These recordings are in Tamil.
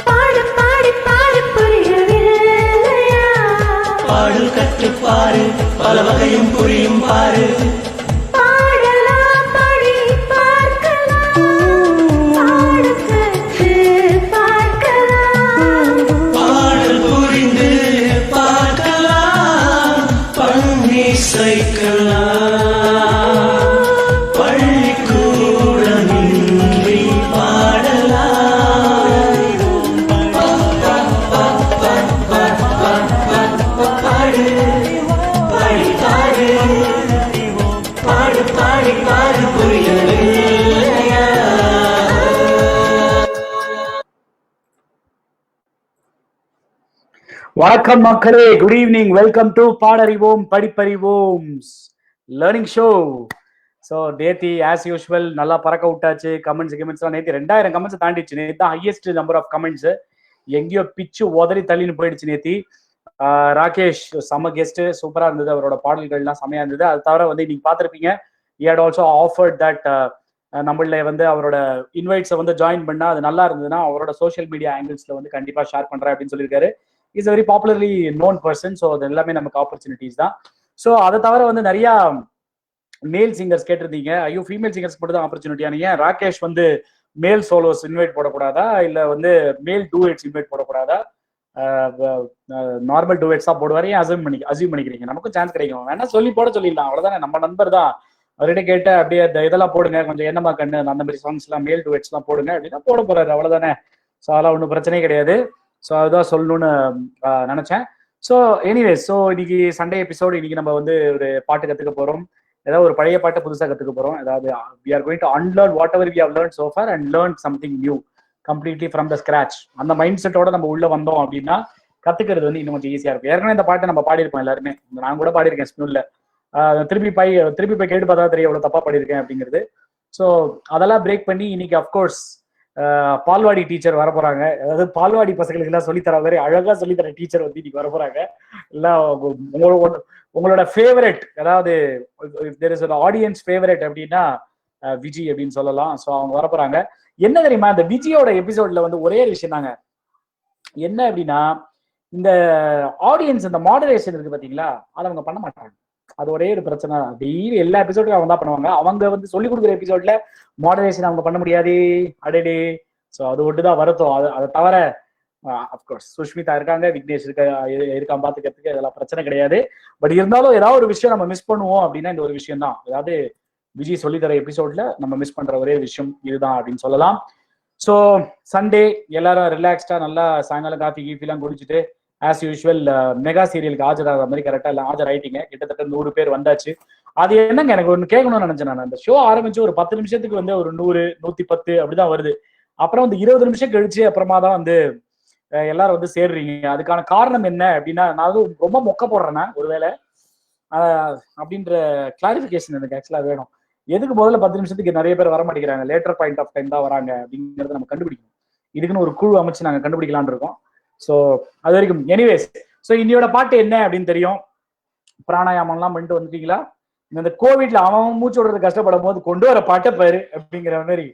பாடு பாடி பாடு புரியவில்லையா? பாடல் கற்றுப்பாரு, பல வகையும் புரியும் பாரு. பாடலாம் படி பார்க்கலாம், பாடு கற்று பார்க்கலாம். பாடல் புரிந்து பார்க்கலாம், பண்ணி சேர்க்கலாம். பள்ளிக்கூடமின்றி பாடலாம். பாடு பாடி பாடு, பாடு பாடி பாடு புரியவில்லையா? வணக்கம் மக்களே, good evening. Welcome to பாடறிவோம் படிப்பறிவோம் learning show. So நேத்தி ஆஸ் யூஷுவல் நல்லா பறக்க விட்டாச்சு. கமெண்ட்ஸ்லாம் நேற்று 2000 கமெண்ட்ஸ் தாண்டிச்சு. நேற்று தான் ஹையஸ்ட் நம்பர் ஆஃப் கமெண்ட்ஸ். எங்கேயோ பிச்சு உதறி தள்ளின்னு போயிடுச்சு நேத்தி. ராகேஷ் செம்ம கெஸ்ட், சூப்பரா இருந்தது. அவரோட பாடல்கள்லாம் செம்மையா இருந்தது. அது தவிர வந்து நீங்க பார்த்துருப்பீங்க, he had also offered that நம்மள வந்து அவரோட இன்வைட்ஸை வந்து ஜாயின் பண்ணா அது நல்லா இருந்ததுன்னா அவரோட சோஷியல் மீடியா ஆங்கிள்ஸ்ல வந்து கண்டிப்பா ஷேர் பண்றேன் அப்படின்னு சொல்லியிருக்காரு. Is a very popularly known person. So அது எல்லாமே நமக்கு ஆப்பர்ச்சுனிட்டிஸ் தான். ஸோ அதை தவிர வந்து நிறைய மேல் சிங்கர்ஸ் கேட்டிருந்தீங்க. ஐயோ ஃபீமேல் சிங்கர்ஸ் மட்டும் தான் ஆப்பர்ச்சுனிட்டியா? நீங்க ராகேஷ் வந்து மேல் சோலோஸ் இன்வைட் போடக்கூடாதா, இல்ல வந்து மேல் டூவேட்ஸ் இன்வைட் போடக்கூடாதா? நார்மல் டூவேட்ஸ் தான் போடுவாரு. ஏன் அசியூம் பண்ணிக்கிறீங்க? நமக்கும் சான்ஸ் கிடைக்கும், வேணா சொல்லி போட சொல்லிடலாம், அவ்வளவுதானே. நம்ம நண்பர் தான், அவர்கிட்ட கேட்ட அப்படியே இதெல்லாம் போடுங்க கொஞ்சம், என்னமா கண்ணு அந்த மாதிரி சாங்ஸ் எல்லாம் மேல் டூவேட்ஸ் எல்லாம் போடுங்க அப்படின்னா போட போறாரு, அவ்வளவுதானே. ஸோ அதெல்லாம் ஒன்றும் பிரச்சனையே கிடையாது. ஸோ அதுதான் சொல்லணும்னு நினைச்சேன். ஸோ எனிவேஸ், ஸோ இன்னைக்கு சண்டே எபிசோடு. இன்னைக்கு நம்ம வந்து ஒரு பாட்டு கற்றுக்க போறோம். ஏதாவது ஒரு பழைய பாட்டை புதுசாக கற்றுக்க போறோம். அதாவது we are going to unlearn whatever we have learned so far and learn something new completely from the scratch. அந்த மைண்ட் செட்டோட நம்ம உள்ள வந்தோம் அப்படின்னா கத்துக்கிறது வந்து இன்னும் கொஞ்சம் ஈஸியா இருக்கும். ஏற்கனவே இந்த பாட்டை நம்ம பாடியிருப்போம் எல்லாருமே. நான் கூட பாடியிருக்கேன் ஸ்கூல்ல. திருப்பி போய் கேட்டு பார்த்தா தெரியும் எவ்வளவு தப்பா பாடியிருக்கேன் அப்படிங்கிறது. ஸோ அதெல்லாம் பிரேக் பண்ணி இன்னைக்கு அஃப்கோர்ஸ் பால்வாடி டீச்சர் வர போறாங்க. அதாவது பால்வாடி பசங்களுக்கு எல்லாம் சொல்லித்தர மாதிரி அழகா சொல்லித்தர டீச்சர் வந்து இன்னைக்கு வர போறாங்க. எல்லாம் உங்களோட ஃபேவரட், அதாவது தேர் இஸ் ஆடியன்ஸ் ஃபேவரட் அப்படின்னா விஜி அப்படின்னு சொல்லலாம். ஸோ அவங்க வர போறாங்க. என்ன தெரியுமா, இந்த விஜியோட எபிசோட்ல வந்து ஒரே ஒரு விஷயம் தாங்க. என்ன அப்படின்னா, இந்த ஆடியன்ஸ் இந்த மாடரேஷன் இருக்கு பாத்தீங்களா, அதை அவங்க பண்ண மாட்டாங்க. அது ஒரே ஒரு பிரச்சனை. டெய்லி எல்லா எபிசோடுக்கும் அவங்க தான் பண்ணுவாங்க. அவங்க வந்து சொல்லிக் கொடுக்குற எபிசோட்ல மாடரேஷன் அவங்க பண்ண முடியாது. அடடே. ஸோ அது ஒட்டுதான் வருத்தம். அதை தவிர அப்கோர்ஸ் சுஷ்மிதா இருக்காங்க, விக்னேஷ் இருக்கான் பாத்துக்கிறதுக்கு, அதெல்லாம் பிரச்சனை கிடையாது. பட் இருந்தாலும் ஏதாவது ஒரு விஷயம் நம்ம மிஸ் பண்ணுவோம் அப்படின்னா இந்த ஒரு விஷயம் தான். அதாவது விஜய் சொல்லித்தர எபிசோட்ல நம்ம மிஸ் பண்ற ஒரே விஷயம் இதுதான் அப்படின்னு சொல்லலாம். ஸோ சண்டே எல்லாரும் ரிலாக்ஸ்டா நல்லா சாயங்காலம் காஃபி கீஃபிலாம் குடிச்சிட்டு ஆஸ் யூஷுவல் மெகா சீரியலுக்கு ஆஜராகிற மாதிரி கரெக்டா எல்லாம் ஆஜராயிட்டீங்க. கிட்டத்தட்ட 100 பேர் வந்தாச்சு. அது என்னங்க, எனக்கு ஒன்று கேட்கணும்னு நினைச்சேன். நான் அந்த ஷோ ஆரம்பிச்சு ஒரு 10 நிமிஷத்துக்கு வந்து ஒரு 100, 110 அப்படிதான் வருது. அப்புறம் வந்து 20 நிமிஷம் கழிச்சு அப்புறமா தான் வந்து எல்லாரும் வந்து சேர்றீங்க. அதுக்கான காரணம் என்ன அப்படின்னா, நான் அதுவும் ரொம்ப மொக்க போடுறேன்னா ஒருவேளை அப்படின்ற கிளாரிபிகேஷன் எனக்கு ஆக்சுவலா வேணும். எதுக்கு முதல்ல 10 நிமிஷத்துக்கு நிறைய பேர் வர மாட்டேங்கிறாங்க, லேட்டர் பாயிண்ட் ஆஃப் டைம் தான் வராங்க அப்படிங்கிறத நம்ம கண்டுபிடிக்கணும். இதுக்குன்னு ஒரு குழு அமைச்சு நாங்கள் கண்டுபிடிக்கலான் இருக்கோம். ஸோ அது வரைக்கும் எனிவேஸ். ஸோ இன்னையோட பாட்டு என்ன அப்படின்னு தெரியும். பிராணாயாமம்லாம் பண்ணிட்டு வந்துட்டீங்களா? இந்த கோவிட்ல அவன் மூச்சு விடுறது கஷ்டப்படும் போது கொண்டு வர பாட்டை பாரு அப்படிங்கிற மாதிரி.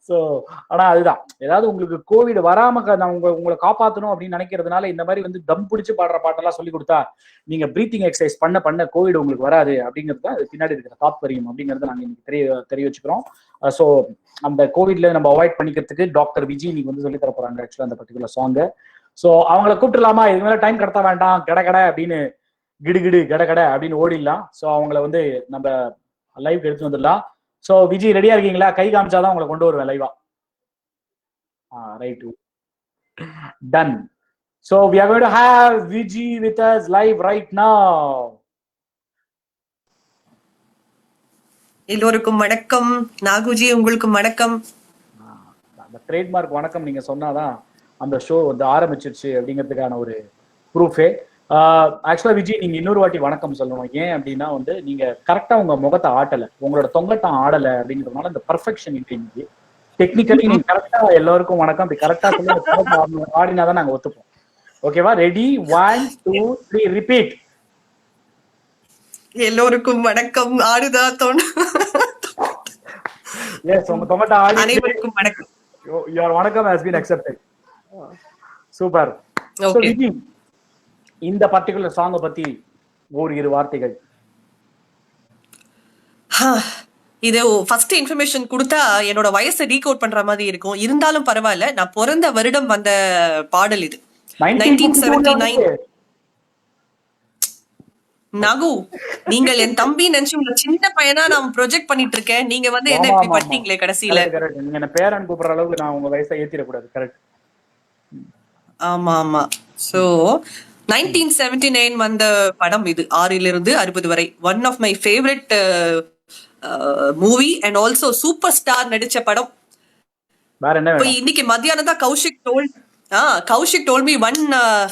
ஸோ ஆனா அதுதான், ஏதாவது உங்களுக்கு கோவிட் வராம உங்களை காப்பாற்றணும் அப்படின்னு நினைக்கிறதுனால இந்த மாதிரி வந்து தம் பிடிச்சு பாடுற பாட்டெல்லாம் சொல்லி கொடுத்தா நீங்க பிரீத்திங் எக்ஸசைஸ் பண்ண கோவிட் உங்களுக்கு வராது அப்படிங்கிறது தான் அது பின்னாடி இருக்கிற தாத்பரியம் அப்படிங்கறத நாங்க இன்னைக்கு தெரிய வச்சுக்கிறோம். ஸோ அந்த கோவிட்ல நம்ம அவாய்ட் பண்ணிக்கிறதுக்கு டாக்டர் விஜய் இன்னைக்கு வந்து சொல்லி தர போறாங்க ஆக்சுவலா அந்த பர்டிகுலர் சாங். ஸோ அவங்கள கூப்பிட்டுலாமா? இது மேல டைம் கடத்த வேண்டாம், கடை அப்படின்னு கிடு கடை அப்படின்னு ஓடிடலாம். ஸோ அவங்கள வந்து நம்ம லைவ் எடுத்து வந்துடலாம். ஸோ விஜய் ரெடியா இருக்கீங்களா? கை காமிச்சாதான் உங்களை கொண்டு வருவேன் லைவா. Right, done. So we are going to have Vijay with us live right now. எல்லோருக்கும் வணக்கம். நாகுஜி உங்களுக்கும் வணக்கம். அந்த ட்ரேட்மார்க் வணக்கம் நீங்க சொன்னாதான் அந்த ஷோ வந்து ஆரம்பிச்சிருச்சு அப்படிங்கிறதுக்கான ஒரு ப்ரூஃபே. ஆக்சுவலா விஜய் நீங்க இன்னொரு வாட்டி வணக்கம் சொல்லணும். ஏன் அப்படின்னா வந்து நீங்க கரெக்டா உங்க முகத்தை ஆட்டல, உங்களோட தொங்கட்டம் ஆடல அப்படிங்கிறதுனால இந்த பர்ஃபெக்ஷன் இருக்கு. டெக்னிக்கலி நீங்க கரெக்டா எல்லாருக்கும் வணக்கம் அப்படி கரெக்டா சொல்லி ஆடினாதான் நாங்க ஒத்துப்போம். ஓகேவா? ரெடி? 1 2 3 ரிப்பீட். எல்லோருக்கும் வணக்கம். ஆடுதா எஸ் உங்க டொமேட்டோ ஆடியோ அனைவருக்கும் வணக்கம். your வணக்கம் has been accepted. Super. So Okay. Viji, இந்த பர்టిక్యులர் சாங்க பத்தி ஓரிரு வார்த்தைகள். இது ஃபர்ஸ்ட் இன்ஃபர்மேஷன் கொடுத்தா என்னோட வயசை டீகோட் பண்ற மாதிரி இருக்கும். இருந்தாலும் பரவாயில்ல, நான் பிறந்த வருடம் வந்த பாடல் இது. 1979. நகு, நீங்கள் என் தம்பி நினைச்சு உங்களை சின்ன பையனா நான் ப்ரொஜெக்ட் பண்ணிட்டு இருக்கேன். நீங்க வந்து என்ன இப்படி பண்ணிட்டீங்களே கடைசியில. கரெக்ட். நீங்க என்ன பேரன் கூப்பிடுற அளவுக்கு நான் உங்க வயசை ஏத்திர கூடாது. கரெக்ட். ஆமா ஆமா. சோ 1979 வந்த படம் இது. 6 to 60 வரை one of my favourite movie and also super star நடிச்ச படம். வேற என்ன இப்போ வேணும்? இன்னைக்கு மத்தியானம் தான் Kaushik told me one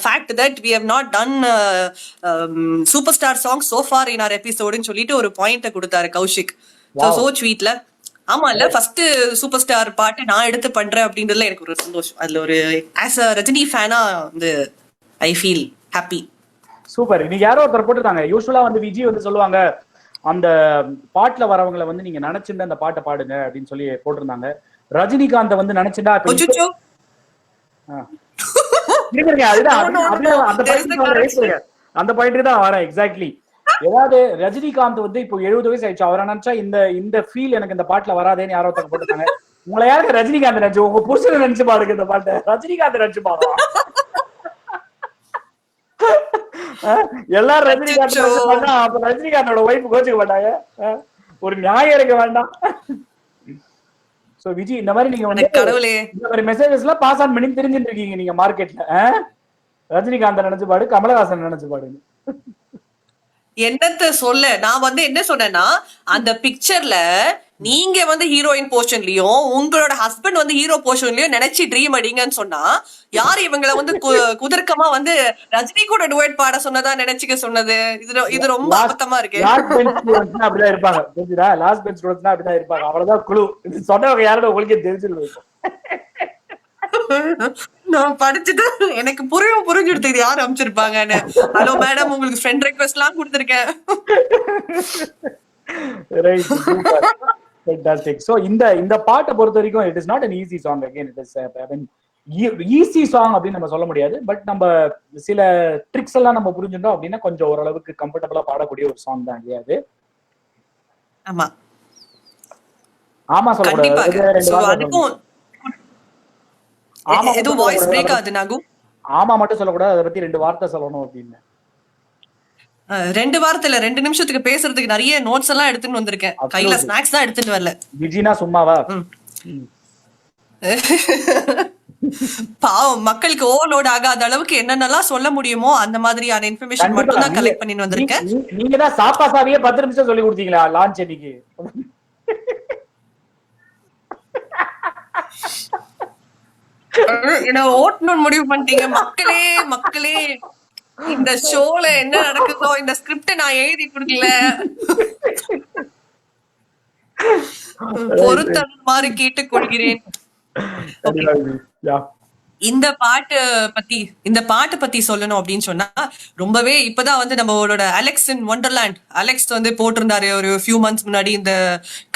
fact that we have not done superstar songs so far in our episode ன்னு சொல்லிட்டு ஒரு பாயிண்ட கொடுத்தாரு கௌஷிக். சோ ஸ்வீட்ல. ஆமா இல்ல, ஃபர்ஸ்ட் சூப்பர் ஸ்டார் பாட்டு நான் எடுத்து பண்றேன் அப்படின்றதுல எனக்கு ஒரு சந்தோஷம். அதுல ஒரு ஆஸ் அ ரஜினி ஃபேனா வந்து ஐ ஃபீல் ஹாப்பி. சூப்பர். இன்னைக்கு யாரோ ஒருத்தர் போட்டுருக்காங்க, யூஸ்வலா வந்து விஜய் வந்து சொல்லுவாங்க அந்த பாட்டுல வரவங்களை வந்து நீங்க நினைச்சுட்டு அந்த பாட்டை பாடுங்க அப்படின்னு சொல்லி போட்டிருந்தாங்க. ரஜினிகாந்த் வந்து நினைச்சுட்டா அந்த பாயிண்ட் தான் வரேன். எக்ஸாக்ட்லி. ஏதாவது ரஜினிகாந்த் வந்து இப்போ 70 வயசு ஆயிடுச்சு, அவரை நினைச்சா இந்த ஃபீல் எனக்கு இந்த பாட்டுல வராதேன்னு யாரோ ஒருத்தர் போட்டுருக்காங்க. உங்களை யாருக்கு ரஜினிகாந்த் நினைச்சு, உங்க புருஷனை நினைச்சு பாருங்க இந்த பாட்டை. ரஜினிகாந்த் நினைச்சு பாருங்க. எல்லாரும் ரஜினிகாந்த் அப்ப ரஜினிகாந்தோட ஒய்ஃப் கோச்சுக்க மாட்டாங்க. ஒரு நியாயம் இருக்க வேண்டாம். சோ விஜய், இந்த மாதிரி நீங்க வந்து இந்த மாதிரி மெசேஜஸ் எல்லாம் பாஸ் ஆன் பண்ணி தெரிஞ்சுட்டு இருக்கீங்க நீங்க மார்க்கெட்ல. ரஜினிகாந்த் நினைச்சு பாடு, கமலஹாசன் நினைச்சு பாடுங்க. என்னத்த சொல்ல, நான் வந்து என்ன சொன்னேன்னா, அந்த பிக்சர்ல நீங்க வந்து ஹீரோயின் போர்ஷன்லயும் உங்களோட ஹஸ்பண்ட் வந்து ஹீரோ போர்ஷன்லயும் நினைச்சு ட்ரீம் அடிங்கன்னு சொன்னா, யாரு இவங்களை வந்து குதர்க்கமா வந்து ரஜினி கூட டுவேட் பாட சொன்னதா நினைச்சுக்க சொன்னது? இது ரொம்ப அபத்தமா இருக்கு. அப்படிதான் இருப்பாங்க. லாஸ்ட் பெஞ்ச் ஸ்டூடண்ட்ஸ்னா அப்படிதான் இருப்பாங்க. அவ்வளவுதான் குழு. இது சொன்னவங்க யாரோட உங்களுக்கே தெரிஞ்சிருக்கும். நான் படிச்சுட்டு எனக்கு புரிஞ்சுடுத்து இது யாரு அமைச்சிருப்பாங்கன்னு. ஹலோ மேடம், உங்களுக்கு ஃப்ரெண்ட் ரெக்வெஸ்ட் எல்லாம் கொடுத்துருக்கேன். Fantastic. So இந்த பாட்டை பொறுத்த வரைக்கும் it is not an easy song. Again, it is I mean easy song அப்படின்னு நம்ம சொல்ல முடியாது. பட் நம்ம சில ட்ரிக்ஸ் எல்லாம் நம்ம புரிஞ்சுட்டோம் அப்படின்னா கொஞ்சம் ஓரளவுக்கு கம்ஃபர்டபுளா பாடக்கூடிய ஒரு சாங் தான் இல்லையா அது? ஆமா ஆமா சொல்லக்கூடாது. எதுவும் வாய்ஸ் பிரேக் ஆகுது நாகு. ஆமா மட்டும் சொல்லக்கூடாது, அதை பத்தி 2 வார்த்தை சொல்லணும் அப்படின்னு. 2 வாரத்துல 2 நிமிஷத்துக்கு பேசுறதுக்கு நிறைய நோட்ஸ் எல்லாம் எடுத்துட்டு வந்திருக்கேன். கையில ஸ்நாக்ஸ் தான் எடுத்துட்டு வரல. விஜினா சும்மாவா? பாவம், மக்களுக்கு ஓவர்லோட் ஆகாத அளவுக்கு என்னென்னலாம் சொல்ல முடியுமோ அந்த மாதிரியான இன்ஃபர்மேஷன் மட்டும் தான் கலெக்ட் பண்ணிட்டு வந்திருக்கேன். நீங்க தான் சாப்பா சாவியே 10 நிமிஷம் சொல்லி கொடுத்தீங்களா லான்ச் அன்னைக்கு? என்ன ஓட்டணும்னு முடிவு பண்ணிட்டீங்க. மக்களே இந்த ஷோல என்ன நடக்குதோ இந்த ஸ்கிரிப்ட் நான் எழுதி கொடுக்கல, பொறுத்தது மாதிரி கேட்டுக்கொள்கிறேன். இந்த பாட்டு பத்தி சொல்லணும் அப்படின்னு சொன்னா, ரொம்பவே இப்பதான் வந்து நம்மளோட அலெக்ஸ் இன் ஒண்டர்லேண்ட் அலெக்ஸ் வந்து போட்டிருந்தாரு ஒரு ஃபியூ மந்த்ஸ் முன்னாடி. இந்த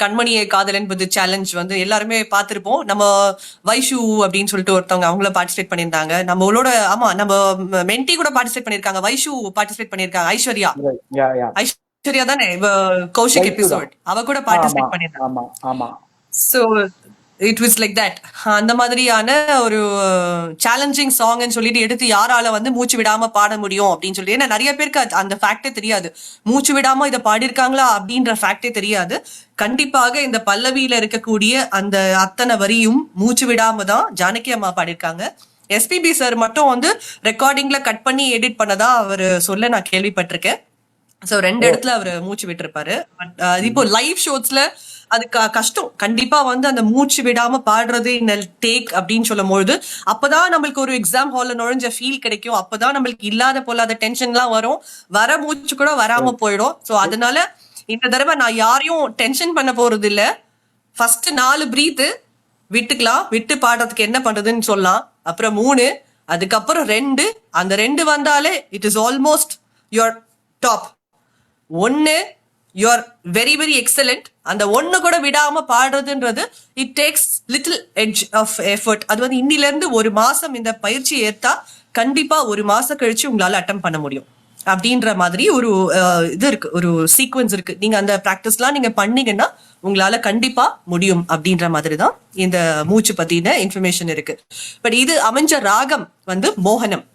கண்மணியை காதல் என்பது சேலஞ்ச் வந்து எல்லாருமே பார்த்திருப்போம். நம்ம வைஷு அப்படின்னு சொல்லிட்டு ஒருத்தவங்க, அவங்கள பார்ட்டிசிபேட் பண்ணியிருந்தாங்க. நம்மளோட நம்ம மென்டி கூட பார்ட்டிசிபேட் பண்ணிருக்காங்க. வைஷு பார்ட்டிசிபேட் பண்ணிருக்காங்க. ஐஸ்வர்யா தானே கௌஷிக் எபிசோட், அவ கூட பார்ட்டிசிபேட் பண்ணிருக்காங்க. So it was like that. அந்த மாதிரியான ஒரு சேலஞ்சிங் சாங்னு சொல்லிட்டு எடுத்து யாரால வந்து மூச்சு விடாம பாட முடியும் அப்படின்னு சொல்லி. ஏன்னா நிறைய பேருக்கு அந்த ஃபேக்டே தெரியாது, மூச்சு விடாம இதை பாடிருக்காங்களா அப்படின்ற ஃபேக்டே தெரியாது. கண்டிப்பாக இந்த பல்லவியில இருக்கக்கூடிய அந்த அத்தனை வரியும் மூச்சு விடாம தான் ஜானகி அம்மா பாடிருக்காங்க. எஸ்பிபி சார் மட்டும் வந்து ரெக்கார்டிங்ல கட் பண்ணி எடிட் பண்ணதா அவர் சொல்ல நான் கேள்விப்பட்டிருக்கேன். சோ 2 இடத்துல அவர் மூச்சு விட்டுருப்பாரு. இப்போ லைவ் ஷோஸ்ல அது கஷ்டம். கண்டிப்பா வந்து அந்த மூச்சு விடாம பாடுறது இந்த டேக் அப்படின்னு சொல்லும் பொழுது அப்பதான் நம்மளுக்கு ஒரு எக்ஸாம் ஹால்ல நுழைஞ்ச ஃபீல் கிடைக்கும். அப்பதான் நம்மளுக்கு இல்லாத போலாத டென்ஷன் எல்லாம் வரும், வர மூச்சு கூட வராம போயிடும். சோ அதனால இந்த தடவை நான் யாரையும் டென்ஷன் பண்ண போறது இல்ல. ஃபர்ஸ்ட் 4 பிரீத் விட்டுக்கலாம், விட்டு பாடுறதுக்கு என்ன பண்றதுன்னு சொல்லலாம். அப்புறம் 3, அதுக்கப்புறம் 2, அந்த 2 வந்தாலே it is almost your top. 1 you are very very excellent. அந்த ஒண்ணு கூட விடாம பாடுறதுன்றது it takes little edge of effort. அது வந்து இன்னில இருந்து ஒரு மாசம் இந்த பயிற்சி ஏத்தா கண்டிப்பா ஒரு மாசம் கழிச்சு உங்களால அட்டம் பண்ண முடியும் அப்படின்ற மாதிரி ஒரு இது இருக்கு, ஒரு சீக்வன்ஸ் இருக்கு. நீங்க அந்த பிராக்டிஸ்லாம் நீங்க பண்ணீங்கன்னா உங்களால கண்டிப்பா முடியும் அப்படின்ற மாதிரி தான் இந்த மூச்சு பத்தின இன்ஃபர்மேஷன் இருக்கு. பட் இது அமைஞ்ச ராகம் வந்து மோகனம்.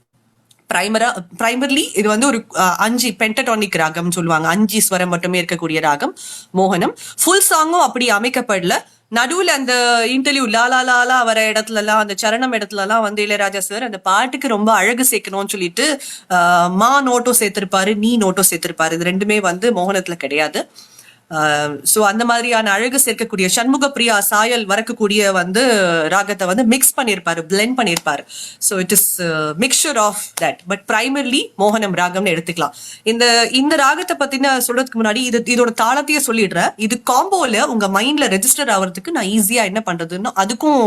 பிரைமர்லி இது வந்து ஒரு 5 பென்டடானிக் ராகம் சொல்லுவாங்க, 5 ஸ்வரம் மட்டுமே இருக்கக்கூடிய ராகம் மோகனம். ஃபுல் சாங்கும் அப்படி அமைக்கப்படல. நடுவுல அந்த இன்டர்வியூ லாலா லாலா வர இடத்துல எல்லாம், அந்த சரணம் இடத்துல எல்லாம் வந்து இளையராஜா சார் அந்த பாட்டுக்கு ரொம்ப அழகு சேர்க்கணும்னு சொல்லிட்டு மா நோட்டும் சேர்த்திருப்பாரு, நீ நோட்டும் சேர்த்திருப்பாரு. இது ரெண்டுமே வந்து மோகனத்துல கிடையாது. சோ அந்த மாதிரியான அழகு சேர்க்கக்கூடிய சண்முக பிரியா சாயல் வரக்கூடிய வந்து ராகத்தை வந்து மிக்ஸ் பண்ணிருப்பாரு, பிளெண்ட் பண்ணிருப்பாரு. So it is mixture of that. But primarily மோகனம் ராகம்னு எடுத்துக்கலாம். இந்த இந்த ராகத்தை பத்தின சொல்றதுக்கு முன்னாடி இதோட தாளத்தையே சொல்லிடுறேன். இது காம்போல உங்க மைண்ட்ல ரெஜிஸ்டர் ஆகிறதுக்கு நான் ஈஸியா என்ன பண்றதுன்னு அதுக்கும்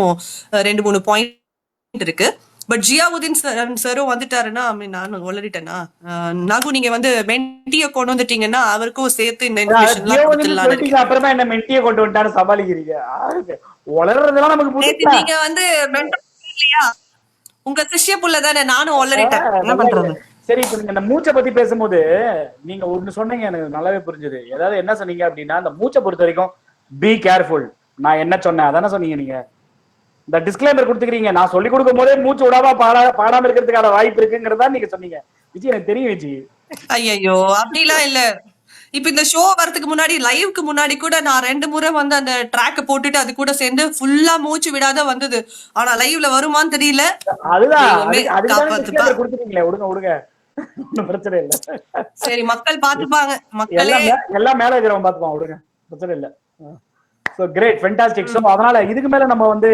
2-3 பாயிண்ட் இருக்கு. பட் ஜியாவுதீன் சாரும் வந்துட்டாருன்னா நானும் வளரிட்டேனா நாகு, நீங்க வந்து மென்டிய கொண்டு வந்துட்டீங்கன்னா அவருக்கும் சேர்த்து இந்த இன்ஃபர்மேஷன் அப்புறமா என்ன மென்டிய கொண்டு வந்துட்டாரு சமாளிக்கிறீங்க. வளர்றதெல்லாம் நமக்கு நீங்க வந்து இல்லையா, உங்க சிஷ்ய புள்ள தானே, நானும் வளரிட்டேன், என்ன பண்றது. சரி, இப்ப நீங்க இந்த மூச்சை பத்தி பேசும்போது நீங்க ஒண்ணு சொன்னீங்க, எனக்கு நல்லாவே புரிஞ்சுது. ஏதாவது என்ன சொன்னீங்க அப்படின்னா, இந்த மூச்சை பொறுத்த வரைக்கும் பி கேர்ஃபுல். நான் என்ன சொன்னேன் அதானே சொன்னீங்க. நீங்க இந்த டிஸ்க்ளைமர் கொடுத்துக்கிறீங்க. நான் சொல்லி கொடுக்கும் போதே மூச்சு விடாம பாடாம இருக்கிறதுக்கான வாய்ப்பு இருக்குங்கிறதா நீங்க சொன்னீங்க. விஜய் எனக்கு தெரியும் விஜய். ஐயோ அப்படிலாம் இல்ல. இப்ப இந்த ஷோ வரதுக்கு முன்னாடி லைவுக்கு முன்னாடி கூட நான் 2 முறை வந்து அந்த ட்ராக்க போட்டுட்டு அது கூட சேர்ந்து ஃபுல்லா மூச்சு விடாத வந்தது. ஆனா லைவ்ல வருமான்னு தெரியல. அதுதான் கொடுத்துட்டீங்களே, விடுங்க ஒன்னும் பிரச்சனை இல்ல. சரி, மக்கள் பாத்துப்பாங்க, மக்களே எல்லாம் மேல இருக்கிறவங்க பாத்துப்பாங்க, விடுங்க பிரச்சனை இல்ல. So great, fantastic. So அதனால இதுக்கு மேல நம்ம வந்து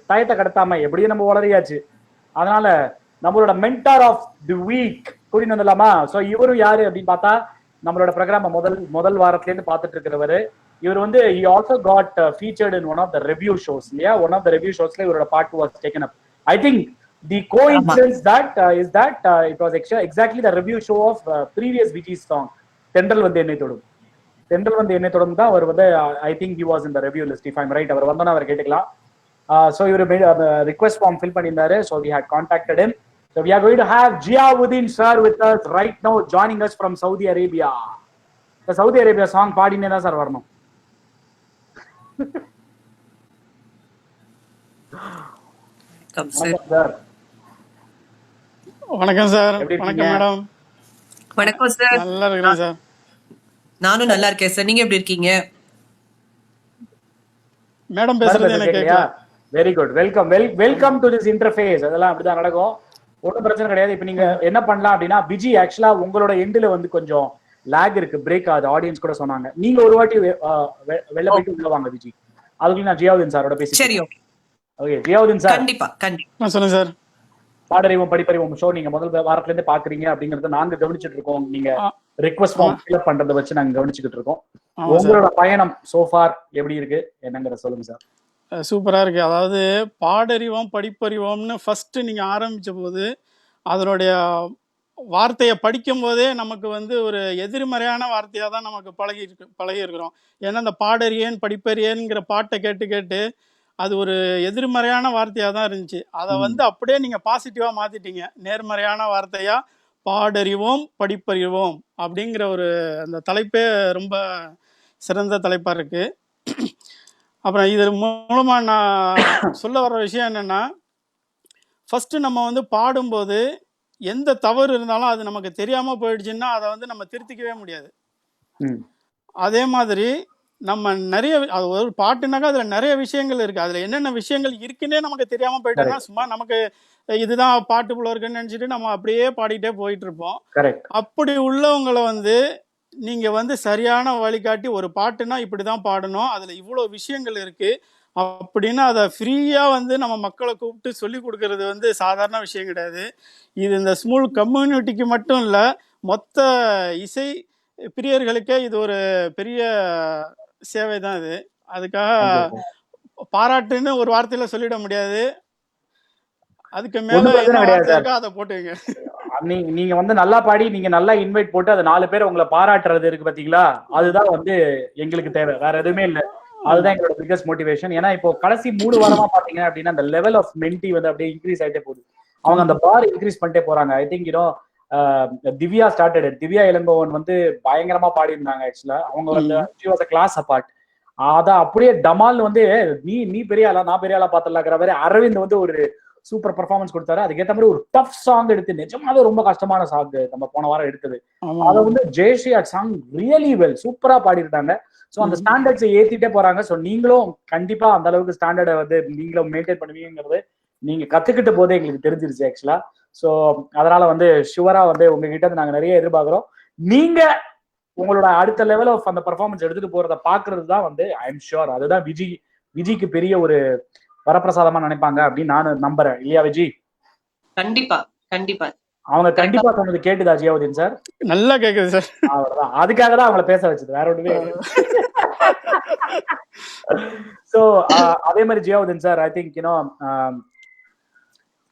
டயத்தை கடத்தாம எப்படியும் நம்ம வளரியாச்சு. அதனால நம்மளோட மென்டார் ஆஃப் தி வீக் கூட்டிட்டு வந்துடலாமா? ஸோ இவரும் யாரு அப்படின்னு பார்த்தா, நம்மளோட ப்ரோக்ராம முதல் வாரத்துல இருந்து பார்த்துட்டு இருக்கிறவரு. இவர் வந்து he also got featured in one of the review shows. இல்லையா, one of the review showsல இவரோட part was taken up. I think the coincidence that is that it was exactly the review show of previous Vijay's song தென்றல் வந்து என்னை தொடும். தென்றல் வந்து என்னை தொடும் தான் அவர் வந்து I think he was in the review list if I'm right. அவர் வந்தோன்னா அவர் கேட்டுக்கலாம். So இவர் ரிக்வெஸ்ட் ஃபார்ம் ஃபில் பண்ணியிருந்தாரு. So we had contacted him. So we are going to have Jiawuddin sir with us right now, joining us from Saudi Arabia. The Saudi Arabia song பாடினே தான் சார் வரணும். வணக்கம் சார். வணக்கம் மேடம். வணக்கம் சார். நல்லா இருக்கேன் சார். நானும் நல்லா இருக்கேன் சார். நீங்க எப்படி இருக்கீங்க? மேடம் பேசுறது எனக்கு கேக்குதா? Very good. Welcome to this interface. அதெல்லாம் அப்படிதான் நடக்கும், ஒன்றும் பிரச்சனை கிடையாது. இப்போ நீங்க என்ன பண்ணலாம் அப்படின்னா, பிஜி ஆக்சுவலா உங்களோட எண்டில் வந்து கொஞ்சம் லேக் இருக்கு, பிரேக் ஆகுது. ஆடியன்ஸ் கூட சொன்னாங்க, நீங்க ஒரு வாட்டி வெளில போயிட்டு உள்ள வாங்க விஜி. அதுக்கு நான் ஜியாவுதீன் சாரோட பேசி. சரி, ஓகே ஜியாவுதீன் சார். கண்டிப்பா கண்டிப்பா சொல்லுங்க சார். பாடறிவோம் படிப்பறிவோம் ஷோ நீங்க முதல் வாரத்துல இருந்து பாக்குறீங்க அப்படிங்கறத நாங்க கவனிச்சுட்டு இருக்கோம். நீங்க ரிக்வெஸ்ட் ஃபார்ம் ஃபில் அப் பண்றதை வச்சு நாங்க கவனிச்சுக்கிட்டு இருக்கோம். உங்களோட பயணம் சோஃபார் எப்படி இருக்கு என்னங்கறத சொல்லுங்க சார். சூப்பரா இருக்கு. அதாவது பாடறிவோம் படிப்பறிவோம்னு ஃபர்ஸ்ட் நீங்க ஆரம்பிச்ச போது அதனுடைய வார்த்தையை படிக்கும் போதே நமக்கு வந்து ஒரு எதிர்மறையான வார்த்தையா தான் நமக்கு பழகி இருக்கிறோம். ஏன்னா இந்த பாடறியேன் படிப்பறியேன்ங்கிற பாட்டை கேட்டு கேட்டு அது ஒரு எதிர்மறையான வார்த்தையா தான் இருந்துச்சு. அதை வந்து அப்படியே நீங்க பாசிட்டிவா மாத்திட்டீங்க. நேர்மறையான வார்த்தையா பாடறிவோம் படிப்பறிவோம் அப்படிங்கிற ஒரு அந்த தலைப்பே ரொம்ப சிறந்த தலைப்பா இருக்கு. அப்புறம் இது மூலமா நான் சொல்ல வர்ற விஷயம் என்னன்னா, ஃபர்ஸ்ட் நம்ம வந்து பாடும்போது எந்த தவறு இருந்தாலும் அது நமக்கு தெரியாம போயிடுச்சுன்னா அதை வந்து நம்ம திருத்திக்கவே முடியாது. அதே மாதிரி நம்ம நிறைய ஒரு பாட்டுனாக்கா அதுல நிறைய விஷயங்கள் இருக்கு. அதுல என்னென்ன விஷயங்கள் இருக்குன்னே நமக்கு தெரியாம போயிட்டோம்னா சும்மா நமக்கு இதுதான் பாட்டு போல இருக்குன்னு நினைச்சிட்டு நம்ம அப்படியே பாடிட்டே போயிட்டு இருப்போம். அப்படி உள்ளவங்களை வந்து நீங்க வந்து சரியான வழிகாட்டி, ஒரு பாட்டுனா இப்படிதான் பாடணும், அதுல இவ்வளவு விஷயங்கள் இருக்கு அப்படின்னு அதை ஃப்ரீயா வந்து நம்ம மக்களை கூப்பிட்டு சொல்லி கொடுக்கறது வந்து சாதாரண விஷயம் கிடையாது. இது இந்த ஸ்மூல் கம்யூனிட்டிக்கு மட்டும் இல்ல, மொத்த இசை பிரியர்களுக்கே இது ஒரு பெரிய சேவை தான் இது. அதுக்காக பாராட்டுன்னு ஒரு வார்த்தையில சொல்லிட முடியாது. அதுக்கு மேல என்ன வார்த்தை இருக்கோ அதை போட்டுங்க. நீங்க வந்து நல்லா பாடி நீங்க நல்லா இன்வைட் போட்டு அது 4 பேர் உங்களை பாராட்டுறது இருக்கு பாத்தீங்களா, அதுதான் வந்து எங்களுக்கு தேவை, வேற எதுவுமே இல்ல. அதுதான் எங்களோட பிகஸ்ட் மோட்டிவேஷன். ஏன்னா இப்போ கடைசி 3 வாரமா பாத்தீங்க அப்படின்னா அந்த லெவல் ஆஃப் மென்டி வந்து அப்படியே இன்க்ரீஸ் ஆயிட்டே போகுது. அவங்க அந்த பார் இன்க்ரீஸ் பண்ணிட்டே போறாங்க. I think Divya started, Divya Ilangovan வந்து பயங்கரமா பாடி இருந்தாங்க. ஆக்சுவலா அவங்க வந்து கிளாஸ் அபார்ட். அதான் அப்படியே டமால் வந்து நீ பெரிய ஆளா நான் பெரிய ஆளா பாத்துலாங்கிற மாதிரி அரவிந்த் வந்து ஒரு சூப்பர் பெர்ஃபார்மன்ஸ் கொடுத்தாரு. அதுக்கேற்ற மாதிரி ஒரு டஃப் சாங் எடுத்து, நிஜமாவே ரொம்ப கஷ்டமான சாங் நம்ம போன வாரம் எடுத்தது, அதை வந்து ஜெயஸ்ரீ சாங் ரியலி வெல் சூப்பரா பாடிருந்தாங்க. ஸோ அந்த ஸ்டாண்டர்ட்ஸை ஏத்திட்டே போறாங்க. ஸோ நீங்களும் கண்டிப்பா அந்த அளவுக்கு ஸ்டாண்டர்டை வந்து நீங்களும் மெயின்டைன் பண்ணுவீங்கிறது நீங்க கத்துக்கிட்ட போதே எங்களுக்கு தெரிஞ்சிருச்சு ஆக்சுவலா. ஸோ அதனால வந்து ஷுவரா வந்து உங்ககிட்ட நாங்க நிறைய எதிர்பார்க்கிறோம். நீங்க உங்களோட அடுத்த லெவல் ஆஃப் அந்த பெர்ஃபார்மன்ஸ் எடுத்துட்டு போறத பாக்குறது தான் வந்து ஐ எம் ஷுர் அதுதான் விஜய்க்கு பெரிய ஒரு வரப்பிரசாதமா நினைப்பாங்க அப்படின்னு நான் நம்புறேன். இல்லையா விஜி? கண்டிப்பா கண்டிப்பா. அவங்க கண்டிப்பா சொன்னது கேட்டுதா ஜியாவுதீன் சார்? நல்லா கேக்குது சார். அவ்வளவுதான், அதுக்காக தான் அவங்கள பேச வச்சது, வேற ஒண்ணுமே. சோ அதே மாதிரி ஜியாவுதீன் சார், ஐ திங்க்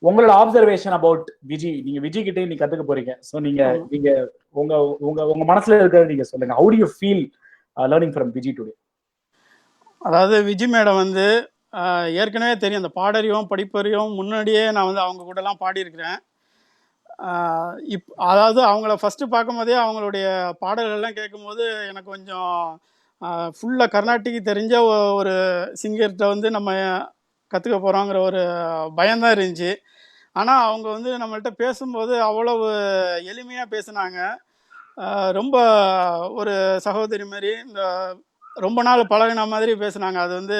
உங்களோட ஆப்சர்வேஷன் அபவுட் விஜி, நீங்க விஜய் கிட்டே நீங்க கத்துக்க போறீங்க. சோ நீங்க உங்க உங்க உங்க மனசுல இருக்கிறது நீங்க சொல்லுங்க. How to you feel learning from Viji today? அதாவது விஜி மேடம் வந்து ஏற்கனவே தெரியும், அந்த பாடறிவும் படிப்பறிவும் முன்னாடியே நான் வந்து அவங்க கூடலாம் பாடியிருக்கிறேன். அதாவது அவங்கள ஃபஸ்ட்டு பார்க்கும்போதே அவங்களுடைய பாடல்கள்லாம் கேட்கும்போது எனக்கு கொஞ்சம் ஃபுல்லாக கர்நாடிக் தெரிஞ்ச ஒரு சிங்கர்கிட்ட வந்து நம்ம கற்றுக்க போகிறோங்கிற ஒரு பயம்தான் இருந்துச்சு. ஆனால் அவங்க வந்து நம்மள்கிட்ட பேசும்போது அவ்வளவு எளிமையாக பேசுனாங்க. ரொம்ப ஒரு சகோதரி மாதிரி, இந்த ரொம்ப நாள் பழகின மாதிரி பேசுனாங்க. அது வந்து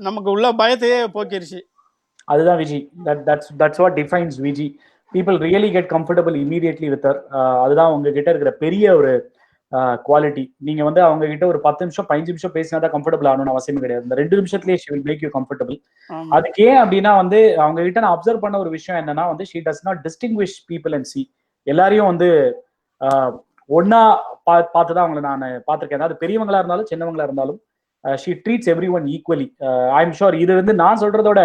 நமக்கு உள்ள பயத்தையே போக்கிருச்சு. அதுதான் Viji. That's what defines Viji. People really get comfortable immediately with her. அதுதான் உங்ககிட்ட இருக்கிற பெரிய ஒரு குவாலிட்டி. நீங்க வந்து அவங்க கிட்ட ஒரு 10 நிமிஷம் 15 நிமிஷம் பேசினாதான் கம்ஃபர்டபுள் ஆகணும்னு அவசியம் கிடையாது. இந்த 2 நிமிஷத்துலயே she will make you comfortable. அதுக்கு ஏன் அப்படின்னா வந்து அவங்க கிட்ட நான் அப்சர்வ் பண்ண ஒரு விஷயம் என்னன்னா வந்து she does not distinguish people and C. எல்லாரையும் வந்து ஒன்னா பார்த்துதான் அவங்களை நான் பார்த்திருக்கேன். அதாவது பெரியவங்களா இருந்தாலும் சின்னவங்களா இருந்தாலும் she treats everyone equally. I am sure இது வந்து நான் சொல்றதோட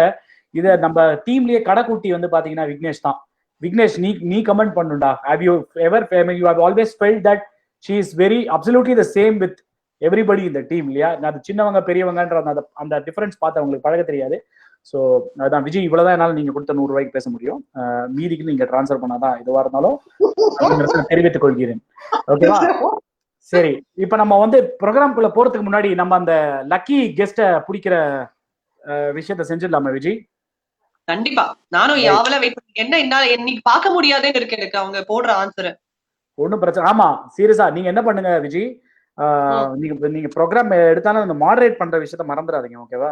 இதை நம்ம டீம்லயே கடைக்குட்டி வந்து பாத்தீங்கன்னா விக்னேஷ் தான். விக்னேஷ், நீ கமெண்ட் பண்ணுடா. Have you ever you have always felt that she is very absolutely the same with everybody இந்த டீம், இல்லையா? அது சின்னவங்க பெரியவங்கன்ற அந்த டிஃபரன்ஸ் பார்த்து அவங்களுக்கு பழக தெரியாது. ஸோ அதான் விஜய், இவ்வளவுதான் என்னால நீங்க கொடுத்த 100 ரூபாய்க்கு பேச முடியும். மீதிக்கு நீங்க டிரான்ஸ்ஃபர் பண்ணாதான் எதுவா இருந்தாலும் தெரிவித்துக் கொள்கிறேன். ஓகேவா? சரி, இப்ப நம்ம வந்து ப்ரோக்ராம்குள்ள போறதுக்கு முன்னாடி நம்ம அந்த லக்கி கெஸ்ட பிடிக்கிற விஷயத்த செஞ்சிடலாமா விஜய்? கண்டிப்பா. நானும் யாவல வெயிட் பண்ணி என்ன இன்னைக்கு பார்க்க முடியாதுன்னு இருக்கு எனக்கு அவங்க போடுற ஆன்சர். ஒன்னும் பிரச்சனை. ஆமா, சீரியஸா நீங்க என்ன பண்ணுங்க விஜய், நீங்க ப்ரோக்ராம் எடுத்தாலும் அந்த மாடரேட் பண்ற விஷயத்த மறந்துடாதீங்க. ஓகேவா?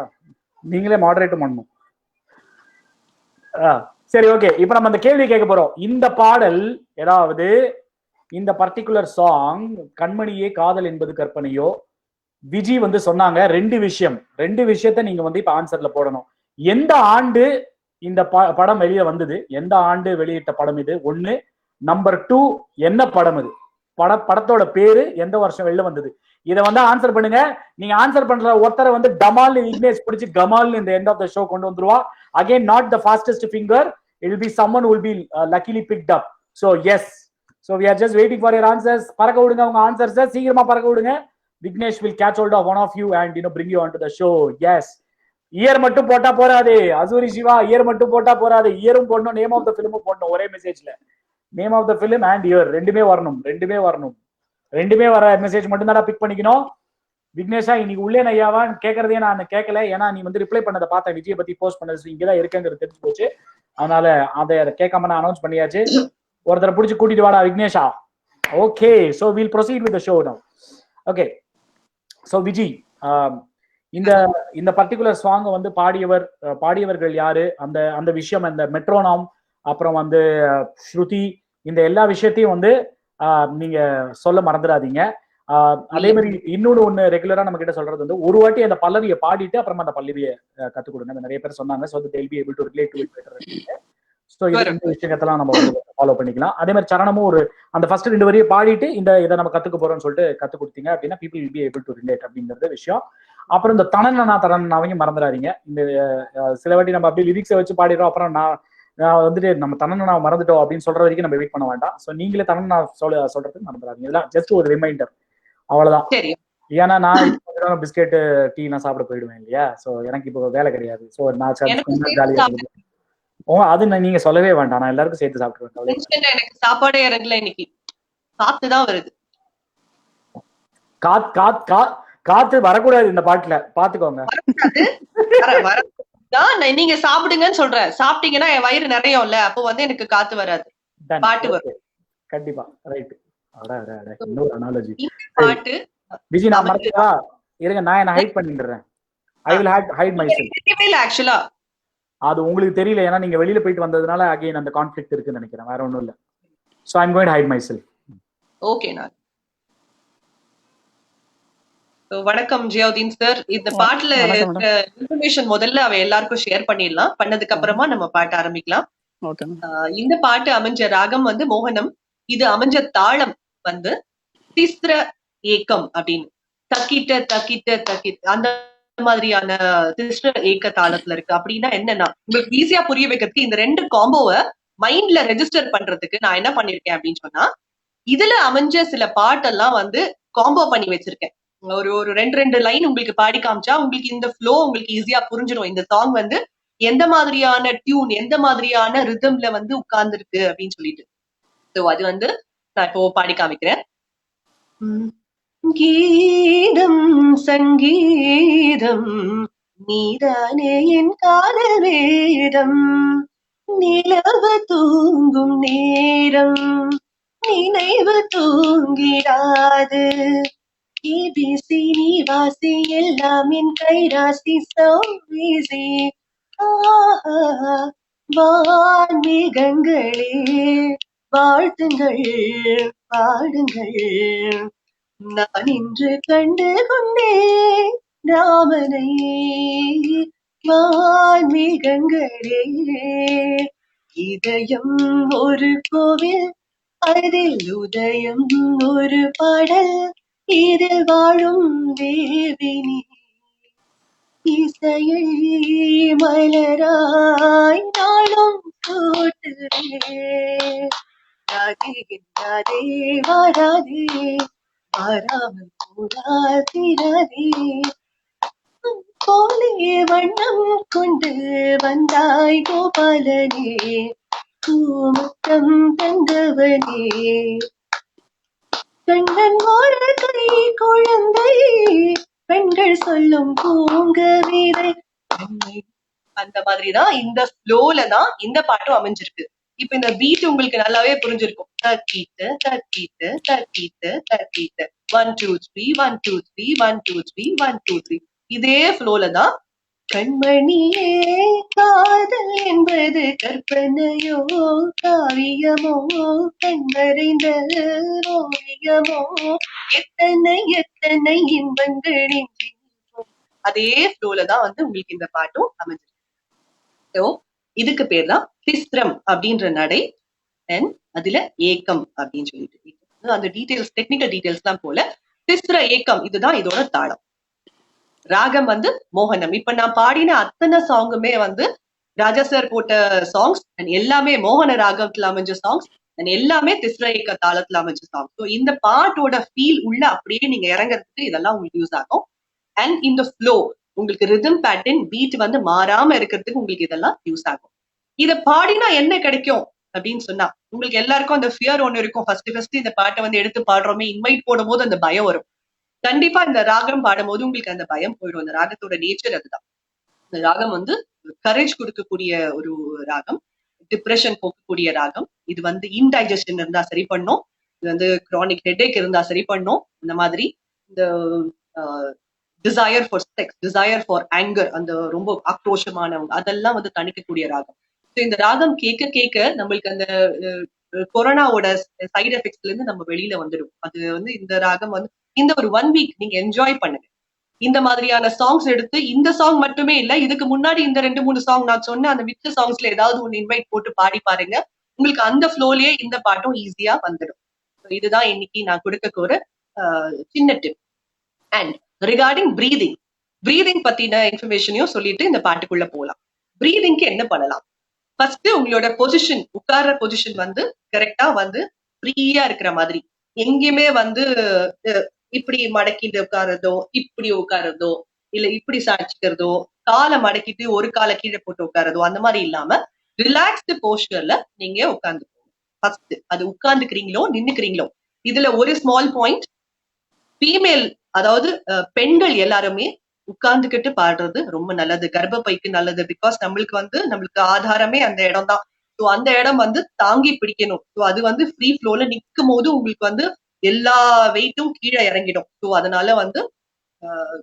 நீங்களே மாடரேட்டும் பண்ணணும். சரி, ஓகே. இப்ப நம்ம அந்த கேள்வி கேட்க போறோம். இந்த பாடல், ஏதாவது இந்த பர்டிகுலர் சாங் கண்மணியே காதல் என்பது கற்பனையோ, விஜி வந்து சொன்னாங்க 2 விஷயத்த நீங்க வந்து இப்ப ஆன்சர்ல போடணும். எந்த ஆண்டு இந்த படம் வெளியே வந்தது, எந்த ஆண்டு வெளியிட்ட படம் இது 1. நம்பர் 2, என்ன படம் இது, படத்தோட பேரு எந்த வருஷம் வெளில வந்தது. இதை வந்து ஆன்சர் பண்ணுங்க. நீங்க ஆன்சர் பண்ற ஒருத்தரை வந்து டமால் விக்னேஷ் பிடிச்சி கமால் இந்த எண்ட் ஆஃப் த ஷோ கொண்டு வந்துருவா. Again, not the fastest finger, it will be summon will be luckily picked up. So yes, so we are just waiting for your answers. பறக்க விடுங்க உங்க ஆன்சர்ஸ், சீக்கிரமா பறக்க விடுங்க. Vignesh will catch hold of one of you and bring you onto the show. Yes, year மட்டும் போட்டா போறாது அசூரி சிவா, இயர் மட்டும் போட்டா போறாது, இயரும் போடணும், நேம் ஆஃப் த ஃபிலிமும் போடணும். ஒரே மெசேஜ்ல name of the film and year ரெண்டுமே வரணும். ரெண்டுமே வர மெசேஜ் மட்டும் தான் பிக் பண்ணிக்கணும். விக்னேஷா, இன்னைக்கு உள்ளே நையாவான்னு கேட்கறதே நான் கேட்கல. ஏன்னா நீ வந்து ரிப்ளை பண்ணதை பார்த்தேன், விஜயை பத்தி போஸ்ட் பண்ணது இங்கதான் இருக்கேங்கிறது தெரிஞ்சு போச்சு. அதனால அதை கேட்காம நான் அனௌன்ஸ் பண்ணியாச்சு. ஒருத்தரை பிடிச்சி கூட்டிட்டு வாடா விக்னேஷா. Okay, so will proceed with the show now. Okay, so Viji, இந்த பர்டிகுலர் சாங் வந்து பாடியவர்கள் யாரு, அந்த விஷயம், அந்த மெட்ரோனாம், அப்புறம் வந்து ஸ்ருதி, இந்த எல்லா விஷயத்தையும் வந்து நீங்க சொல்ல மறந்துடாதீங்க. அதே மாதிரி இன்னொன்னு ரெகுலரா நம்ம கிட்ட சொல்றது வந்து ஒரு வாட்டி அந்த பல்லவியை பாடிட்டு அப்புறமா அந்த பல்லவியை கத்துக் கொடுங்க. நிறைய பேர் சொன்னாங்க. So they'll be able to relate to it better. So இந்த விஷயத்தெல்லாம் நம்ம ஃபாலோ பண்ணிக்கலாம். அதே மாதிரி சரணமும் அந்த ஃபர்ஸ்ட் 2 வரியை பாடிட்டு இதை நம்ம கத்துக்க போறோம்னு சொல்லிட்டு கத்து கொடுத்தீங்க அப்படின்னா people will be able to relate அப்படிங்கறது விஷயம். அப்புறம் இந்த தனனாவையும் மறந்துடாதீங்க. இந்த சில வாட்டி நம்ம அப்படியே லிரிக்ஸை வச்சு பாடிடுறோம், அப்புறம் நான் வந்துட்டு நம்ம தன்னனா மறந்துட்டோம் அப்படின்னு சொல்ற வரைக்கும் நம்ம வெயிட் பண்ண வேண்டாம். ஸோ நீங்களே தன்னனா சொல்றதுக்கு மறந்துடாதீங்க. இதெல்லாம் ஜஸ்ட் ஒரு ரிமைண்டர், அவ்வளவுதான். சரி ஏன்னா நான் இப்போ பிஸ்கெட்டு டீ நான் சாப்பிட போயிடுவேன் இல்லையா. ஸோ எனக்கு இப்போ வேலை கிடையாது. ஸோ நான் எனக்கும் சேர்த்து ஜாலியாக சாப்பிடு. அது நீங்க சொல்லவே வேண்டாம், நான் எல்லாருக்கும் சேர்த்து சாப்பிட்டுருவேன். கவலையே வேண்டாம். இன்ஸ்டன்டா எனக்கு சாப்பாடே இறங்கல இன்னைக்கு. காத்துதான் வருது. காத்து வரக்கூடாது இந்த பாட்டுல, பாத்துக்கோங்க. நீங்க சாப்பிடுங்கன்னு சொல்றேன். சாப்பிட்டீங்கன்னா என் வயிறு நிறையும்ல, அப்போ வந்து எனக்கு காத்து வராது, Done. பாட்டு Okay. வரும். கண்டிப்பா ரைட். இன்னொரு அனாலஜி பாட்டு விஜய், நான் மறந்துட்டா இருங்க, நான் என்ன ஹைட் பண்ணிடுறேன். I will hide myself. தெரியவே இல்ல ஆக்சுவலா. அது உங்களுக்கு தெரியல, ஏன்னா நீங்க வெளியில போயிட்டு வந்ததுனால அகைன் அந்த கான்ஃபிளிக்ட் இருக்குன்னு நினைக்கிறேன், வேற ஒண்ணும் இல்ல. So I am going to hide myself. Okay. நான் வணக்கம் ஜியாவுதீன் சார். இந்த பாட்டுல வணக்கம் இருக்கிற இன்ஃபர்மேஷன் முதல்ல அவ எல்லாருக்கும் ஷேர் பண்ணிடலாம். பண்ணதுக்கு அப்புறமா நம்ம பாட்டு ஆரம்பிக்கலாம். ஓகே இந்த பாட்டு அமைஞ்ச ராகம் வந்து மோகனம். இது அமைஞ்ச தாளம் வந்து திஸ்ர ஏக்கம் அப்படின்னு, தக்கிட்ட தக்கிட்ட தக்கிட்ட அந்த மாதிரியான திஸ்ர ஏக்க தாளத்துல இருக்கு. அப்படின்னா என்னன்னா, உங்களுக்கு ஈஸியா புரிய வைக்கிறதுக்கு இந்த ரெண்டு காம்போவை மைண்ட்ல ரெஜிஸ்டர் பண்றதுக்கு நான் என்ன பண்ணிருக்கேன் அப்படின்னு சொன்னா, இதுல அமைஞ்ச சில பாட்டெல்லாம் வந்து காம்போ பண்ணி வச்சிருக்கேன். ஒரு ஒரு ரெண்டு லைன் உங்களுக்கு பாடி காமிச்சா உங்களுக்கு இந்த ஃப்ளோ உங்களுக்கு ஈஸியா புரிஞ்சிடும். இந்த சாங் வந்து எந்த மாதிரியான டியூன், எந்த மாதிரியான ரிதம்ல வந்து உட்கார்ந்துருக்கு அப்படின்னு சொல்லிட்டு. ஸோ அது வந்து நான் இப்போ பாடி காமிக்கிறேன். கீதம் சங்கீதம் நீதானே என் காதல் வேதம், நிலவு தூங்கும் நேரம் நினைவு தூங்கிடாது, ஏபிசி நீ வாசி எல்லாம் என் கைராசி, so easy. வான்மேகங்களே வாழ்த்துங்கள் பாடுங்கள், நான் இன்று கண்டு கொண்டேன் ராமனை. வான்மேகங்களே இதயம் ஒரு கோவில், அதில் உதயம் ஒரு பாடல், இதில் வாழும் தேவினி, இசையை மலராய் நாளும் கூட்டுவே, ராதே வாராதே வாராமல் கூடாதிராதே, போலே வண்ணம் கொண்டு வந்தாய் கோபாலனே, பூமுத்தம் தந்தவனே, கண்ணன் ஒரு கை குழந்தை பெண்கள் சொல்லும் பூங்கவிதை. அந்த மாதிரிதான் இந்த ஃப்ளோல தான் இந்த பாட்டும் அமைஞ்சிருக்கு. இப்ப இந்த பீட் உங்களுக்கு நல்லாவே புரிஞ்சிருக்கும். தக்கீட்டு தக்கீட்டு தக்கீட்டு தக்கீட்டு 1 2 3 1 2 3 1 2 3 1 2 3 இதே ஃப்ளோல தான். கண்மணியே காதல் என்பது கற்பனையோ காவியமோ கண்மறைந்த ஓவியமோ, எத்தனை எத்தனை இன்பங்களின் அதே ஃப்ளோல தான் வந்து உங்களுக்கு இந்த பாட்டும் அமைஞ்சிருக்கு. ஸோ இதுக்கு பேர் தான் திஸ்ரம் அப்படின்ற நடை, அண்ட் அதுல ஏக்கம் அப்படின்னு சொல்லிட்டு அந்த டீடைல்ஸ் டெக்னிக்கல் டீடைல்ஸ் எல்லாம் போல திஸ்ர ஏக்கம் இதுதான் இதோட தாளம். ராகம் வந்து மோகனம். இப்ப நான் பாடின அத்தனை சாங்குமே வந்து ராஜா சார் போட்ட சாங்ஸ் அண்ட் எல்லாமே மோகன ராகத்துல அமைஞ்ச சாங்ஸ் அண்ட் எல்லாமே திஸ்ர ஏக்க தாளத்துல அமைஞ்ச சாங்ஸ். ஸோ இந்த பாட்டோட ஃபீல் உள்ள அப்படியே நீங்க இறங்குறதுக்கு இதெல்லாம் உங்களுக்கு யூஸ் ஆகும். அண்ட் இந்த ஃப்ளோ உங்களுக்கு ரிதம் பேட்டர்ன் பீட் வந்து மாறாம இருக்கிறதுக்கு உங்களுக்கு இதெல்லாம் யூஸ் ஆகும். இதை பாடினா என்ன கிடைக்கும் அப்படின்னு சொன்னா, உங்களுக்கு எல்லாருக்கும் அந்த ஃபியர் ஒண்ணு இருக்கும். ஃபர்ஸ்ட் இந்த பாட்டை வந்து எடுத்து பாடுறோமே, இன்வைட் போடும் போது அந்த பயம் வரும். கண்டிப்பா இந்த ராகம் பாடும் போது உங்களுக்கு அந்த பயம் போயிடும். அந்த ராகத்தோட நேச்சர் அதுதான். இந்த ராகம் வந்து கரேஜ் கொடுக்கக்கூடிய ஒரு ராகம், டிப்ரெஷன் போக்கக்கூடிய ராகம். இது வந்து இன்டைஜஷன் இருந்தா சரி பண்ணும், இது வந்து கிரானிக் ஹெட்டேக் இருந்தா சரி பண்ணும். இந்த மாதிரி இந்த desire for sex, desire for anger, அந்த ரொம்ப ஆக்ரோஷமானவங்க, அதெல்லாம் வந்து தணிக்கக்கூடிய ராகம். ஸோ இந்த ராகம் கேட்க கேட்க நம்மளுக்கு அந்த கொரோனாவோட சைடு எஃபெக்ட்ஸ்ல இருந்து நம்ம வெளியில வந்துடும். அது வந்து இந்த ராகம் வந்து இந்த ஒரு 1 வீக் நீங்க என்ஜாய் பண்ணுங்க. இந்த மாதிரியான சாங்ஸ் எடுத்து, இந்த சாங் மட்டுமே இல்ல, இதுக்கு முன்னாடி இந்த 2-3 சாங் நான் சொன்ன அந்த மிச்ச சாங்ஸ்ல ஏதாவது ஒன்னு இன்வைட் போட்டு பாடி பாருங்க. உங்களுக்கு அந்த ஃப்ளோலயே இந்த பாட்டும் ஈஸியா வந்துடும். இதுதான் இன்னைக்கு நான் கொடுக்க ஒரு சின்ன டிப். அண்ட் ரிகார்டிங் பிரீதிங் பத்தின இன்ஃபர்மேஷனையும் சொல்லிட்டு இந்த பாட்டுக்குள்ள போகலாம். பிரீதிங்க்கு என்ன பண்ணலாம்? ஃபர்ஸ்ட் உங்களோட பொசிஷன், உட்கார்ற பொசிஷன் வந்து கரெக்டா வந்து ஃப்ரீயா இருக்கிற மாதிரி. எங்கேயுமே வந்து இப்படி மடக்கிட்டு உட்கார்றதோ, இப்படி உட்கார்றதோ, இல்ல இப்படி சாய்ச்சிக்கிறதோ, காலை மடக்கிட்டு ஒரு காலை கீழே போட்டு உட்கார்றதோ, அந்த மாதிரி இல்லாம ரிலாக்ஸ்டு போஸ்டர்ல நீங்க உட்கார்ந்து ஃபர்ஸ்ட். அது உட்கார்ந்துக்கிறீங்களோ நின்னுக்கிறீங்களோ, இதுல ஒரு ஸ்மால் பாயிண்ட். ஃபீமேல், அதாவது பெண்கள் எல்லாருமே உட்கார்ந்துகிட்டு பாடுறது ரொம்ப நல்லது, கர்ப்பப்பைக்கு நல்லது. பிகாஸ் நம்மளுக்கு ஆதாரமே அந்த இடம் தான். ஸோ அந்த இடம் வந்து தாங்கி பிடிக்கணும். ஸோ அது வந்து ஃப்ரீ ஃப்ளோல நிற்கும் போது உங்களுக்கு வந்து எல்லா வெயிட்டும் கீழே இறங்கிடும். ஸோ அதனால வந்து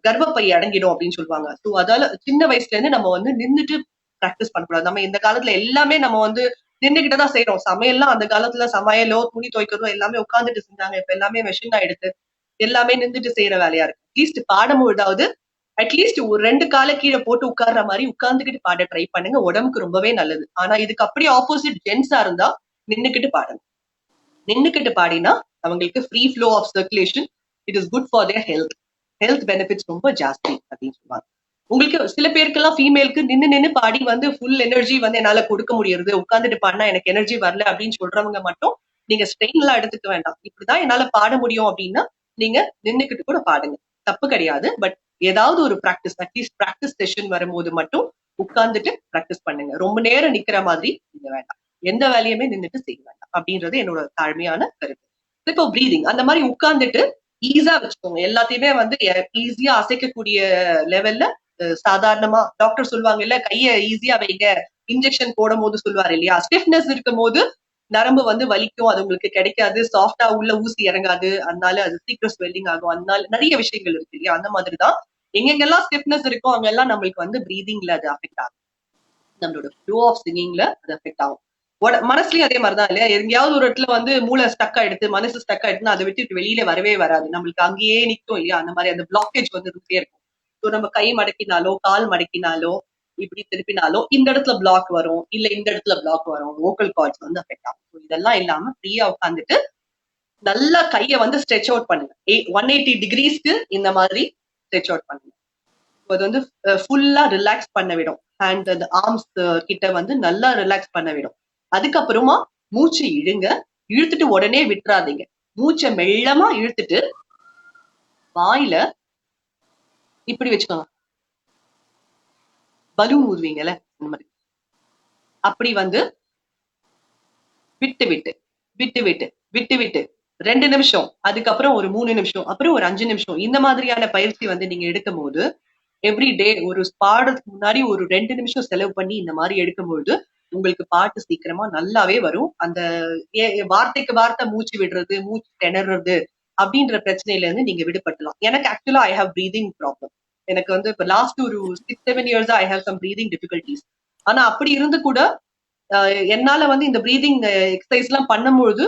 கர்ப்பப்பை அடங்கிடும் அப்படின்னு சொல்லுவாங்க. ஸோ அதால சின்ன வயசுல இருந்து நம்ம வந்து நின்னுட்டு பிராக்டிஸ் பண்ணக்கூடாது. நம்ம இந்த காலத்துல எல்லாமே நம்ம வந்து நின்னுகிட்டு தான் செய்யறோம். சமையல்லாம் அந்த காலத்துல சமையலோ துணி துவைக்கிறதோ எல்லாமே உட்கார்ந்துட்டு செஞ்சாங்க. இப்ப எல்லாமே மெஷின் ஆயிடுது. எல்லாமே நின்றுட்டு செய்யற வேலையா இருக்கு. அட்லீஸ்ட் பாடும்பொழுதாவது அட்லீஸ்ட் ஒரு 2 காலை கீழே போட்டு உட்கார்ற மாதிரி உட்கார்ந்துகிட்டு பாட ட்ரை பண்ணுங்க. உடம்புக்கு ரொம்பவே நல்லது. ஆனா இதுக்கு அப்படியே ஆப்போசிட் ஜென்ஸா இருந்தா நின்னுக்கிட்டு பாடுங்க. நின்னுக்கிட்டு பாடினா அவங்களுக்கு free flow of circulation. It is good for their health. Health benefits ரொம்ப ஜாஸ்தி அப்படின்னு சொல்லுவாங்க. உங்களுக்கு சில பேருக்கெல்லாம் ஃபீமேலுக்கு நின்னு பாடி வந்து ஃபுல் எனர்ஜி வந்து என்னால கொடுக்க முடியுது, உட்கார்ந்துட்டு பாடினா எனக்கு எனர்ஜி வரல அப்படின்னு சொல்றவங்க மட்டும் நீங்க ஸ்ட்ரெயின் எல்லாம் எடுத்துக்க வேண்டாம். இப்படிதான் என்னால பாட முடியும் அப்படின்னா நீங்க நின்னுக்கிட்டு கூட பாடுங்க, தப்பு கிடையாது. பட் ஏதாவது ஒரு பிராக்டிஸ், அட்லீஸ்ட் பிராக்டிஸ் செஷன் வரும்போது மட்டும் உட்கார்ந்துட்டு பிராக்டிஸ் பண்ணுங்க. ரொம்ப நேரம் நிக்கிற மாதிரி நீங்க வேண்டாம். எந்த வேலையுமே நின்னுட்டு செய்ய வேண்டாம் அப்படின்றது என்னோட தாழ்மையான கருத்து. இப்போ பிரீதிங் அந்த மாதிரி உட்கார்ந்துட்டு ஈஸியா வச்சுக்கோங்க. எல்லாத்தையுமே வந்து ஈஸியா அசைக்கக்கூடிய லெவல்ல சாதாரணமா டாக்டர் சொல்லுவாங்க இல்ல, கைய ஈஸியா வைங்க. இன்ஜெக்ஷன் போடும் போது சொல்லுவாரு இல்லையா, ஸ்டிஃப்னஸ் இருக்கும் போது நரம்பு வந்து வலிக்கும், அது உங்களுக்கு கிடைக்காது, சாஃப்டா உள்ள ஊசி இறங்காது, அதனால அது சீக்கிரம் ஸ்வெல்லிங் ஆகும். அதனால நிறைய விஷயங்கள் இருக்கு இல்லையா. அந்த மாதிரிதான் எங்கெங்கெல்லாம் ஸ்டிஃப்னஸ் இருக்கோ அங்கெல்லாம் நம்மளுக்கு வந்து பிரீதிங்ல அது அஃபெக்ட் ஆகும். நம்மளோட ஃப்ளோ ஆஃப் சிங்கிங்ல அது அஃபெக்ட் ஆகும். மனசுலயும் அதே மாதிரிதான் இல்லையா. எங்கேயாவது ஒரு இடத்துல வந்து மூளை ஸ்டக் ஆயிடுது, மனசு ஸ்டக் ஆயிடுதுன்னா அதை விட்டு வெளியில வரவே வராது. நம்மளுக்கு அங்கேயே நிற்கும் இல்லையா. அந்த மாதிரி அந்த பிளாக்கேஜ் வந்து இருந்துட்டே இருக்கும். ஸோ நம்ம கை மடக்கினாலோ கால் மடக்கினாலோ இப்படி திருப்பினாலோ இந்த இடத்துல பிளாக் வரும், இல்ல இந்த இடத்துல பிளாக் வரும், வோக்கல் கார்ட்ஸ் வந்து அஃபெக்ட் ஆகும். இதெல்லாம் இல்லாம ஃப்ரீயா உட்காந்துட்டு நல்லா கையை வந்து ஸ்ட்ரெச் அவுட் பண்ணுங்க. 180 டிகிரிஸ்க்கு இந்த மாதிரி ஸ்ட்ரெச் அவுட் பண்ணுங்க. அது வந்து ஃபுல்லா ரிலாக்ஸ் பண்ண விடும். ஹேண்ட் அந்த ஆர்ம்ஸ் கிட்ட வந்து நல்லா ரிலாக்ஸ் பண்ண விடும். அதுக்கப்புறமா மூச்சு இழுங்க. இழுத்துட்டு உடனே விட்டுறாதீங்க. மூச்சை மெல்லமா இழுத்துட்டு வாயில இப்படி வச்சுக்கோங்க. பலூன் ஊதுவீங்கல்ல அந்த மாதிரி. அப்படி வந்து விட்டு விட்டு விட்டு விட்டு விட்டு விட்டு 2 நிமிஷம், அதுக்கப்புறம் ஒரு 3 நிமிஷம், அப்புறம் ஒரு 5 நிமிஷம், இந்த மாதிரியான பயிற்சி வந்து நீங்க எடுக்கும் போது எவ்ரி டே ஒரு பாடத்துக்கு முன்னாடி ஒரு 2 நிமிஷம் செலவு பண்ணி இந்த மாதிரி எடுக்கும்போது உங்களுக்கு பாட்டு சீக்கிரமா நல்லாவே வரும். அந்த வார்த்தைக்கு வார்த்தை மூச்சு விடுறது, மூச்சு திணறது அப்படின்ற பிரச்சனையில இருந்து நீங்க விடுபட்டலாம். எனக்கு ஆக்சுவலா ஐ ஹவ் பிரீதிங் ப்ராப்ளம். எனக்கு வந்து இப்ப லாஸ்ட் ஒரு 6-7 இயர்ஸா I have some breathing difficulties. ஆனா அப்படி இருந்து கூட என்னால வந்து இந்த பிரீதிங் எக்ஸசைஸ் எல்லாம் பண்ணும்பொழுது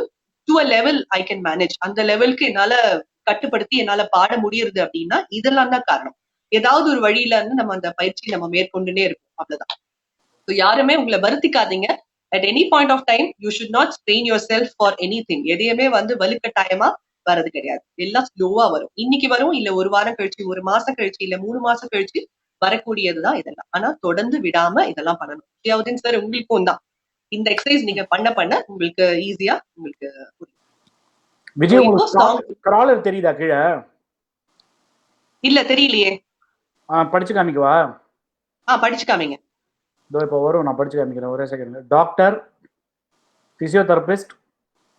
to a level I can manage. அந்த லெவலுக்கு என்னால கட்டுப்படுத்தி என்னால பாட முடியுது அப்படின்னா இதெல்லாம் தான் காரணம். ஏதாவது ஒரு வழியில இருந்து நம்ம அந்த பயிற்சி நம்ம மேற்கொண்டுட்டே இருக்கும். அவ்வளவுதான். ஸோ யாருமே உங்களை வருத்திக்காதீங்க. At any point of time you should not strain yourself for anything. எதையுமே வந்து வலுக்கட்டாயமா வர்றது கிடையாது. எல்லாம் ஸ்லோவா வரும். இன்னைக்கு வரும், இல்ல ஒரு வாரம் கழிச்சு, ஒரு மாசம் கழிச்சு, இல்ல 3 மாசம் கழிச்சு வரக்கூடியதுதான் இதெல்லாம். ஆனா தொடர்ந்து விடாம இதெல்லாம் பண்ணணும். ஜியாவுதீன் சார் உங்களுக்கும் தான் இந்த எக்ஸசைஸ் நீங்க பண்ண பண்ண உங்களுக்கு ஈஸியா உங்களுக்கு புரியும். விஜய் உங்களுக்கு காலர் தெரியுதா கீழே? இல்ல தெரியலையே. படிச்சு காமிக்கவா? படிச்சு காமிங்க. இப்போ வரும், நான் படிச்சு காமிக்கிறேன். ஒரே second. Doctor, physiotherapist,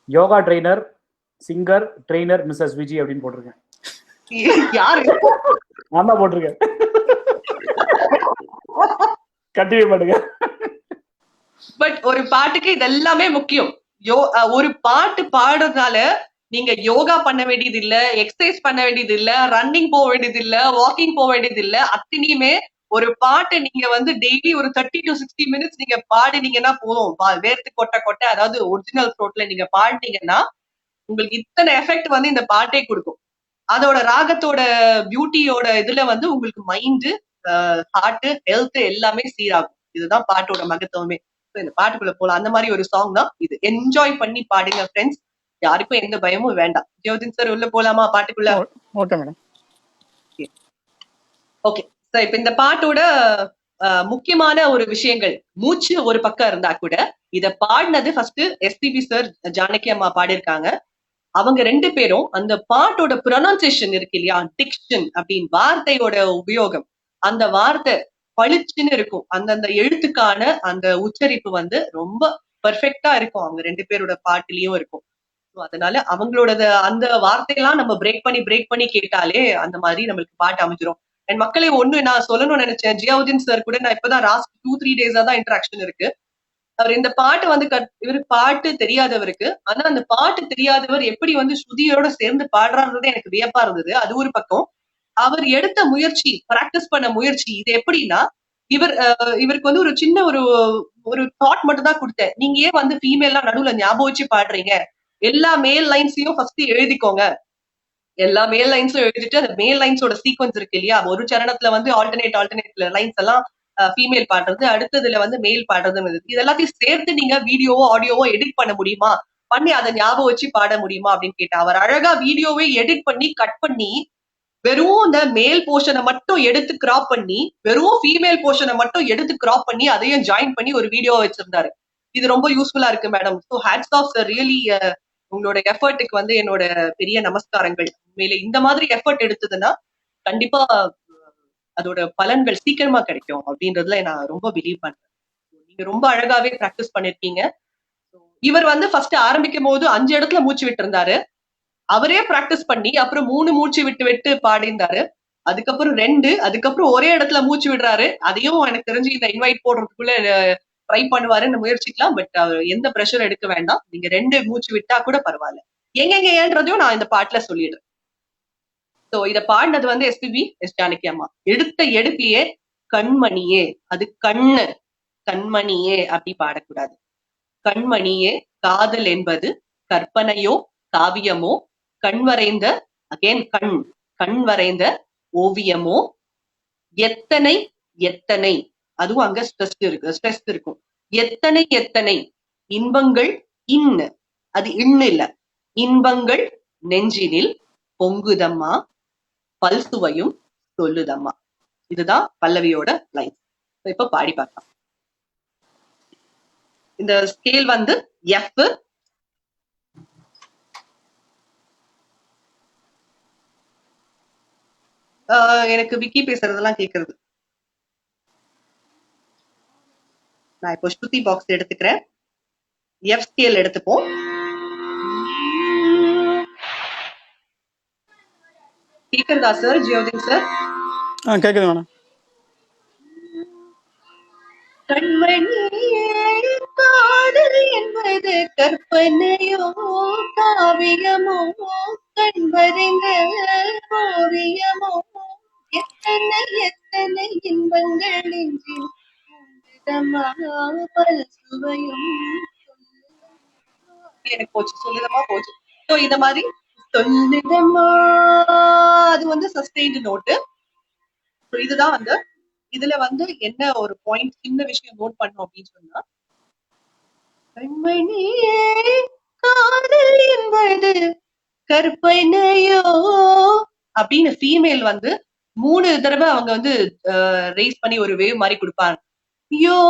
yoga trainer, singer, trainer Mrs Viji அப்படின்னு போட்டிருக்கேன். யாரு? நான் தான் போட்டிருக்கேன். கண்டினியூ பண்ணுங்க. பட் ஒரு பாட்டுக்கு இதெல்லாமே முக்கியம். ஒரு பாட்டு பாடுறதுனால நீங்க யோகா பண்ண வேண்டியது இல்ல, எக்ஸசைஸ் பண்ண வேண்டியது இல்ல, ரன்னிங் போக வேண்டியது இல்ல, வாக்கிங் போக வேண்டியது இல்ல. அத்தனையுமே ஒரு பாட்டு நீங்க வந்து டெய்லி ஒரு 30 to 60 மினிட்ஸ் நீங்க பாடினீங்கன்னா போதும். வேர்த்து கொட்ட கொட்ட, அதாவது ஒரிஜினல் த்ரோட்ல நீங்க பாடினீங்கன்னா உங்களுக்கு இத்தனை எஃபெக்ட் வந்து இந்த பாட்டே கொடுக்கும். அதோட ராகத்தோட பியூட்டியோட இதுல வந்து உங்களுக்கு மைண்டு, ஹார்ட், ஹெல்த் எல்லாமே சீராகும். இதுதான் பாட்டோட மகத்துவமே. இந்த பாட்டுக்குள்ள போலாம். அந்த மாதிரி ஒரு சாங் தான் இது. என்ஜாய் பண்ணி பாடுங்க ஃப்ரெண்ட்ஸ். யாருக்கும் எந்த பயமும் வேண்டாம். ஜியோதின் சார் உள்ள போலாமா பாட்டுக்குள்ள? Okay madam. Okay sir. இப்ப இந்த பாட்டோட முக்கியமான ஒரு விஷயங்கள் மூச்சு ஒரு பக்கம் இருந்தா கூட இத பாடினது ஃபர்ஸ்ட் எஸ்பிபி சார், ஜானகி அம்மா பாடியிருக்காங்க. அவங்க 2 பேரும் அந்த பாட்டோட ப்ரொனன்சியேஷன் இருக்கு இல்லையா, டிக்ஷன் அப்படின்னு வார்த்தையோட உபயோகம், அந்த வார்த்தை பளிச்சுன்னு இருக்கும். அந்தந்த எழுத்துக்கான அந்த உச்சரிப்பு வந்து ரொம்ப பெர்ஃபெக்ட்டா இருக்கும். அவங்க 2 பேரோட பாட்டுலயும் இருக்கும். So அதனால அவங்களோட அந்த வார்த்தையெல்லாம் நம்ம பிரேக் பண்ணி கேட்டாலே அந்த மாதிரி நம்மளுக்கு பாட்டு அமைஞ்சிரும். அண்ட் மக்களே ஒண்ணு நான் சொல்லணும்னு நினைச்சேன். ஜியாவுதீன் சார் கூட நான் இப்பதான் லாஸ்ட் 2-3 டேஸா தான் இன்டராக்ஷன் இருக்கு. அவர் இந்த பாட்டு வந்து இவருக்கு பாட்டு தெரியாதவருக்கு, ஆனா அந்த பாட்டு தெரியாதவர் எப்படி வந்து ஸ்ருதியோட சேர்ந்து பாடுறாருன்றது எனக்கு வியப்பா இருந்தது. அது ஒரு பக்கம். அவர் எடுத்த முயற்சி, பிராக்டிஸ் பண்ண முயற்சி இது எப்படின்னா, இவருக்கு வந்து ஒரு சின்ன ஒரு தாட் மட்டும் தான் கொடுத்தேன். நீங்க ஏன் வந்து ஃபீமேல்லாம் நடுவுல ஞாபகம் வச்சு பாடுறீங்க, எல்லா மேல் லைன்ஸையும் ஃபர்ஸ்ட் எழுதிக்கோங்க. எல்லா மேல் லைன்ஸும் எழுதிட்டு அந்த மேல் லைன்ஸோட சீக்வன்ஸ் இருக்கு இல்லையா, ஒரு சரணத்துல வந்து ஆல்டர்னேட்ல லைன்ஸ் எல்லாம் ஃபீமேல் பாடுறது, அடுத்ததுல வந்து மேல் பாடுறதுன்னு இருக்கு. இது எல்லாத்தையும் சேர்த்து நீங்க வீடியோவோ ஆடியோவோ எடிட் பண்ண முடியுமா, பண்ணி அதை ஞாபகம் வச்சு பாட முடியுமா அப்படின்னு கேட்டா, அவர் அழகா வீடியோவை எடிட் பண்ணி கட் பண்ணி வெறும் இந்த மேல் போர்ஷனை மட்டும் எடுத்து கிராப் பண்ணி, வெறும் ஃபீமேல் போர்ஷனை மட்டும் எடுத்து கிராப் பண்ணி அதையும் ஜாயின் பண்ணி ஒரு வீடியோ வச்சிருந்தாரு. இது ரொம்ப யூஸ்ஃபுல்லா இருக்கு madam. So hats off sir, really உங்களோட எஃபர்ட்டுக்கு வந்து என்னோட பெரிய நமஸ்காரங்கள். உண்மையிலே இந்த மாதிரி எஃபர்ட் எடுத்ததுன்னா கண்டிப்பா அதோட பலன்கள் சீக்கிரமா கிடைக்கும் அப்படின்றதுல நான் ரொம்ப பிலீவ் பண்றேன். நீங்க ரொம்ப அழகாவே பிராக்டிஸ் பண்ணிருக்கீங்க. இவர் வந்து ஃபர்ஸ்ட் ஆரம்பிக்கும் போது 5 இடத்துல மூச்சு விட்டு இருந்தாரு. அவரே பிராக்டிஸ் பண்ணி அப்புறம் 3 மூச்சு விட்டு விட்டு பாடிந்தாரு. அதுக்கப்புறம் 2, அதுக்கப்புறம் ஒரே இடத்துல மூச்சு விடுறாரு. அதையும் எனக்கு தெரிஞ்சு இந்த இன்வைட் போடுறதுக்குள்ள ட்ரை பண்ணுவாருன்னு முயற்சிக்கலாம். பட் எந்த ப்ரெஷர் எடுக்க வேண்டாம். நீங்க 2 மூச்சு விட்டா கூட பரவாயில்ல. எங்க ஏன்றதையும் நான் இந்த பாட்டுல சொல்லிடுறேன். சோ இத பாடினது வந்து எஸ்பிபி ஜானகி அம்மா. எடுத்த எடுப்பிலேயே கண்மணியே, அது கண்ணு, கண்மணியே அப்படி பாடக்கூடாது. கண்மணியே, காதல் என்பது கற்பனையோ காவியமோ, கண் வரைந்த அகேன் கண் வரைந்த ஓவியமோ, எத்தனை எத்தனை, அதுவும் அங்க ஸ்ட்ரெஸ் இருக்கும். எத்தனை இன்பங்கள் அது இன்னு இல்ல, இன்பங்கள் நெஞ்சினில் பொங்குதம்மா, பல்சுவையும் சொல்லுதம்மா. இதுதான் பல்லவியோட லைன். இப்ப பாடி பார்க்கலாம். இந்த ஸ்கேல் வந்து எஃப். எனக்கு விக்கி பேசுறதெல்லாம் கேக்குறது. நான் இப்போ ஸ்ருதி பாக்ஸ் எடுத்துக்கிறேன். எஃப் ஸ்கேல் எடுத்துப்போம். கேக்குறதா சார், ஜியோதின் சார்? கேக்குது மேடம். கண்மணியே, காதல் என்பது கற்பனையோ காவியமோ, கண் வரைந்த ஓவியமோ, எத்தனை இன்பங்கள் நெஞ்சில் பல சுவையும். எனக்கு போச்சு, சொல்லுதமா போச்சு. ஸோ இந்த மாதிரி சொல்லுதமா, அது வந்து சஸ்டெயின்டு நோட்டு. இதுதான் வந்து இதுல வந்து என்ன ஒரு பாயிண்ட், சின்ன விஷயம் நோட் பண்ணோம் அப்படின்னு சொன்னா, கண்மணியே காதல் என்பது கற்பனையோ அப்படின்னு ஃபீமேல் வந்து 3 தடவை அவங்க வந்து ரேஸ் பண்ணி ஒரு வேவ் மாதிரி கொடுப்பாங்க. யோ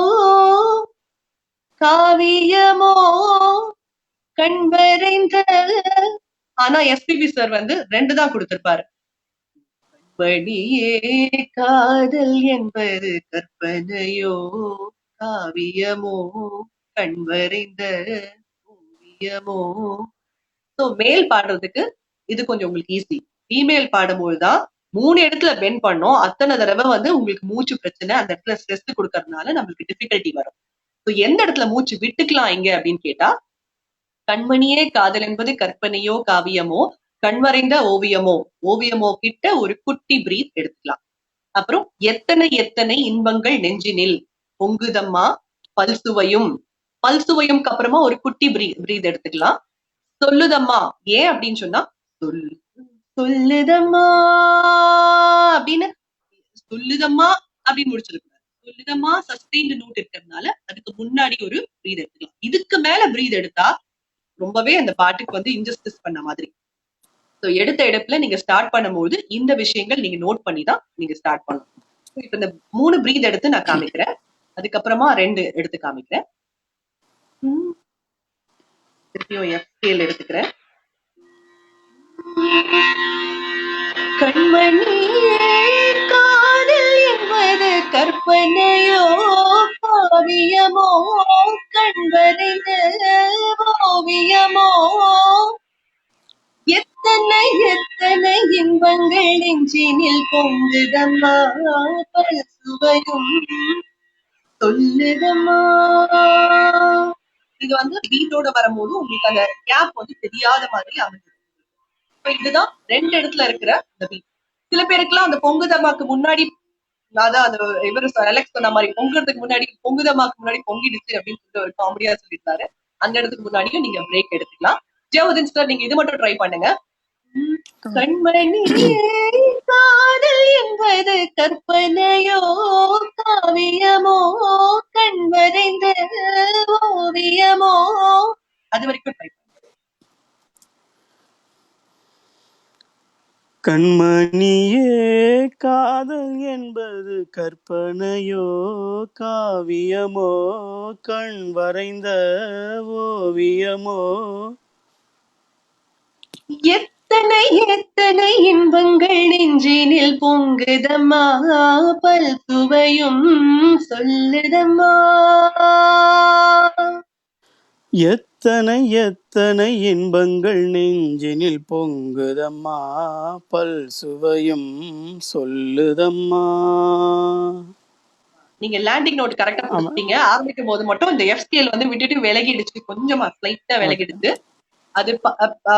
காவியமோ கண் வரைந்த. ஆனா எஸ்பிபி சார் வந்து 2 தான் கொடுத்திருப்பாரு. படியே காதல் என்பது கற்பனையோ காவியமோ, கண் வரைந்த ஓவியமோ. சோ மேல் பாடுறதுக்கு இது கொஞ்சம் உங்களுக்கு ஈஸி. ஃபீமேல் பாடும்போதுதான் 3 இடத்துல பெண்ட் பண்ணோம். அத்தனை தடவை வந்து உங்களுக்கு மூச்சு பிரச்சனை, அந்த இடத்துல ஸ்ட்ரெஸ் கொடுக்கறதுனால நம்மளுக்கு டிஃபிகல்ட்டி வரும். ஸோ எந்த இடத்துல மூச்சு விட்டுக்கலாம் இங்க அப்படின்னு கேட்டா, கண்மணியே காதல் என்பது கற்பனையோ காவியமோ, கண்வரைந்த ஓவியமோ கிட்ட ஒரு குட்டி பிரீத் எடுத்துக்கலாம். அப்புறம் எத்தனை இன்பங்கள் நெஞ்சினில் பொங்குதம்மா, பல்சுவையும் அப்புறமா ஒரு குட்டி பிரீத் எடுத்துக்கலாம். சொல்லுதம்மா, ஏன் அப்படின்னு சொன்னா சொல்லுதம்மா அப்படின்னு முடிச்சிருக்க. சொல்லுதம்மா சஸ்டெயின்டு நோட் இருக்கிறதுனால அதுக்கு முன்னாடி ஒரு பிரீத் எடுத்துக்கலாம். இதுக்கு மேல பிரீத் எடுத்தா ரொம்பவே அந்த பாட்டுக்கு வந்து இன்ஜஸ்டிஸ் பண்ண மாதிரி. ஸோ எடுத்த எடுப்புல நீங்க ஸ்டார்ட் பண்ணும்போது இந்த விஷயங்கள் நீங்க நோட் பண்ணி தான் நீங்க ஸ்டார்ட் பண்ணணும். இப்ப இந்த 3 பிரீத் எடுத்து நான் காமிக்கிறேன். அதுக்கப்புறமா 2 எடுத்து காமிக்கிறேன். திருப்பியும் எஃப் ஸ்கேல் எடுத்துக்கிறேன். கண்மணியே காதல் என்பது கற்பனையோ காவியமோ கண்வரைந்த ஓவியமோ எத்தனை எத்தனை இன்பங்கள் நெஞ்சினில் பொங்குதம்மா பல சுவையும் சொல்லுதம்மா. இது வந்து பீட்டோட வரும்போது உங்களுக்கு அந்த கேப் வந்து தெரியாத மாதிரி அமைஞ்சது. இப்ப இதுதான் 2 இடத்துல இருக்கிற அந்த பீட். சில பேருக்குலாம் அந்த பொங்குதம்மாக்கு முன்னாடி, அதான் அந்த இவரு அலெக்ஸ் சொன்ன மாதிரி பொங்குறதுக்கு முன்னாடி பொங்குதம்மாக்கு முன்னாடி பொங்கிடுச்சு அப்படின்னு சொல்லிட்டு ஒரு காமெடியா சொல்லியிருந்தாரு. அந்த இடத்துக்கு முன்னாடியும் நீங்க பிரேக் எடுத்துக்கலாம். ஜெயவர்தன் சார் நீங்க இது மட்டும் ட்ரை பண்ணுங்க. கண்மணியே காதல் என்பது கற்பனையோ காவியமோ கண்வரைந்த ஓவியமோ, அது வரைக்கும் ட்ரை பண்ணுங்க. கண்மணியே காதல் என்பது கற்பனையோ காவியமோ கண் வரைந்த ஓவியமோ எத்தனை எத்தனை இன்பங்கள் நெஞ்சினில் பொங்குதம்மா பல் சுவையும் சொல்லுதம்மா. எத்தனை எத்தனை இன்பங்கள் நெஞ்சினில் பொங்குதம்மா பல் சுவையும் சொல்லுதம்மா. நீங்க லேண்டிங் நோட் கரெக்டா கொடுத்தீங்க. ஆரம்பிக்கும் போது மட்டும் இந்த எஃப் ஸ்கேல் வந்து விட்டுட்டு விலகிடுச்சு, கொஞ்சமா ஸ்லைட்டா விலகிடுச்சு. அது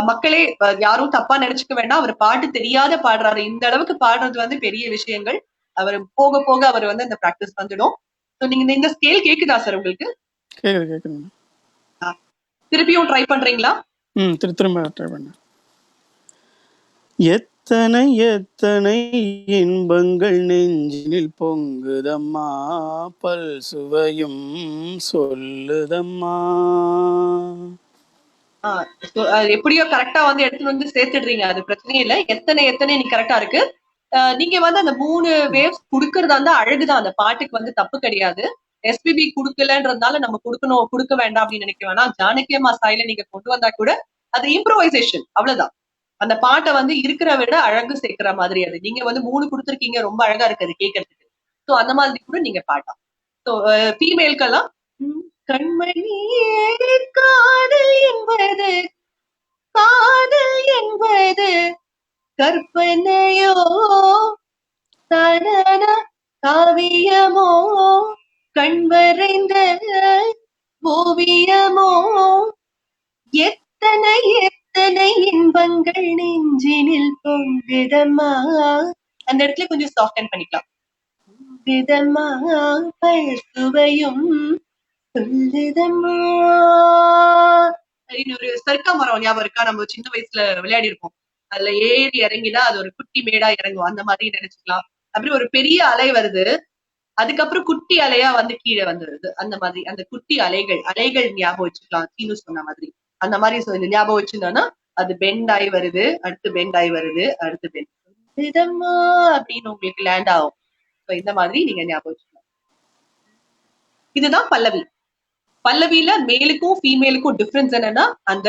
மக்களே யாரும் தப்பா நினைச்சுக்க வேண்டாம். அவர் பாட்டு தெரியாத பாடுறாரு. இந்த அளவுக்கு பாடுறது வந்து பெரிய விஷயங்கள். அவர் போக போக அவர் வந்து அந்த பிராக்டிஸ் வந்துடும். நீங்க இந்த ஸ்கேல் கேக்குதா சார் உங்களுக்கு? கேக்குது. திருப்பியும் ட்ரை பண்றீங்களா? திரும்ப ட்ரை பண்ண. எத்தனை எத்தனை இன்பங்கள் நெஞ்சினில் பொங்குதம்மா பல் சுவையும் சொல்லுதம்மா. எப்படியோ கரெக்டா வந்து எடுத்துட்டு வந்து சேர்த்துடுறீங்க, அது பிரச்சனையே இல்ல. எத்தனை எத்தனை நீ கரெக்டா இருக்கு. நீங்க வந்து அந்த 3 வேவ்ஸ் குடுக்கறதா இருந்தா அழகுதான், அந்த பாட்டுக்கு வந்து தப்பு கிடையாது. எஸ்பிபி குடுக்கலன்றதுனால நம்ம கொடுக்க வேண்டாம் அப்படின்னு நினைக்க வேணாம். ஜானகி அம்மா ஸ்டைல நீங்க கொண்டு வந்தா கூட அது இம்ப்ரோவைசேஷன், அவ்வளவுதான். அந்த பாட்டை வந்து இருக்கிற விட அழகு சேர்க்கிற மாதிரி. அது நீங்க வந்து 3 கொடுத்துருக்கீங்க, ரொம்ப அழகா இருக்கு அது கேட்கறதுக்கு. சோ அந்த மாதிரி கூட நீங்க பாடலாம். சோ ஃபீமேல்கெல்லாம் கண்மணியே காதல் என்பது கற்பனையோ தனன காவியமோ கண்வரைந்த ஓவியமோ எத்தனை எத்தனை இன்பங்கள் நெஞ்சினில் பொங்குதம்மா. அந்த இடத்துல கொஞ்சம் சாஃப்டன் பண்ணிக்கலாம். பொங்குதம்மா பல் சுவையும் சொல்லுதம்மா. ஒரு சர்க்கா மரம் ஞாபகம் இருக்கா? நம்ம சின்ன வயசுல விளையாடி இருப்போம். அதுல ஏறி இறங்கினா அது ஒரு குட்டி மேடா இறங்கும், அந்த மாதிரி நினைச்சுக்கலாம். அப்படி ஒரு பெரிய அலை வருது, அதுக்கப்புறம் குட்டி அலையா வந்து கீழே வந்துருது. அந்த மாதிரி அந்த குட்டி அலைகள் ஞாபகம் வச்சுக்கலாம். சீனு சொன்ன மாதிரி அந்த மாதிரி ஞாபகம் வச்சிருந்தோம்னா அது பெண்ட் ஆகி வருது, அடுத்து பெண்ட் ஆகி வருது, அடுத்து பெண்ட் விதமா அப்படின்னு உங்களுக்கு லேண்ட் ஆகும். இந்த மாதிரி நீங்க ஞாபகம் வச்சுக்கலாம். இதுதான் பல்லவி. பல்லவியில மேலுக்கும் ஃபீமேலுக்கும் டிஃபரன்ஸ் என்னன்னா அந்த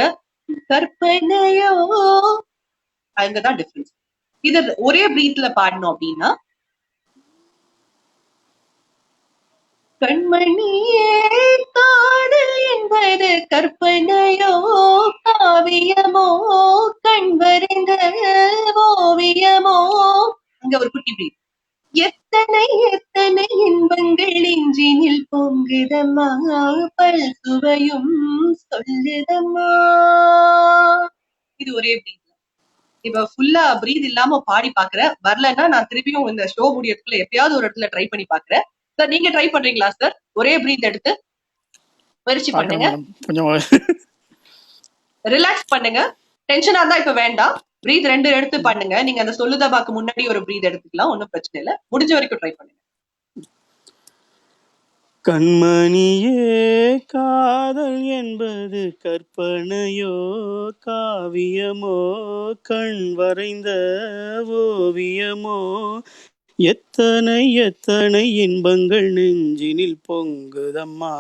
கற்பனையோ, அங்கதான் டிஃபரன்ஸ். இது ஒரே பிரீத்ல பாடணும் அப்படின்னா கண்மணியே காதல் என்பது கற்பனையோ காவியமோ கண்வரைந்த ஓவியமோ, அங்க ஒரு குட்டி பிரீத். எத்தனை எத்தனை இன்பங்கள் நெஞ்சினில் பொங்குதம்மா பல் சுவையும் சொல்லுதம்மா. இது ஒரே பிரீத். இப்ப ஃபுல்லா பிரீத் இல்லாம பாடி பாக்குறேன், வரலன்னா நான் திருப்பியும் இந்த ஷோ முடியறதுக்குள்ள எப்பயாவது ஒரு இடத்துல ட்ரை பண்ணி பாக்குறேன். சார் நீங்க ட்ரை பண்றீங்களா சார்? ஒரே பிரீத் எடுத்து முயற்சி பண்ணுங்க. ரிலாக்ஸ் பண்ணுங்க. டென்ஷனா இருந்தா இப்ப வேண்டாம். பிரீத் 2 எடுத்து பண்ணுங்க. நீங்க அந்த சொல்லுதபாக்கு முன்னாடி ஒரு பிரீத் எடுத்துக்கலாம், ஒன்னும் பிரச்சனை இல்ல. முடிஞ்ச வரைக்கும் ட்ரை பண்ணுங்க. கண்மணியே காதல் என்பது கற்பனையோ காவியமோ கண் வரைந்த ஓவியமோ எத்தனை எத்தனை இன்பங்கள் நெஞ்சினில் பொங்குதம்மா,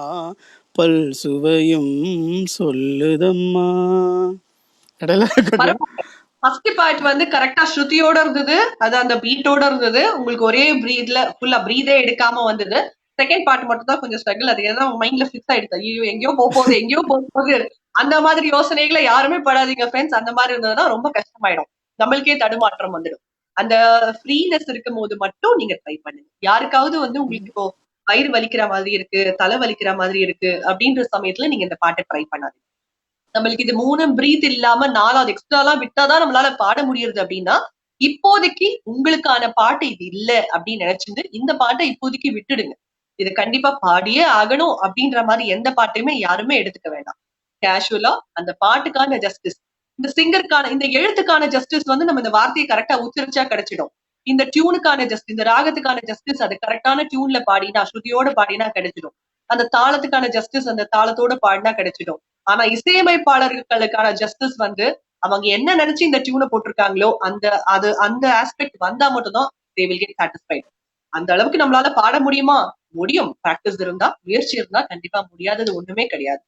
பல் சுவையும் சொல்லுதம்மா. இடையில கொஞ்சம் ஃபர்ஸ்ட் பார்ட் வந்து கரெக்டா ஸ்ருதியோட இருந்தது, அது அந்த பீட்டோட இருந்தது. உங்களுக்கு ஒரே பிரீத்ல ஃபுல்லா பிரீதே எடுக்காம வந்தது. செகண்ட் பார்ட் மட்டும் தான் கொஞ்சம் ஸ்ட்ரகிள். அது ஏதாவது மைண்ட்ல ஃபிக்ஸ் ஆயிடுது. ஐயோ எங்கேயோ போகுது எங்கேயோ போகுது அந்த மாதிரி யோசனைகளை யாருமே படாதீங்க ஃப்ரெண்ட்ஸ். அந்த மாதிரி இருந்ததுன்னா ரொம்ப கஷ்டமாயிடும், நம்மளுக்கே தடுமாற்றம் வந்துடும். அந்த ஃப்ரீனஸ் இருக்கும் போது மட்டும் நீங்க ட்ரை பண்ணுங்க. யாருக்காவது வந்து உங்களுக்கு இப்போ வயிறு வலிக்கிற மாதிரி இருக்கு, தலை வலிக்கிற மாதிரி இருக்கு அப்படின்ற சமயத்துல நீங்க இந்த பாட்டை ட்ரை பண்ணாதீங்க. நம்மளுக்கு இது 3 பிரீத் இல்லாம 4வது எக்ஸ்ட்ராலாம் விட்டாதான் நம்மளால பாட முடியுது அப்படின்னா, இப்போதைக்கு உங்களுக்கான பாட்டு இது இல்ல அப்படின்னு நினைச்சிட்டு இந்த பாட்டை இப்போதைக்கு விட்டுடுங்க. இது கண்டிப்பா பாடியே ஆகணும் அப்படின்ற மாதிரி எந்த பாட்டையுமே யாருமே எடுத்துக்க வேண்டாம். கேஷுவலா அந்த பாட்டுக்கான ஜஸ்டிஸ், இந்த சிங்கருக்கான இந்த எழுத்துக்கான ஜஸ்டிஸ் வந்து நம்ம இந்த வார்த்தையை கரெக்டா உச்சரிச்சா கிடைச்சிடும். இந்த டியூனுக்கான ஜஸ்டிஸ், இந்த ராகத்துக்கான ஜஸ்டிஸ் அது கரெக்டான டியூன்ல பாடினா, ஸ்ருதியோட பாடினா கிடைச்சிடும். அந்த தாளத்துக்கான ஜஸ்டிஸ் அந்த தாளத்தோட பாடினா கிடைச்சிடும். ஆனா இசையமைப்பாளர்களுக்கான ஜஸ்டிஸ் வந்து அவங்க என்ன நினைச்சு இந்த டியூனை போட்டிருக்காங்களோ அந்த ஆஸ்பெக்ட் வந்தா மட்டும்தான் தே வில் கெட் சாட்டிஸ்ஃபைட். அந்த அளவுக்கு நம்மளால பாட முடியுமா? முடியும். பிராக்டிஸ் இருந்தா, முயற்சி இருந்தா கண்டிப்பா முடியாதது ஒண்ணுமே கிடையாது.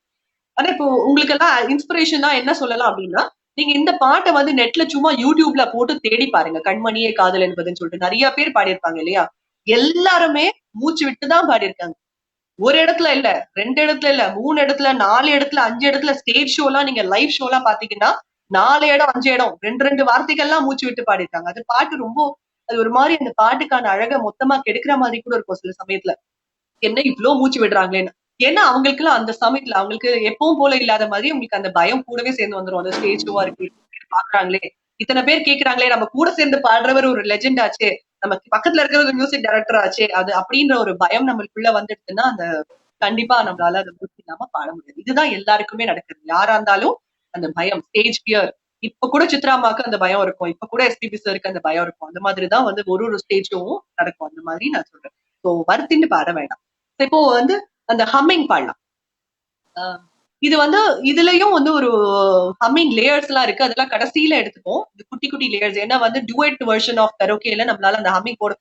ஆனா இப்போ உங்களுக்கு எல்லாம் இன்ஸ்பிரேஷனா என்ன சொல்லலாம் அப்படின்னா, நீங்க இந்த பாட்டை வந்து நெட்ல சும்மா யூடியூப்ல போட்டு தேடி பாருங்க. கண்மணியே காதல் என்பதுன்னு சொல்லிட்டு நிறைய பேர் பாடியிருப்பாங்க இல்லையா? எல்லாருமே மூச்சு விட்டுதான் பாடியிருக்காங்க. ஒரு இடத்துல இல்ல, 2 இடத்துல இல்ல, 3 இடத்துல, 4 இடத்துல, 5 இடத்துல ஸ்டேஜ் ஷோலாம் நீங்க லைவ் ஷோலாம் பாத்தீங்கன்னா 4 இடம் 5 இடம் 2 வார்த்தைகள்லாம் மூச்சு விட்டு பாடிருக்காங்க. அது பாட்டு ரொம்ப அது ஒரு மாதிரி அந்த பாட்டுக்கான அழக மொத்தமா கெடுக்கிற மாதிரி கூட இருக்கும் சில சமயத்துல. என்ன இவ்ளோ மூச்சு விடுறாங்களேன்னு. ஏன்னா அவங்களுக்குலாம் அந்த சமயத்துல அவங்களுக்கு எப்பவும் போல இல்லாத மாதிரி உங்களுக்கு அந்த பயம் கூடவே சேர்ந்து வந்துரும். அந்த ஸ்டேஜ் ஷோவா இருக்கு, பாக்குறாங்களே, இத்தனை பேர் கேக்குறாங்களே, நம்ம கூட சேர்ந்து பாடுறவர் ஒரு லெஜெண்ட் ஆச்சே, நமக்கு பக்கத்துல இருக்கிற ஒரு மியூசிக் டைரக்டர் ஆச்சே, அது அப்படின்ற ஒரு பயம் நம்மளுக்குள்ள வந்துடுச்சுன்னா அந்த கண்டிப்பா நம்மளால அதை மூச்சு இல்லாம பாட முடியாது. இதுதான் எல்லாருக்குமே நடக்குது. யாரா இருந்தாலும் அந்த பயம், ஸ்டேஜ் ஃபியர். இப்ப கூட சித்ராமாக்கு அந்த பயம் இருக்கும், இப்ப கூட எஸ்பிபி சாருக்கு அந்த பயம் இருக்கும். அந்த மாதிரிதான் வந்து ஒரு ஒரு ஸ்டேஜும் நடக்கும். அந்த மாதிரி நான் சொல்றேன். ஸோ வருத்தின்னு பாட வேண்டாம். இப்போ வந்து அந்த ஹம்மிங் பாடலாம். ஆஹ் இது வந்து இதுலயும் வந்து ஒரு ஹம்மிங் லேயர்ஸ் எல்லாம் இருக்கு. அதெல்லாம் கடைசியில எடுத்துப்போம். இது குட்டி குட்டி லேயர்ஸ். ஏன்னா வந்து டுவெட் வெர்ஷன் ஆஃப் கரோகேல நம்மளால அந்த ஹம்மிங் போட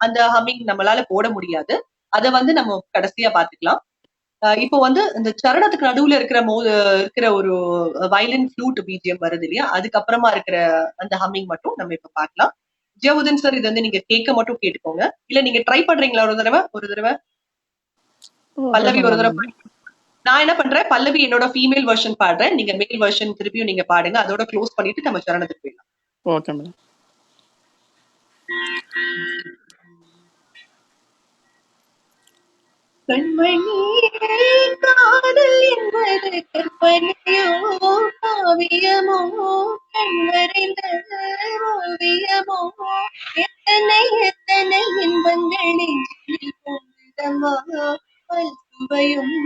அந்த ஹம்மிங் நம்மளால போட முடியாது. அதை வந்து நம்ம கடைசியா பாத்துக்கலாம். இப்போ வந்து இந்த சரணத்துக்கு நடுவுல இருக்கிற ஒரு வயலின் ஃப்ளூட் பிஜிஎம் வருது இல்லையா? அதுக்கப்புறமா இருக்கிற அந்த ஹம்மிங் மட்டும் நம்ம இப்ப பார்க்கலாம். ஜியாவுதீன் சார், இது வந்து நீங்க கேட்க மட்டும் கேட்டுக்கோங்க. இல்ல நீங்க ட்ரை பண்றீங்களா ஒரு தடவை ட்ரை பல்லவி ஒரு பண்ணலாம் தடவை மேடம். நான் என்ன பண்றேன், பல்லவி என்னோட ஃபீமேல் வெர்ஷன் பாடுறேன், நீங்க மேல் வெர்ஷன் திருப்பியும் நீங்க பாடுங்க. அதோட க்ளோஸ் பண்ணிட்டு நம்ம சரணத்துக்கு போயிடலாம். Okay madam. கண்மணியே காதல் என்பது கற்பனையோ காவியமோ கண்வரைந்த ஓவியமோ எத்தனை எத்தனை இன்பங்கள் நெஞ்சில் பொங்குதம்மா பல் சுவையும்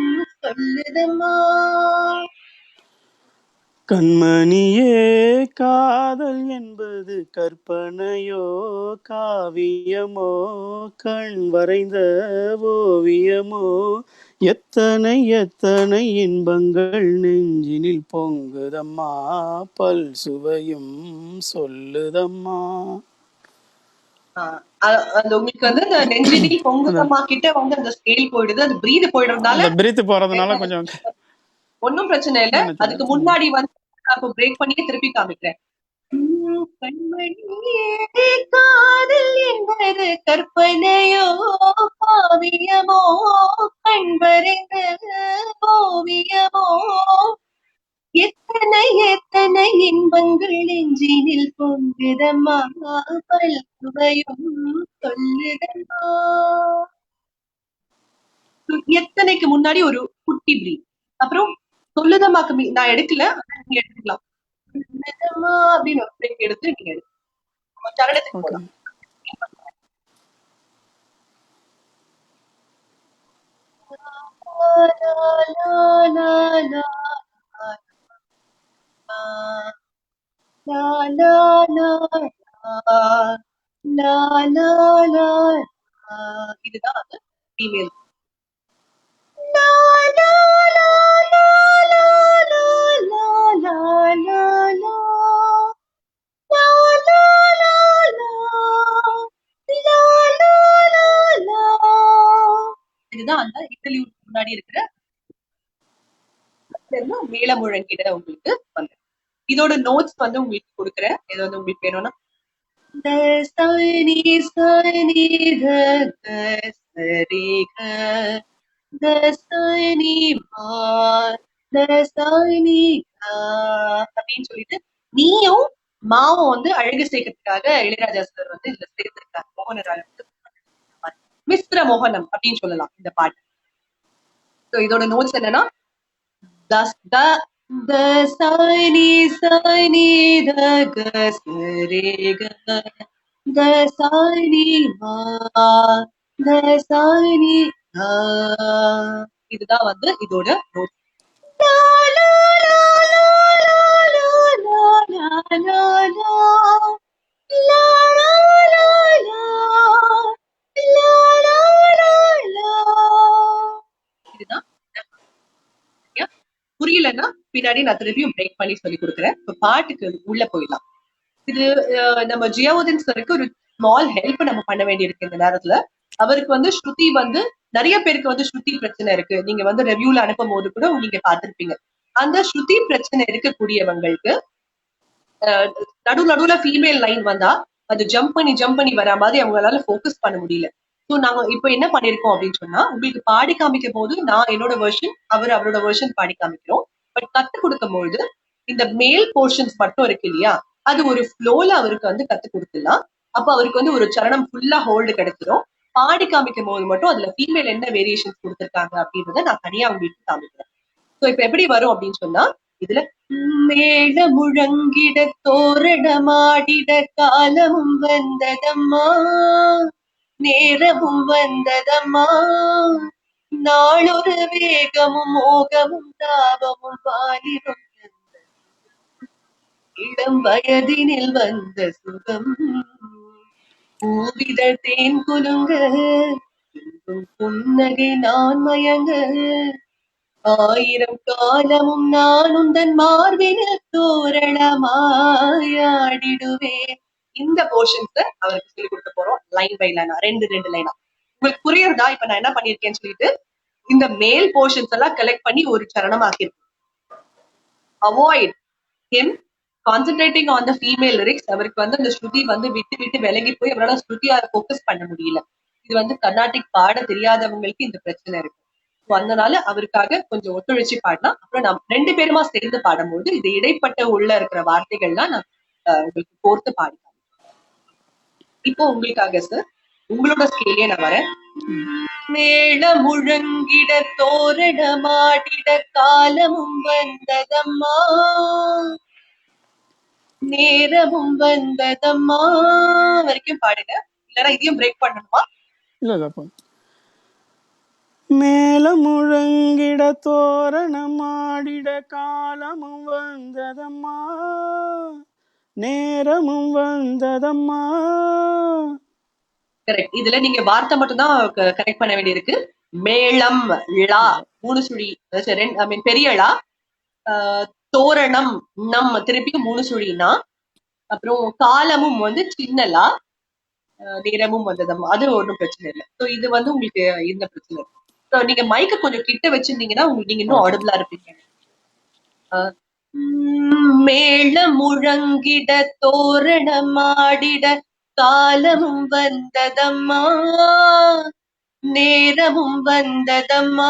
சொல்லுதம்மா. கண்மணியே காதல் என்பது கற்பனையோ காவியமோ கண் வரைந்த ஓவியமோ எத்தனை எத்தனை இன்பங்கள் நெஞ்சினில் பொங்குதம்மா பல் சுவையும் சொல்லுதம்மா. அந்த உங்களுக்கு வந்து அந்த நெஞ்சினில் அந்த பொங்குதம்மா கிட்ட வந்து அந்த ஸ்கேல் போயிடுது, அது பிரீத் போயிடுறதுனால அந்த பிரீத்து போறதுனால கொஞ்சம் ஒன்னும் பிரச்சனை இல்ல. அதுக்கு நினைச்சது. முன்னாடி வந்து அப்ப பிரேக் பண்ணியே திருப்பி காமிக்கிறேன். கண்மணியே காதல் என்பது கற்பனையோ காவியமோ கண்வரைந்த ஓவியமோ எத்தனை எத்தனை இன்பங்கள் நெஞ்சினில் பொங்குதம்மா பல் சுவையும் சொல்லுதம்மா. எத்தனைக்கு முன்னாடி ஒரு குட்டி பிரீத், அப்புறம் சொல்லுதம்மாக்கு நான் எடுக்கல, ஆனா நீங்க எடுத்துக்கலாம். சொல்லுதம்மா அப்படின்னு ஒரு பிரேக் எடுத்து நீங்க எடுத்துக்கலாம். சரணத்துக்கு ஓகே. போலாம். இதுதான் வந்து ஃபீமேல். சரின்னா மேல முழங்கிட உங்களுக்கு வந்து இதோட நோட்ஸ் வந்து உங்களுக்கு கொடுக்குறேன். இது வந்து உங்களுக்கு வேணும்னா த சனி சனி த க சரி க த சனி மா த சனி கா அப்படின்னு சொல்லிட்டு நீயும் மாவும் வந்து அழகு சேர்க்கறதுக்காக இளையராஜா சார் வந்து இதுல சேர்த்திருக்காங்க. மோகனராஜ் மிஸ்ர மோகனம் அப்படின்னு சொல்லலாம் இந்த பாட்டு. So இதோட நோட்ஸ் என்னன்னா தஸ் த த சனி சனி த க சரி க த சனி மா த சனி கா. இதுதான் வந்து இதோட நோட்ஸ். லா லா லா லா லா லா லா லா லா லா லா லா லா லா லா லா லா. இதுதான் சரியா? புரியலன்னா பின்னாடி நான் திருப்பியும் பிரேக் பண்ணி சொல்லி கொடுக்குறேன். இப்ப பாட்டுக்கு உள்ள போயிடலாம். இது நம்ம ஜியாவுதீன் சருக்கு ஒரு ஸ்மால் ஹெல்ப் நம்ம பண்ண வேண்டியிருக்கு இந்த நேரத்துல. அவருக்கு வந்து ஸ்ருதி வந்து நிறைய பேருக்கு வந்து ஸ்ருதி பிரச்சனை இருக்கு. நீங்க வந்து ரெவ்யூல அனுப்பும் போது கூட நீங்க பார்த்திருப்பீங்க. அந்த ஸ்ருதி பிரச்சனை இருக்கக்கூடியவங்களுக்கு நடுவுல ஃபீமேல் லைன் வந்தா அது ஜம்ப் பண்ணி வர மாதிரி அவங்களால ஃபோக்கஸ் பண்ண முடியல. ஸோ நாங்க இப்ப என்ன பண்ணிருக்கோம் அப்படின்னு சொன்னா உங்களுக்கு பாடி காமிக்கும் போது நான் என்னோட வெர்ஷன் அவரோட வெர்ஷன் பாடி காமிக்கிறோம். பட் கத்து கொடுக்கும் பொழுது இந்த மேல் போர்ஷன்ஸ் மட்டும் இருக்கு இல்லையா அது ஒரு ஃப்ளோல அவருக்கு வந்து கத்து கொடுத்துடலாம். அப்ப அவருக்கு வந்து ஒரு சரணம் ஃபுல்லா ஹோல்டு கிடைச்சிடும். பாடி காமிக்கும் போது மட்டும் அதுல ஃபீமேல் என்ன வேரியேஷன்ஸ் கொடுத்துருக்காங்க அப்படின்றத நான் தனியா உங்களுக்கு காமிக்கிறேன். ஸோ இப்ப எப்படி வரும் அப்படின்னு சொன்னா இதுல மேள முழங்கிட தோரணமாடிட காலமும் வந்ததம்மா நேரமும் வந்ததம்மா நாளொரு வேகமும் மோகமும் தாபமும் வாலிபம் இளம் வயதினில் வந்த சுகம் பூவிதழ் தேன் குலுங்க புன்னகை நான் மயங்க ஆயிரம் காலமும் நான் உந்தன் மார்பினில் தோரணமாயாடிடுவேன். இந்த போர்ஷன்ஸ் அவருக்கு சொல்லி கொடுக்க போறோம் லைன் பை லைனா ரெண்டு லைனா. உங்களுக்கு புரியுறதா? இப்ப நான் என்ன பண்ணிருக்கேன்னு சொல்லிட்டு இந்த மேல் போர்ஷன்ஸ் எல்லாம் கலெக்ட் பண்ணி ஒரு சரணம் ஆக்கியிருக்கேன். Avoid him concentrating on the female lyrics. அவருக்கு வந்து அந்த ஸ்ருதி வந்து விட்டு விலகி போய் அவரால் ஸ்ருதியா ஃபோக்கஸ் பண்ண முடியல. இது வந்து கர்நாடிக் பாட தெரியாதவங்களுக்கு இந்த பிரச்சனை இருக்கு. அதனால அவருக்காக கொஞ்சம் ஒத்துழைச்சு பாடலாம். அப்புறம் நான் ரெண்டு பேருமா சேர்ந்து பாடும்போது இது இடைப்பட்ட உள்ள இருக்கிற வார்த்தைகள்லாம் நான் உங்களுக்கு கோர்த்து பாடிக்கலாம். இப்போ உங்களுக்காக சார் உங்களோட ஸ்கேலே நான் வரேன். மேள முழங்கிட தோரணமாடிட காலமும் வந்ததம்மா நேரமும் வந்ததம்மா வரைக்கும் பாடுங்க. இல்லைன்னா இதையும் பிரேக் பண்ணணுமா? இல்லை மேல முழங்கிட தோரணமாடிட காலமும் வந்ததம்மா நேரமும் வந்ததம்மா. கரெக்ட். இதுல நீங்க வார்த்தை மட்டும் தான் கரெக்ட் பண்ண வேண்டியிருக்கு. மேளம் லா 3 சுழி பெரிய லா, தோரணம் நம் திருப்பியும் 3 சுழினா, அப்புறம் காலமும் வந்து சின்னலா, நேரமும் வந்ததம்மா அது ஒன்றும் பிரச்சனை இல்லை. ஸோ இது வந்து உங்களுக்கு இந்த பிரச்சனை இருக்கு. ஸோ நீங்க மைக்க கொஞ்சம் கிட்ட வச்சிருந்தீங்கன்னா உங்களுக்கு நீங்க இன்னும் ஆடிபிளா இருப்பீங்க. மேள முழங்கிட தோரணமாடிட காலமும் வந்ததம்மா நேரமும் வந்ததம்மா.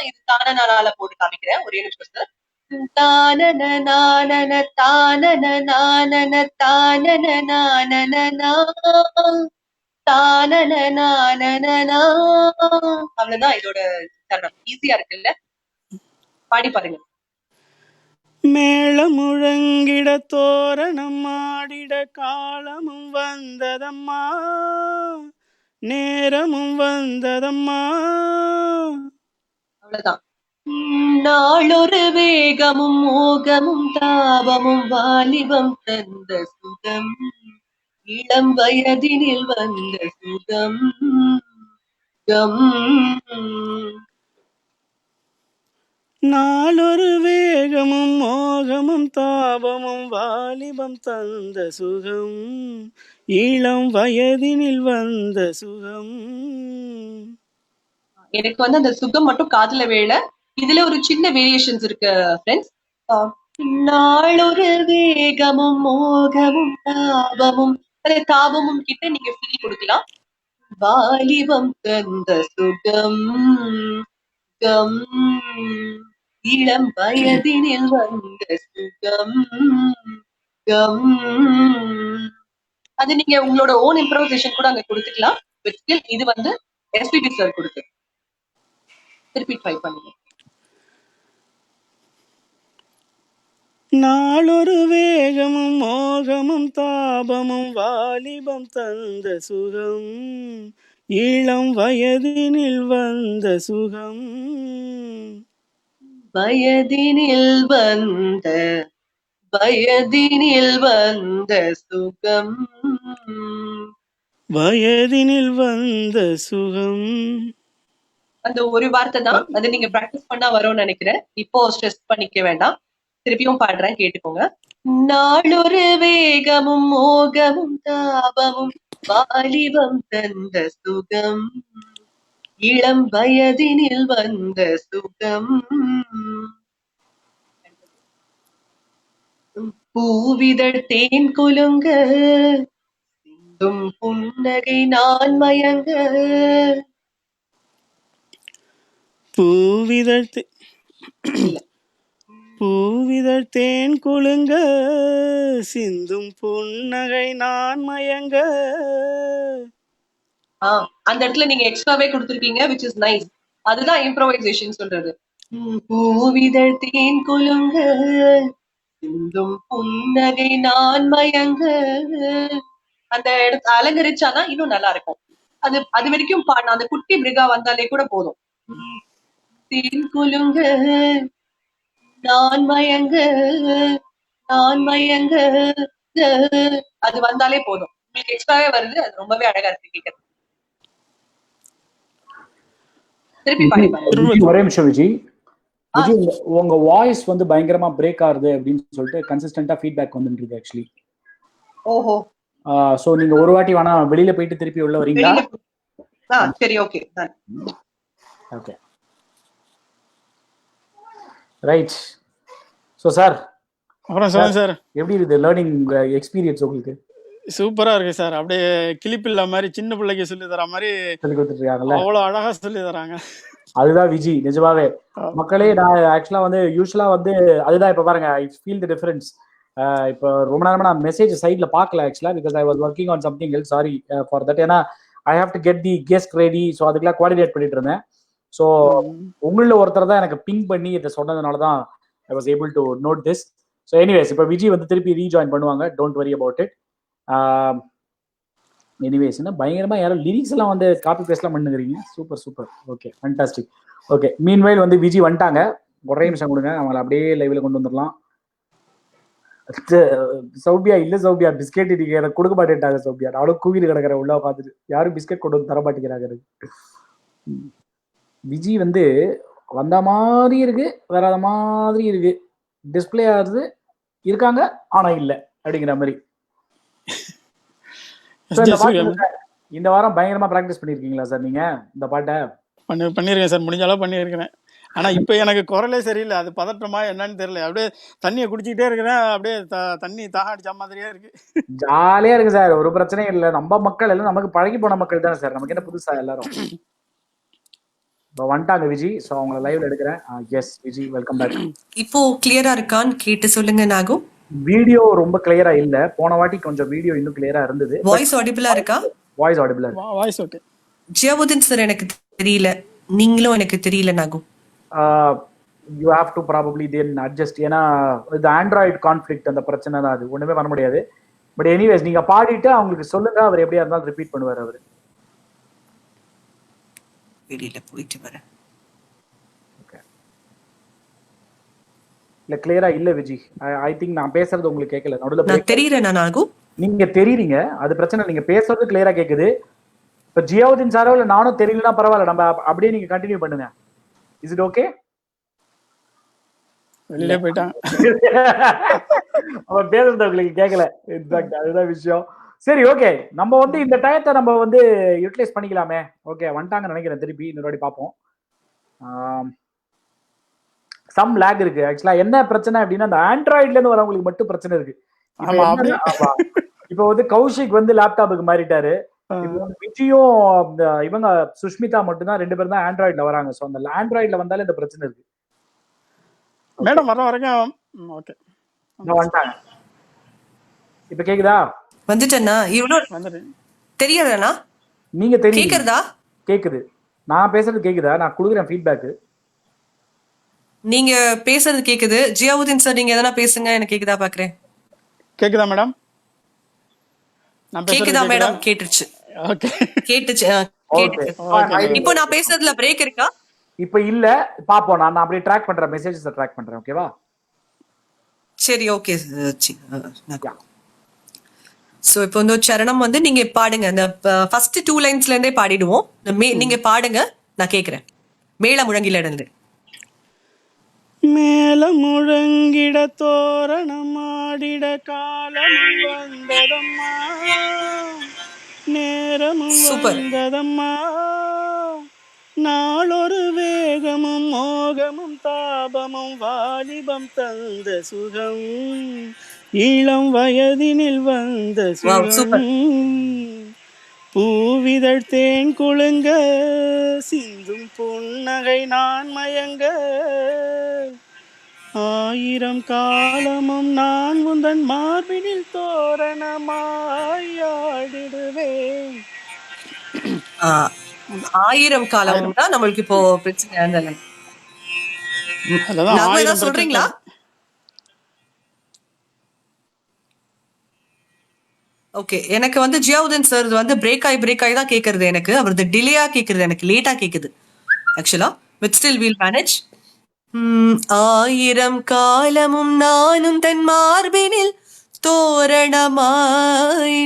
இது தான நாளால போட்டு காமிக்கிறேன். ஒரே நிமிஷம் சார். தானன நானன தானன நானன தானன நானன தானன நானன. அவ்வளவுதான் இதோட சரணம். ஈஸியா இருக்குல்ல? பாடி பாருங்க. மேள முழங்கிட தோரணம் ஆடிட காலமும் வந்ததம்மா நேரமும் வந்ததம்மா. அவ்வளவுதான். நாளொரு வேகமும் மோகமும் தாபமும் வாலிபம் தந்த சுகம் இளம் வயதினில் வந்த சுகம் கம். நாளொரு வேகமும் மோகமும் தாபமும் வாலிபம் தந்த சுகம் இளம் வயதினில் வந்த சுகம். எனக்கு வந்து அந்த சுகம் மட்டும் காதுல வேலை. இதுல ஒரு சின்ன வேரியேஷன்ஸ் இருக்கு ஃப்ரெண்ட்ஸ். நாளொரு வேகமும் மோகமும் தாபமும், அது தாபமும் கிட்ட நீங்க ஃபீல் கொடுக்கலாம். வாலிபம் தந்த சுகம் கம், இளம் வயதினில் வந்த சுகம் கம், அது நீங்க உங்களோட ஓன் இம்ப்ரோவைசேஷன் கூட அங்க கொடுத்துக்கலாம். பட் ஸ்டில் இது வந்து எஸ்பிபி சார் கொடுத்து திருப்பி ட்ரை பண்ணுங்க. நாளொரு வேகமும் மோகமும் தாபமும் வாலிபம் தந்த சுகம், இளம் வயதினில் வந்த சுகம். வயதினில் வந்த வயதினில் வந்த சுகம், வயதினில் வந்த சுகம். அந்த ஒரு வார்த்தை தான், அது நீங்க பிராக்டிஸ் பண்ணா வரும்னு நினைக்கிறேன். இப்போ ஸ்ட்ரெஸ் பண்ணிக்க வேண்டாம். திருப்பியும் பாடுறேன், கேட்டுக்கோங்க. நாளொரு வேகமும் மோகமும் தாபமும் வாலிபம் தந்த சுகம், இளம் வயதினில் வந்த சுகம், பூவிதழ் தேன் குலுங்க சிந்தும் புன்னகை நான் மயங்க, பூவிதழ் இல்ல பூவிதழ் தேன் குலுங்க சிந்தும் புன்னகை நான் மயங்க. அந்த இடத்துல நீங்க எக்ஸ்ட்ராவே கொடுத்திருக்கீங்க, which is nice. அதுதான் இம்ப்ரோவைசேஷன் சொல்றது. பூவிதழ் தேன் குலுங்க சிந்தும் புன்னகை நான் மயங்க, அந்த இடத்த அலங்கரிச்சாதான் இன்னும் நல்லா இருக்கும். அது வரைக்கும் பாடணும். அந்த குட்டி மிருகா வந்தாலே கூட போதும். தேன் குலுங்க நான் மயங்க நான் மயங்க, அது வந்தாலே போதும். உங்களுக்கு எக்ஸ்ட்ராவே வருது, அது ரொம்பவே அழகா இருக்கு கேட்கறது. திருப்பி பாடி பாருங்க. ஒரே நிமிஷம் விஜய். விஜய், உங்க வாய்ஸ் வந்து பயங்கரமா பிரேக் ஆகுது அப்படின்னு சொல்லிட்டு கன்சிஸ்டன்டா ஃபீட்பேக் வந்துட்டு இருக்கு ஆக்சுவலி. ஓஹோ. சோ நீங்க ஒரு வாட்டி வேணா வெளியில போயிட்டு திருப்பி உள்ள வரீங்களா? சரி, okay. Okay, right. So sir, அப்புறம் சொல்லுங்க சார், எப்படி இருக்குது லேர்னிங் எக்ஸ்பீரியன்ஸ் உங்களுக்கு? சூப்பரா இருக்கு சார். அப்படியே கிளிப்பில்லா மாதிரி சின்ன பிள்ளைக்கு சொல்லி தர மாதிரி சொல்லி கொடுத்துட்டு இருக்காங்கல்ல, அவ்வளவு அழகா சொல்லி தராங்க. அதுதான் விஜி நிஜமாவே. மக்களே, நான் ஆக்சுவலா வந்து யூஸ்வலா வந்து அதுதான் இப்ப பாருங்க, ஐ ஃபீல் தி டிஃபரன்ஸ். இப்போ ரொம்ப நேரமா நான் மெசேஜ் சைட்ல பார்க்கல ஆக்சுவலா, because I was working on something else. Sorry for that. ஏன்னா I have to get the guest ready. So அதுக்கெல்லாம் கோஆர்டினேட் பண்ணிட்டு இருந்தேன். ஸோ உங்களில் ஒருத்தர் தான் எனக்கு பிங் பண்ணி இதை சொன்னதுனால தான் I was able to note this. So anyways, Vijay விஜய் வந்து திருப்பி ரீஜாயின் பண்ணுவாங்க, don't worry about it. Anyways, என்ன பயங்கரமா யாரும் லிரிக்ஸ் எல்லாம் வந்து காப்பி பேஸ்ட்லாம் பண்ணுங்கிறீங்க. Super super, okay, fantastic. Okay, meanwhile வந்து விஜய் வந்துட்டாங்க. ஒரே நிமிஷம் கொடுங்க, அவங்களை அப்படியே லைவ்ல கொண்டு வந்துடலாம். சௌபியா இல்ல, சௌபியா பிஸ்கெட் நீங்க எனக்கு கொடுக்க மாட்டேன்ட்டாங்க. சௌபியா அவ்வளவு கூவிட்டு கிடக்குற உள்ள பார்த்துட்டு யாரும் பிஸ்கெட் கொண்டு வந்து தர மாட்டேங்கிறாங்க. விஜய் வந்து வந்த மாதிரி இருக்கு, வராத மாதிரி இருக்கு, டிஸ்பிளே ஆகுது, இருக்காங்க ஆனா இல்ல அப்படிங்கிற மாதிரி. இந்த வாரம் பயங்கரமா பிராக்டிஸ் பண்ணிருக்கீங்களா சார் நீங்க இந்த பாட்டை? பண்ணிருக்கேன் சார், முடிஞ்ச அளவு பண்ணியிருக்கிறேன். ஆனா இப்ப எனக்கு குரலே சரியில்லை, அது பதற்றமா என்னன்னு தெரியல. அப்படியே தண்ணியை குடிச்சிக்கிட்டே இருக்கிறேன், அப்படியே தண்ணி தாக அடிச்ச மாதிரியே இருக்கு. ஜாலியா இருக்கு சார், ஒரு பிரச்சனையும் இல்லை. நம்ம மக்கள் எல்லாம் நமக்கு பழகி போன மக்கள் தானே சார், நமக்கு என்ன புதுசா எல்லாரும். இப்போ வந்துட்டாங்க விஜய், ஸோ அவங்களை லைவ்ல எடுக்கிறேன். Yes Vijay, welcome back. இப்போ கிளியரா இருக்கான்னு கேட்டு சொல்லுங்க நாகு. வீடியோ ரொம்ப கிளியரா இல்ல, போன வாட்டி கொஞ்சம் வீடியோ இன்னும் கிளியரா இருந்தது. வாய்ஸ் ஆடிபிளா இருக்கா? வாய்ஸ் ஆடிபிளா, வாய்ஸ் ஓகே. ஜியாவுதீன் சார் எனக்கு தெரியல, நீங்களும் எனக்கு தெரியல நாகு. You have to probably then adjust. ஏன்னா இது ஆண்ட்ராய்டு கான்ஃபிளிக்ட், அந்த பிரச்சனை தான், அது ஒண்ணுமே பண்ண முடியாது. பட் எனிவேஸ், நீங்க பாடிட்டு அவங்களுக்கு சொல்லுங்க, அவர் எப்படியா இருந்தாலும் ரிப்பீட் பண்ணுவார். அவர் வெளியில போயிட்டு வரேன். இல்ல கிளியரா இல்ல விஜய். ஐ திங்க் நான் பேசுறது உங்களுக்கு கேட்கல, நடுவுல நான் தெரியறேன் நாகு. நீங்க தெரியுறீங்க, அது பிரச்சனை. நீங்க பேசுறது கிளியரா கேக்குது. இப்ப ஜியாவுதீன் சாரோ இல்ல நானும் தெரியலன்னா பரவாயில்ல, நம்ம அப்படியே நீங்க கண்டினியூ பண்ணுங்க. Is it okay? வெளியில போயிட்டான், அவன் பேசுறது உங்களுக்கு கேட்கல. இன்ஃபேக்ட் அதுதான் விஷயம். சரி, ஓகே, நம்ம வந்து இந்த டயத்தை நம்ம வந்து யூட்டிலைஸ் பண்ணிக்கலாமே. ஓகே, வந்துட்டாங்கன்னு நினைக்கிறேன். திருப்பி இன்னொரு வாட்டி பார்ப்போம். சம் லேக் இருக்கு. ஆக்சுவலா என்ன பிரச்சனை அப்படின்னா அந்த ஆண்ட்ராய்ட்ல இருந்து வரவங்களுக்கு மட்டும் பிரச்சனை இருக்கு. இப்ப ஆமா அப்படி என்னன்னா, ஆமா. இப்ப வந்து கௌஷிக் வந்து லேப்டாப்புக்கு மாறிட்டாரு. இப்போ வந்து விஜயும் இவங்க சுஷ்மிதா மட்டும்தான் 2 பேரும் தான் ஆண்ட்ராய்ட்ல வராங்க. ஸோ அந்த ஆண்ட்ராய்ட்ல வந்தாலே இந்த பிரச்சனை இருக்கு. மேடம் வர வரைக்கும் ஓகே வந்துட்டாங்க. இப்ப கேக்குதா? வந்துட்டேன்னா இவ்வளவு வந்துடுறேன். தெரியாதாண்ணா? நீங்க தெரியுது. கேக்குறதா? கேக்குது. நான் பேசுறது கேக்குதா? நான் கொடுக்குறேன் ஃபீட்பேக். நீங்க பேசுறது கேக்குது. ஜியாவுதீன் சார் நீங்க எதனா பேசுங்க, எனக்கு கேக்குதா பாக்குறேன். கேக்குதா மேடம்? நான் பேசுறது கேக்குதா கேக்குதா? மேடம்? கேட்டுச்சு. ஓகே கேட்டுச்சு. ஓகே. கேட்டுச்சு. இப்போ நான் பேசுறதுல பிரேக் இருக்கா? இப்ப இல்ல, பாப்போம். நான் அப்படியே ட்ராக் பண்றேன், மெசேஜஸ் ட்ராக் பண்றேன். ஓகேவா? சரி, ஓகே. சோ இப்போ வந்து சரணம் வந்து நீங்க பாடுங்க. அந்த ஃபர்ஸ்ட் 2 லைன்ஸ்ல இருந்தே பாடிடுவோம். நீங்க பாடுங்க, நான் கேக்குறேன். மேல முழங்கில இருந்து. மேல முழங்கிட தோரணம் ஆடிட காலமும் வந்ததம்மா, நேரமும் சூப்பர். வந்ததம்மா, நாளொரு வேகமும் மோகமும் தாபமும் வாலிபம் தந்த சுகம், இளம் வயதினில் வந்த வாவ், சூப்பர். சுகம், பூவிதழ் தேன் குலுங்க சிந்தும் புன்னகை நான் மயங்க, ஆயிரம் காலமும் நான் உந்தன் மார்பினில் தோரணமாய் ஆடிடுவேன். ஆயிரம் காலம் தான் நம்மளுக்கு இப்போ பிரச்சனை. அந்த line. அதுதான் நாம ஆயிரம் ஏதாவது சொல்றீங்களா? ஓகே, எனக்கு வந்து ஜியாவுதீன் சார் வந்து பிரேக் ஆகி தான் கேக்குறது. எனக்கு அவரது டிலேயா கேக்குறது, எனக்கு லேட்டா கேக்குது ஆக்சுவலா. But still we'll manage. ஆயிரம் காலமும் நானும் தன் மார்பினில் தோரணமாய்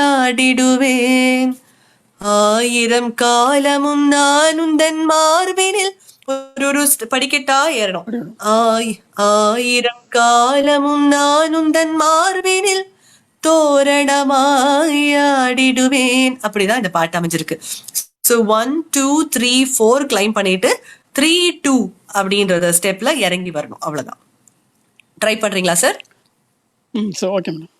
ஆடிடுவேன். ஆயிரம் காலமும் நானும் தன் மார்பினில் ஒரு படிக்கட்டா ஏறணும். ஆயிரம் காலமும் நானும் தன் மார்பினில் தோரணமாய் ஆடிடுவேன். அப்படிதான் இந்த பாட்டு அமைஞ்சிருக்கு. ஸோ 1 2 3 4 கிளைம் பண்ணிட்டு 3 2 அப்படின்றத ஸ்டெப்ல இறங்கி வரணும். அவ்வளவுதான். ட்ரை பண்றீங்களா சார்? Okay madam.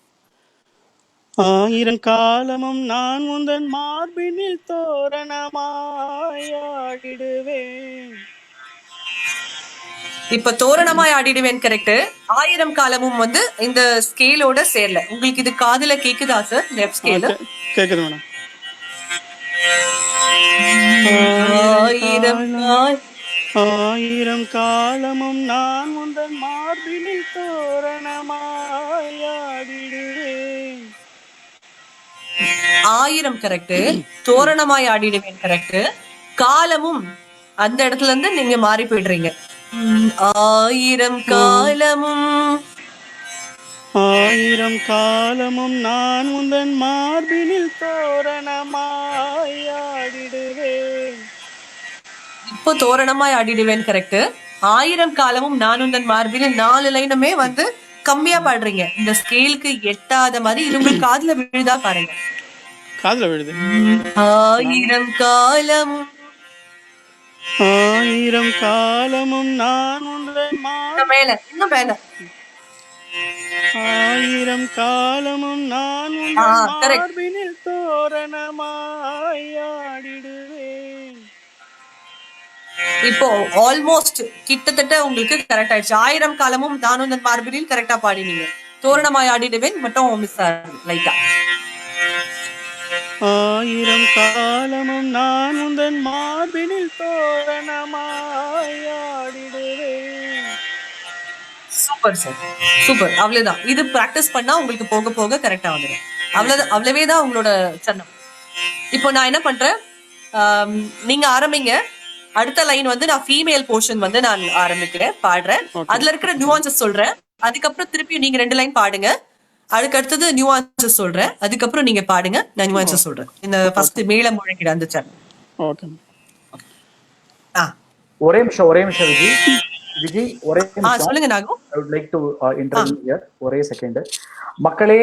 ஆயிரம் காலமும் நான் உந்தன் மார்பினில் தோரணமாய் ஆடிடுவேன். இப்ப தோரணமாய் ஆடிடுவேன் கரெக்ட். ஆயிரம் காலமும் வந்து இந்த ஸ்கேலோட சேரல. உங்களுக்கு இது காதுல கேக்குதா சார்? லெஃப்ட் ஸ்கேல் கேக்குது மேடம். ஆயிரம் காலமும் நான் உந்தன் மார்பினில் தோரணமாய் ஆடிடுவேன். ஆயிரம் கரெக்ட். தோரணமாய் ஆடிடுவேன் கரெக்ட். காலமும் அந்த இடத்துல இருந்து நீங்க மாறி போயிடுறீங்க. ஆயிரம் காலமும் நான் உந்தன் மார்பினில் தோரணமாய் ஆடிடுவேன். இப்போ தோரணமாய் ஆடிடுவேன் கரெக்ட். ஆயிரம் காலமும் நான் உந்தன் மார்பினில் 4 லைனுமே வந்து கம்மியா பாடுறீங்க. இந்த ஸ்கேலுக்கு எட்டாத மாதிரி இது உங்களுக்கு காதுல விழுதா பாருங்க. காதுல விழுது. ஆயிரம் காலமும் நான் உந்தன் மேல இன்னும் மேல. ஆயிரம் காலமும் நான் உந்தன் மார்பினில் தோரணமாய் ஆடிடுவேன். இப்போ ஆல்மோஸ்ட் கிட்டத்தட்ட உங்களுக்கு கரெக்ட் ஆயிடுச்சு. ஆயிரம் காலமும் நான் உந்தன் மார்பினில் கரெக்டா பாடினீங்க. தோரணமாய் ஆடிடுவேன் மட்டும் மிஸ் ஆகுது லைட்டா. ஆயிரம் காலமும் நான் உந்தன் மார்பினில் தோரணமாய் ஆடிடுவேன். Super sir, super. அவ்வளவுதான். இது பிராக்டிஸ் பண்ணா உங்களுக்கு போக போக கரெக்டா வந்துடும். அவ்வளவேதான் உங்களோட சரணம். இப்போ நான் என்ன பண்றேன், நீங்க ஆரம்பிங்க. அடுத்த லைன் வந்து நான் ஃபீமேல் போர்ஷன் வந்து நான் ஆரம்பிக்கிறேன், பாடுறேன். அதுல இருக்கிற நியூவான்சஸ் சொல்றேன். அதுக்கப்புறம் திருப்பியும் நீங்க 2 லைன் பாடுங்க. அதுக்கு அடுத்தது நியூவான்சஸ் சொல்றேன். அதுக்கப்புறம் நீங்க பாடுங்க, நான் நியூவான்சஸ் சொல்றேன். இந்த ஃபர்ஸ்ட் மேல முழங்கிட அந்த சரணம். ஓகே. ஒரே நிமிஷம் விஜய் ஒரே நிமிஷம் சொல்லுங்க Nagu. I would like to intervene here. ஒரே செகண்ட். மக்களே,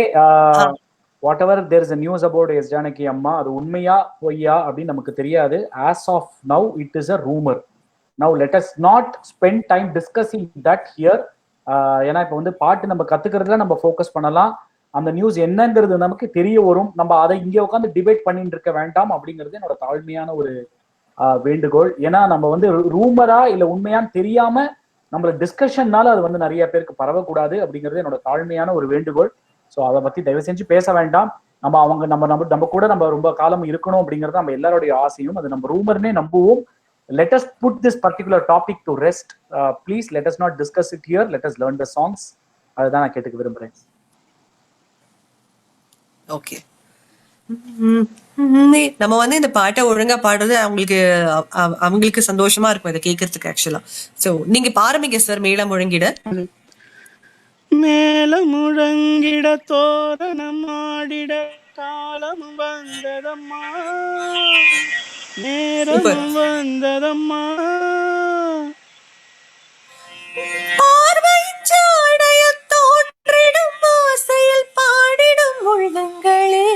whatever there is a news about S Janaki Amma, அது உண்மையா பொய்யா அப்படின்னு நமக்கு தெரியாது. as of now it is a rumor. Now let us not spend time discussing that here. ஏன்னா இப்போ வந்து பாட்டு நம்ம கத்துக்கிறதுல நம்ம ஃபோக்கஸ் பண்ணலாம். அந்த நியூஸ் என்னங்கிறது நமக்கு தெரிய வரும். நம்ம அதை இங்கே உட்காந்து டிபேட் பண்ணிட்டு இருக்க வேண்டாம் அப்படிங்கிறது என்னோட தாழ்மையான ஒரு வேண்டுகோள். ஏன்னா நம்ம வந்து ரூமரா இல்லை உண்மையான்னு தெரியாம நம்மள டிஸ்கஷன்னால அது வந்து நிறைய பேருக்கு பரவக்கூடாது அப்படிங்கிறது என்னோட தாழ்மையான ஒரு வேண்டுகோள். ஸோ அதை பத்தி தயவு செஞ்சு பேச வேண்டாம். நம்ம அவங்க நம்ம கூட நம்ம ரொம்ப காலம் இருக்கணும் அப்படிங்கிறது நம்ம எல்லாருடைய ஆசையும். அது நம்ம ரூமர்னே நம்புவோம். Let us put this particular topic to rest. Please let us not discuss it here. Let us learn the songs. அதுதான் நான் கேட்டுக்க விரும்புறேன். ஓகே, நம்ம வந்து இந்த பாட்டை ஒழுங்கா பாடுறது அவங்களுக்கு சந்தோஷமா இருக்கும் இதை கேட்கறதுக்கு ஆக்சுவலா. சோ நீங்க ஆரம்பிங்க சார். மேளம் முழங்கிட. மேளம் முழங்கிட தோரணம் ஆடிட காலம் வந்ததம்மா, நேரம் வந்ததம்மா, பார்வையின் ஜாடையில் தோன்றிடும் ஆசையில் பாடிடும் உள்ளங்களே,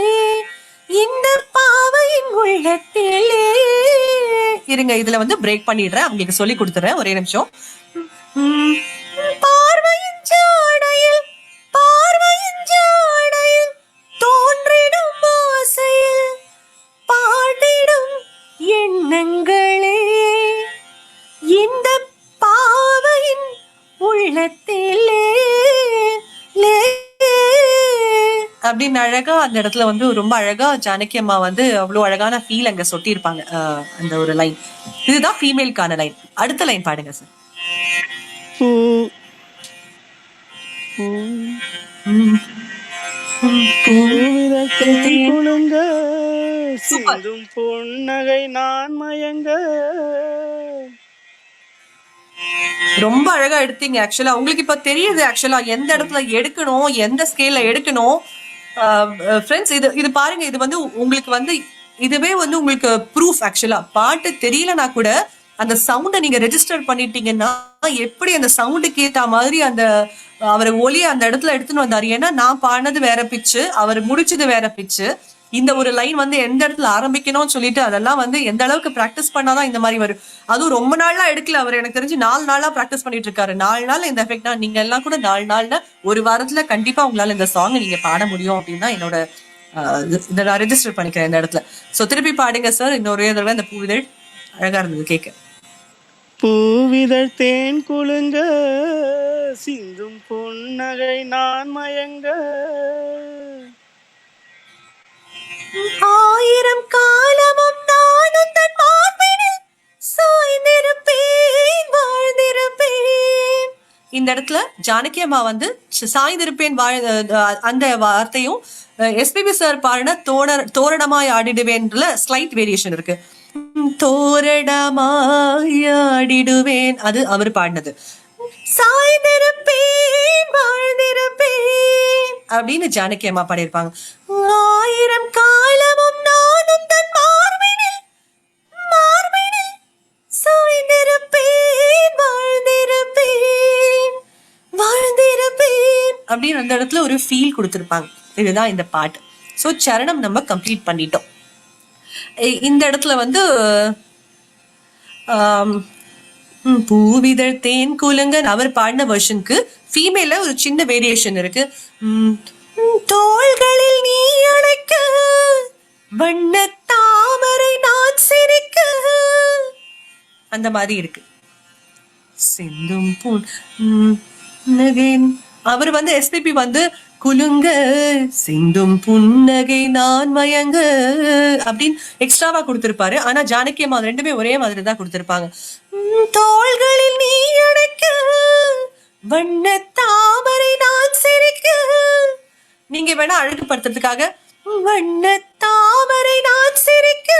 இந்த பாவையின் உள்ளத்திலே. இருங்க, இதுல வந்து பிரேக் பண்ணிடுறேன், அவங்களுக்கு சொல்லி கொடுத்துறேன், ஒரே நிமிஷம். பார்வையின் ஜாடையில் தோன்றிடும் ஆசையில் பாடிடும் எண்ணங்களே, இந்த பாவையின் உள்ளத்திலே அப்படின்னு அழகா அந்த இடத்துல வந்து ரொம்ப அழகா ஜானகி அம்மா வந்து அவ்வளவு அழகான ஃபீல் அங்க சொட்டியிருப்பாங்க. அந்த ஒரு லைன், இதுதான் ஃபீமேலுக்கான லைன். அடுத்த லைன் பாடுங்க சார். குழுங்க சிந்தும் பொன்னகை நான் மயங்க. ரொம்ப அழகா எடுத்தீங்க. ஆக்சுவலா உங்களுக்கு இப்ப தெரியுது ஆக்சுவலா எந்த இடத்துல எடுக்கணும், எந்த ஸ்கேல்ல எடுக்கணும். ஃப்ரெண்ட்ஸ், இது பாருங்க, இது வந்து உங்களுக்கு வந்து இதுவே வந்து உங்களுக்கு ப்ரூஃப். ஆக்சுவலா பாட்டு தெரியலனா கூட அந்த சவுண்டை நீங்க ரெஜிஸ்டர் பண்ணிட்டீங்கன்னா எப்படி அந்த சவுண்டுக்கு ஏத்த மாதிரி அந்த அவர் ஒலியை அந்த இடத்துல எடுத்துன்னு வந்தாரு. ஏன்னா நான் பாடினது வேற பிச்சு, அவர் முடிச்சது வேற பிச்சு. இந்த ஒரு லைன் வந்து எந்த இடத்துல ஆரம்பிக்கணும்னு சொல்லிட்டு அதெல்லாம் வந்து எந்த அளவுக்கு பிராக்டிஸ் பண்ணாதான் இந்த மாதிரி வரும். அதுவும் ரொம்ப நாளா எடுக்கல அவர், எனக்கு தெரிஞ்சு 4 நாளா பிராக்டிஸ் பண்ணிட்டு இருக்காரு. 4 நாள் இந்த எஃபெக்ட். நீங்க எல்லாம் கூட 4 நாள்ல ஒரு வாரத்துல கண்டிப்பா உங்களால இந்த சாங் நீங்க பாட முடியும் அப்படின்னு தான் என்னோட இதை நான் ரெஜிஸ்டர் பண்ணிக்கிறேன் இந்த இடத்துல. சோ திருப்பி பாடுங்க சார் இன்னொரு தடவை. இந்த பூவிதழ் அழகா இருந்தது கேட்க. பூவிதழ் தேன் குலுங்க சிந்தும் பொன்னகை நான் மயங்க. 1000 காலமும் நானும் தன் மார்பினில் சாய்ந்திருப்பேன் வாழ்ந்திருப்பேன். இந்த இடத்துல ஜானகி அம்மா வந்து சாய்ந்திருப்பேன் அந்த வார்த்தையும் எஸ்பிபி சார் பாடின தோரணமாய் ஆடிடுவேன்ல ஸ்லைட் வேரியேஷன் இருக்கு. தோரணமாய் ஆடிடுவேன் அது அவர் பாடினது. சாய்ந்திருப்பேன் வாழ்ந்திருப்பேன் அப்படின்னு ஜானகி அம்மா பாடியிருப்பாங்க. 1000 காலமும் நானும் தன் மார்பினில் சாய்ந்திருப்பேன் வாழ்ந்திருப்பேன் அப்படின்னு அந்த இடத்துல ஒரு ஃபீல் கொடுத்திருப்பாங்க. இதுதான் இந்த பாட்டு. ஸோ சரணம் நம்ம கம்ப்ளீட் பண்ணிட்டோம். இந்த இடத்துல வந்து பூவிதழ் தேன் குலுங்கன் அவர் பாடின வெர்ஷனுக்கு ஃபீமேல ஒரு சின்ன வேரியேஷன் இருக்கு. தோள்களில் நீ அழைக்க வண்ண தாமரை நான் சிரிக்க அந்த மாதிரி இருக்கு. சிந்தும் புன்னகை அவர் வந்து எஸ்பிபி வந்து குலுங்க சிந்தும் புன்னகை நான் மயங்க அப்படின்னு எக்ஸ்ட்ராவா கொடுத்திருப்பாரு. ஆனா ஜானகி அம்மா ரெண்டுமே ஒரே மாதிரி தான் கொடுத்திருப்பாங்க. தோள்களில் நீ அழைக்க வண்ண தாமரை நான் சிரிக்க. நீங்க வேணா அழகுபடுத்துறதுக்காக வண்ண தாமரை நான் சிரிக்க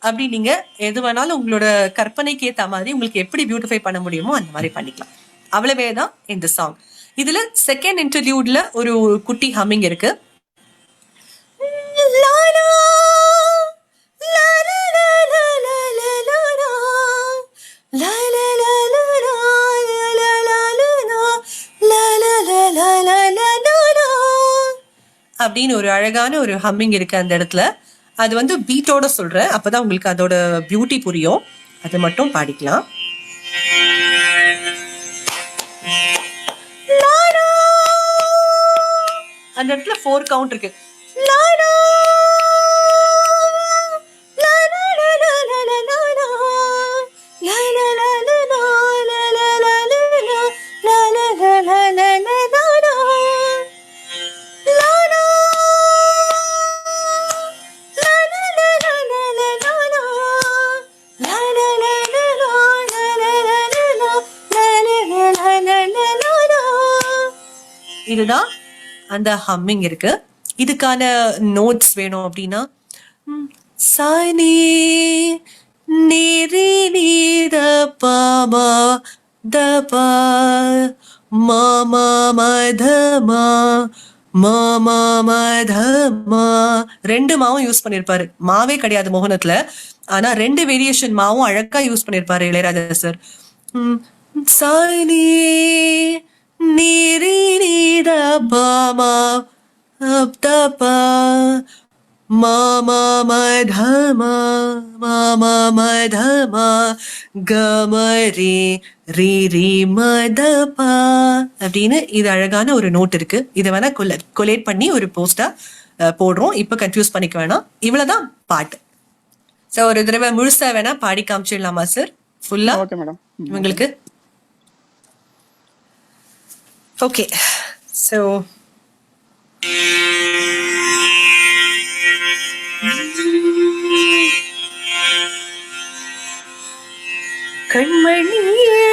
அப்படி நீங்க எது வேணாலும் உங்களோட கற்பனைக்கு ஏத்த மாதிரி உங்களுக்கு எப்படி பியூட்டிஃபை பண்ண முடியுமோ அந்த மாதிரி பண்ணிக்கலாம். அவ்வளவேதான் இந்த சாங். இதுல செகண்ட் இன்டர்வியூட்ல ஒரு குட்டி ஹம்மிங் இருக்கு. அப்படின்னு ஒரு அழகான ஒரு ஹம்மிங் இருக்கு அந்த இடத்துல. அது வந்து பீட்டோட சொல்றேன், அப்பதான் உங்களுக்கு அதோட பியூட்டி புரியும். அது மட்டும் பாடிக்கலாம். அந்த இடத்துல 4 கவுண்ட் இருக்கு. இதுதான் அந்த ஹம்மிங் இருக்கு. இதுக்கான நோட்ஸ் வேணும் அப்படின்னா சனி நீரி நீத பாமா தபா மாமா மதமா மாமா மதமா 2 மாவும் யூஸ் பண்ணிருப்பாரு. மாவே கிடையாது மோகனத்துல, ஆனா 2 வேரியேஷன் மாவும் அழகா யூஸ் பண்ணிருப்பாரு இளையராஜா சார். சனி நீரி நீத பாமா தபா மாமா மதமா மாமா மதமா கமரி ரீ ரீ மதபா அப்படின்னு இது அழகான ஒரு நோட் இருக்கு. இதை வேணா கொலேட் பண்ணி ஒரு போஸ்டா போடுறோம். இப்ப கன்ஃபியூஸ் பண்ணிக்க வேணாம். இவ்வளவுதான் பாட்டு. சார் ஒரு தடவை முழுசா வேணா பாடி காமிச்சிடலாமா சார்? ஃபுல்லா ஓகே மேடம். உங்களுக்கு ஓகே. ஸோ கண்மணியே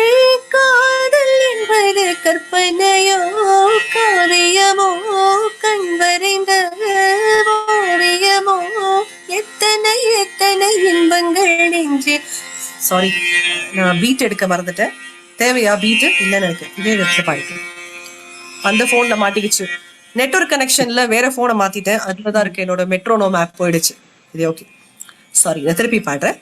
காதல் என்பது கற்பனையோ காவியமோ கண் வரைந்த ஓவியமோ எத்தனை எத்தனை இன்பங்கள் நெஞ்சு. சாரி, நான் பீட் எடுக்க மறந்துட்டேன். தேவையா பீட்? இல்லைன்னு எனக்கு இதே எடுத்து பாடிட்டேன். அந்த போன்ல மாட்டிக்கிச்சு. நெட்வொர்க் கனெக்ஷன்ல வேற போனை மாத்திட்டேன். அதுலதான் இருக்கு. என்னோட மெட்ரோனோம் ஆப் போயிடுச்சு. இது ஓகே. சாரி, நான் திருப்பி பாடுறேன்.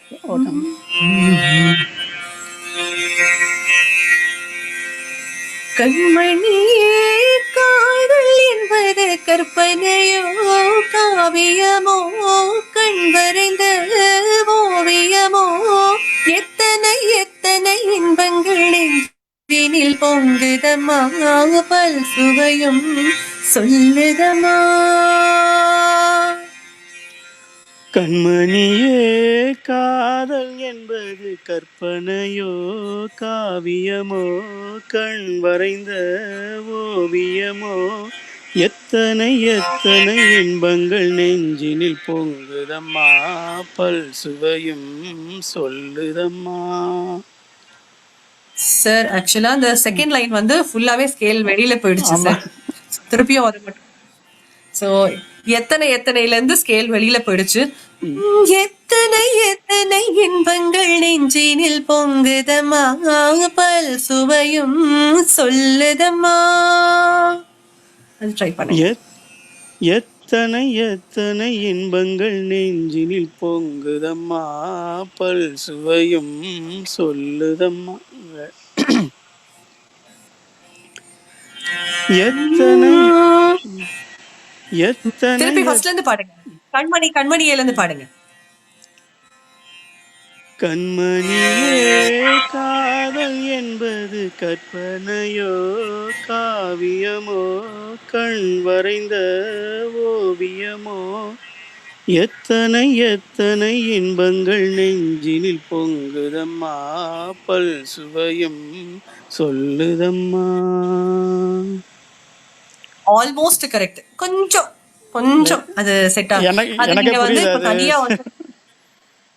கண்மணியே காதல் என்பது கற்பனையோ காவியமோ கண் வரைந்த ஓவியமோ எத்தனை எத்தனை இன்பங்கள் நெஞ்சினில் பொங்குதம்மா பல் சுவையும் சொல்லுதம்மா. கண்மணியே காதல் என்பது கற்பனையோ காவியமோ கண் வரைந்த ஓவியமோ எத்தனை எத்தனை இன்பங்கள் நெஞ்சினில் பொங்குதம்மா பல் சுவையும் சொல்லுதம்மா. சார் ஆக்சுவலா அந்த செகண்ட் லைன் வந்து ஃபுல்லாவே ஸ்கேல் வெளியில போயிடுச்சு சார். திருப்பியும் அது மட்டும். சோ எத்தனை எத்தனைல இருந்து ஸ்கேல் வெளியில போயிடுச்சு. எத்தனை எத்தனை இன்பங்கள் நெஞ்சினில் பொங்குதம்மா பல் சுவையும் சொல்லுதம்மா. அது ட்ரை பண்ண. எத்தனை எத்தனை இன்பங்கள் நெஞ்சினில் பொங்குதம்மா பல் சுவையும் சொல்லுதம்மா. எத்தனை எத்தனை திருப்பி ஃபர்ஸ்ட்ல இருந்து பாடுங்க. கண்மணி கண்மணியில இருந்து பாடுங்க. கண்மணியே காதல் என்பது கற்பனையோ காவியமோ கண் வரைந்த ஓவியமோ எத்தனை எத்தனை இன்பங்கள் நெஞ்சினில் பொங்குதம்மா பல் சுவையும் சொல்லுதம்மா. Almost correct. கொஞ்சம் கொஞ்சம் அது செட் ஆகும். அது நீங்க வந்து இப்ப தனியா வந்து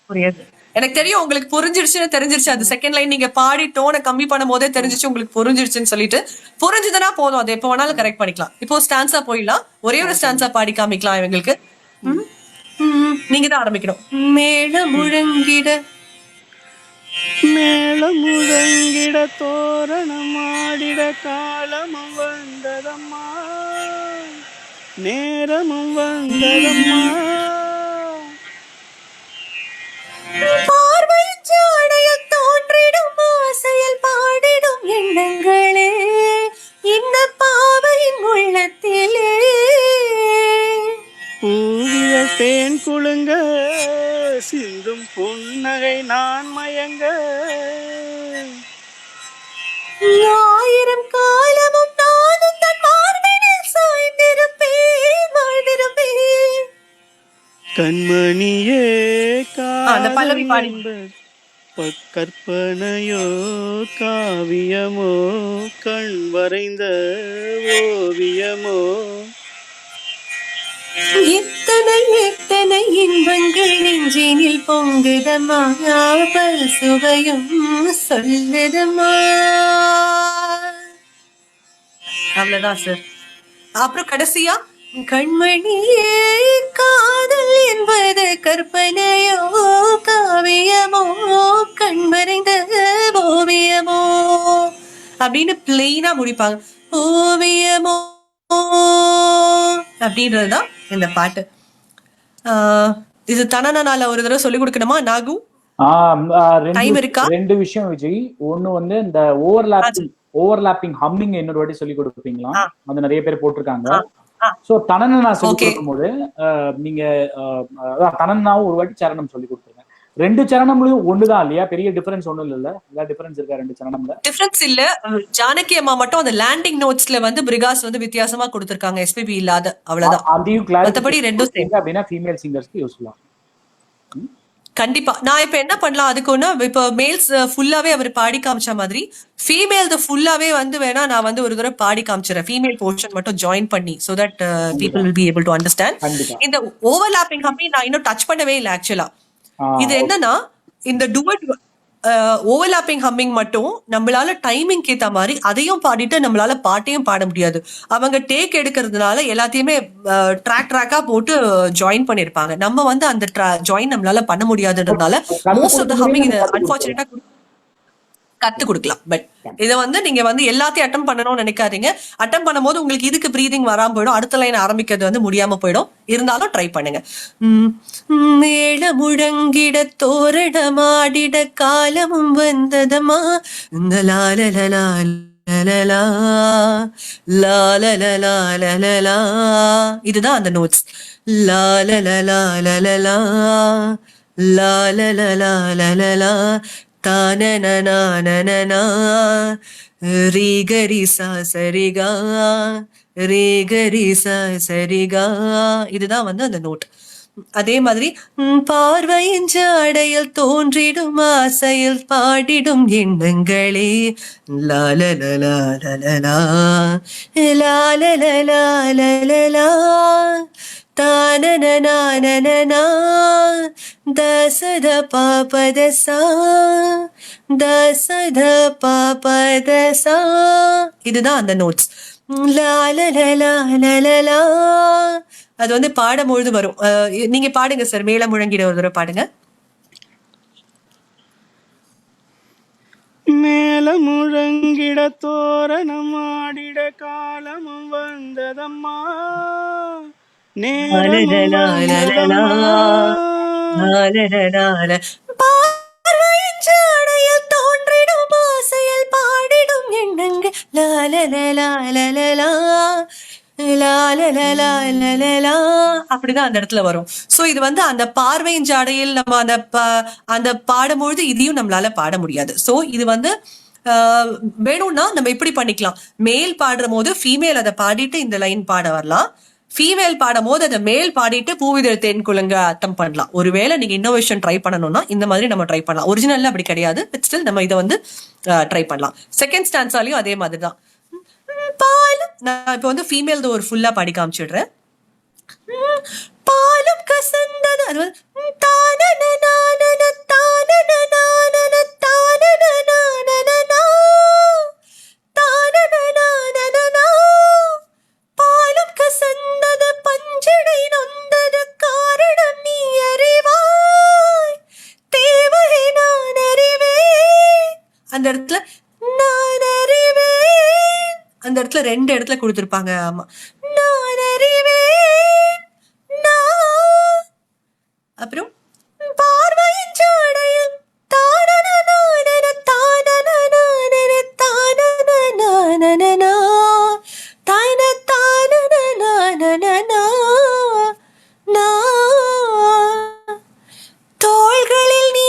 புரியாது. எனக்கு தெரியும் உங்களுக்கு புரிஞ்சிருச்சுன்னு தெரிஞ்சிருச்சு. அது செகண்ட் லைன் நீங்க பாடி டோனை கம்மி பண்ணும் போதே தெரிஞ்சிச்சு உங்களுக்கு புரிஞ்சிருச்சுன்னு சொல்லிட்டு. புரிஞ்சுதுன்னா போதும், அது எப்ப வேணாலும் கரெக்ட் பண்ணிக்கலாம். இப்போ ஸ்டான்ஸா போயிடலாம். ஒரே ஒரு ஸ்டான்ஸா பாடி காமிக்கலாம் இவங்களுக்கு. நீங்க தான் ஆரம்பிக்கணும். மேல முழங்கிட மேளம் முழங்கிட தோரணம் ஆடிட காலமும் வந்ததம்மா நேரமும் வந்ததம்மா பார்வையின் ஜாடையில் தோன்றிடும் ஆசையில் பாடிடும் எண்ணங்களே இந்த பாவையின் உள்ளத்திலே பூவிய தேன் குலுங்க சிந்தும் பொன் புன்னகை நான் மயங்க. 1000 காலமும் நானும் தன் மார்பினில் சாய்ந்திருப்பேன், வாழ்ந்திருப்பேன். கண்மணியே அந்த பல்லவி காதல் பாடி. என்பது கற்பனையோ காவியமோ கண் வரைந்த ஓவியமோ. எத்தனை எத்தனை இன்பங்கள் நெஞ்சினில் பொங்குதம்மா, பல் சுவையும் சொல்லுதம்மா. அவ்வளவுதான் சார். அப்புறம் கடைசியா, கண்மணியே காதல் என்பது கற்பனையோ காவியமோ கண்மறைந்த ஓவியமோ அப்படின்னு பிளெயினா முடிப்பாங்க. ஓவியமோ அப்படின்றதுதான் இந்த பாட்டு. இது தனனால ஒரு தடவை சொல்லி கொடுக்கணுமா நாகு? டைம் இருக்கா? ரெண்டு விஷயம் விஜய். ஒண்ணு வந்து இந்த ஓவர்லாப்பிங் ஹம்மிங் இன்னொரு வாட்டி சொல்லி கொடுப்பீங்களா? அது நிறைய பேர் போட்டிருக்காங்க. சோ தனனா சொல்லி கொடுக்கும்போது நீங்க தனனாவும் ஒரு வாட்டி சரணம் சொல்லி கொடுத்துருங்க. ரெண்டு சரணம்லயும் ஒண்ணுதான் இல்லையா? பெரிய டிஃபரன்ஸ் ஒண்ணும் இல்ல. டிஃபரன்ஸ் இருக்கா ரெண்டு சரணம்ல? டிஃபரன்ஸ் இல்ல. ஜானகி அம்மா மட்டும் அந்த லேண்டிங் நோட்ஸ்ல வந்து பிரிகாஸ் வந்து வித்தியாசமா கொடுத்திருக்காங்க, எஸ்பிபி இல்லாத. அவ்வளவுதான். அதையும் கிளாரிஃபை மத்தபடி ரெண்டும் சேம். அப்படின்னா ஃபீமேல் சிங்கர்ஸ்க்கு யூஸ்ஃபுல்லா. கண்டிப்பா. நான் இப்ப என்ன பண்ணலாம், அதுக்கு ஒண்ணு இப்ப மேல்ஸ் ஃபுல்லாவே அவர் பாடி காமிச்ச மாதிரி ஃபீமேல் ஃபுல்லாவே வந்து வேணா நான் வந்து ஒரு தடவை பாடி காமிச்சிடறேன், ஃபீமேல் போர்ஷன் மட்டும் ஜாயின் பண்ணி, so that people will be able to understand. இந்த ஓவர்லாப்பிங் ஹம்மி நான் இன்னும் டச் பண்ணவே இல்லை ஆக்சுவலா. இது என்னன்னா, இந்த டுவெட் ஓவர்லாப்பிங் ஹம்மிங் மட்டும் நம்மளால டைமிங் ஏத்த மாதிரி அதையும் பாடிட்டு நம்மளால பாட்டையும் பாட முடியாது. அவங்க டேக் எடுக்கிறதுனால எல்லாத்தையுமே ட்ராக்கா போட்டு ஜாயின் பண்ணிருப்பாங்க. நம்ம வந்து அந்த ஜாயின் நம்மளால பண்ண முடியாதுன்றதுனால மோஸ்ட் ஆஃப் த ஹம்மிங் இது அன்பார்ச்சுனேட்டா கத்து கொடுக்கலாம். பட் இதை வந்து நீங்க வந்து எல்லாத்தையும் அட்டம் பண்ணணும்னு நினைக்காதீங்க. அட்டம் பண்ணும்போது உங்களுக்கு இதுக்கு பிரீதிங் வராம போயிடும், அடுத்த லைன் ஆரம்பிக்கிறது வந்து முடியாம போயிடும். இருந்தாலும் ட்ரை பண்ணுங்க. மேள முழங்கிட தோரணமாடிட காலமும் வந்ததமா, இந்த லாலலலா லலலா லாலலலா லலலா. இதுதான் அந்த நோட்ஸ். லாலலலா லலலா லாலலலா லலலா தானனனா ரீகரி சா சரிகா ரீகரி சா சரிகா. இதுதான் வந்து அந்த நோட். அதே மாதிரி பார்வையின் ஜாடையில் தோன்றிடும் ஆசையில் பாடிடும் எண்ணங்களே, லாலலலா லலலா லாலலலா லலலா தானனனா தசத பாபதசா தசத பாபதசா. இதுதான் அந்த நோட்ஸ். லாலலலா லலலா. அது வந்து பாடும்பொழுது வரும். நீங்க பாடுங்க சார், மேல முழங்கிட ஒரு தடவை பாடுங்க. மேல முழங்கிட தோரணம் ஆடிட காலமும் வந்ததம்மா, நேரமும் வந்ததம்மா. பார்வையின் ஜாடையில் தோன்றிடும் ஆசையில் பாடிடும் எண்ணங்கள், லாலலலா லலலா லாலலலா லலலா. அப்படிதான் அந்த இடத்துல வரும். சோ இது வந்து அந்த பார்வையின் ஜாடையில் நம்ம அந்த பாடும்பொழுது இதையும் நம்மளால பாட முடியாது. சோ இது வந்து வேணும்னா நம்ம இப்படி பண்ணிக்கலாம். மேல் பாடுற போது ஃபீமேல் அதை பாடிட்டு இந்த லைன் பாட வரலாம், ஃபீமேல் பாடும் போது அதை மேல் பாடிட்டு பூவிதழ் தேன் குலுங்க அர்த்தம் பண்ணலாம். ஒருவேளை நீங்க இன்னோவேஷன் ட்ரை பண்ணணும்னா இந்த மாதிரி நம்ம ட்ரை பண்ணலாம். ஒரிஜினல்ல அப்படி கிடையாது, பட் ஸ்டில் நம்ம இதை வந்து ட்ரை பண்ணலாம். செகண்ட் ஸ்டான்ஸாலையும் அதே மாதிரி தான். பாலும் நான் இப்போ வந்து ஃபீமேல் ஒரு ஃபுல்லா பாடி காமிச்சிடுறேன். பாலும் கசந்தது, அது வந்து பாலும் கசந்தது பஞ்சடை நொந்தது காரணம் நீ அறிவாய், தேவை நான் அறிவேன். அந்த இடத்துல நான் அறிவேன், அந்த இடத்துல ரெண்டு இடத்துல கொடுத்திருப்பாங்க. ஆமா, நான் அறிவேன் நான். அப்புறம் பார்வையின் ஜாடையில் தானனனா தானனனா தானனனா தான தானனனா தோள்களில் நீ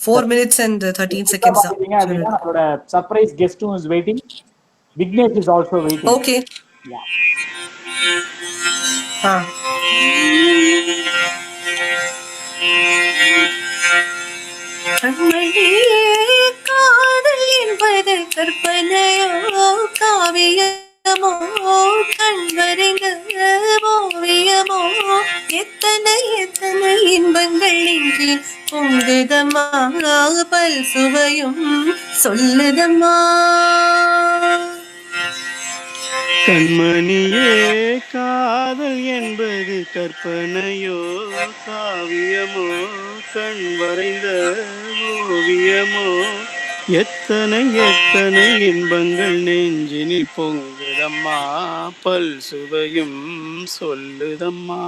4 minutes and 13 seconds தான் பாத்தீங்க அப்படின்னா நம்மளோட சர்ப்ரைஸ் கெஸ்டும் is waiting. Vignesh is also waiting. Okay. காதல் என்பது கற்பனையோ காவியமோ கண்வரைந்த ஓவியமோ எத்தனை எத்தனை இன்பங்கள் இன்றி பொங்குதம்மா பல் சுவையும் சொல்லுதம்மா. கண்மணியே காதல் என்பது கற்பனையோ காவியமோ கண் வரைந்த ஓவியமோ எத்தனை எத்தனை இன்பங்கள் நெஞ்சினில் பொங்குதம்மா பல் சுவையும் சொல்லுதம்மா.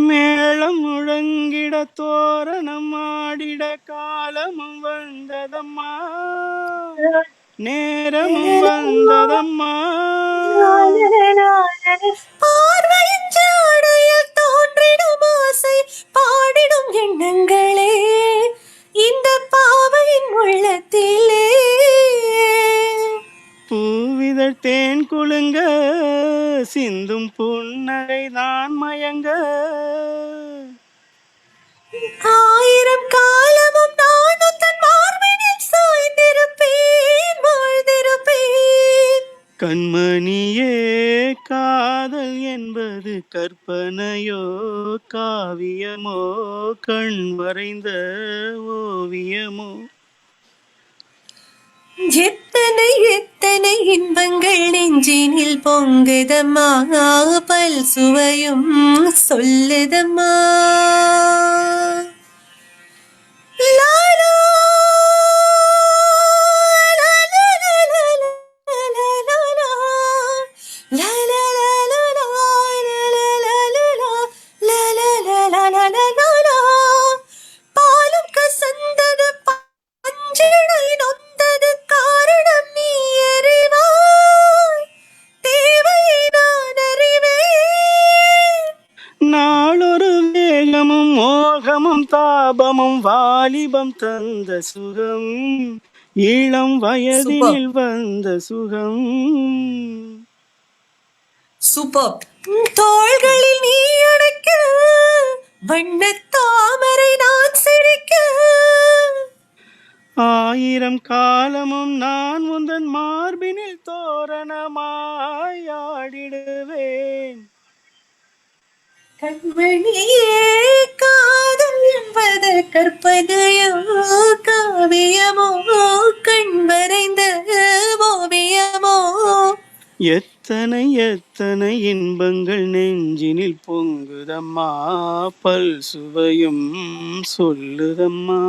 மேளம் முழங்கிட தோரணம் ஆடிட காலமும் வந்ததம்மா நேரமும் வந்ததம்மா. பார்வையின் ஜாடையில் தோன்றிடும் ஆசை பாடிடும் எண்ணங்களே இந்த பாவையின் உள்ளத்திலே பூவிதழ் தேன் குலுங்க சிந்தும் புன்னகை தான் மயங்க ஆயிரம் காலமும் நானும் தன் மார்பினில் சாய்ந்திருப்பேன் வாழ்ந்திருப்பேன். கண்மணியே காதல் என்பது கற்பனையோ காவியமோ கண் வரைந்த ஓவியமோ எத்தனை எத்தனை இன்பங்கள் நெஞ்சினில் பொங்குதம்மா பல் சுவையும் சொல்லுதம்மா. லாலா பாலும் கசந்தது பஞ்சடை நொந்தது காரணம் நீ அறிவாய் தேவையை நான் அறிவேன். நாளொரு வேகமும் மோகமும் தாபமும் வாலிபம் தந்த சுகம் இளம் வயதினில் வந்த சுகம். சூப்பர். தோள்களில் நீ அடைக்க வண்ணத் தாமரை நான் சிரிக்க ஆயிரம் காலமும் நான் உந்தன் மார்பினில் தோரணமாய் ஆடிடுவேன். கண்மணியே காதல் என்பது கற்பனையோ காவியமோ கண் வரைந்த ஓவியமோ எத்தனை எத்தனை இன்பங்கள் நெஞ்சினில் பொங்குதம்மா பல் சுவையும் சொல்லுதம்மா.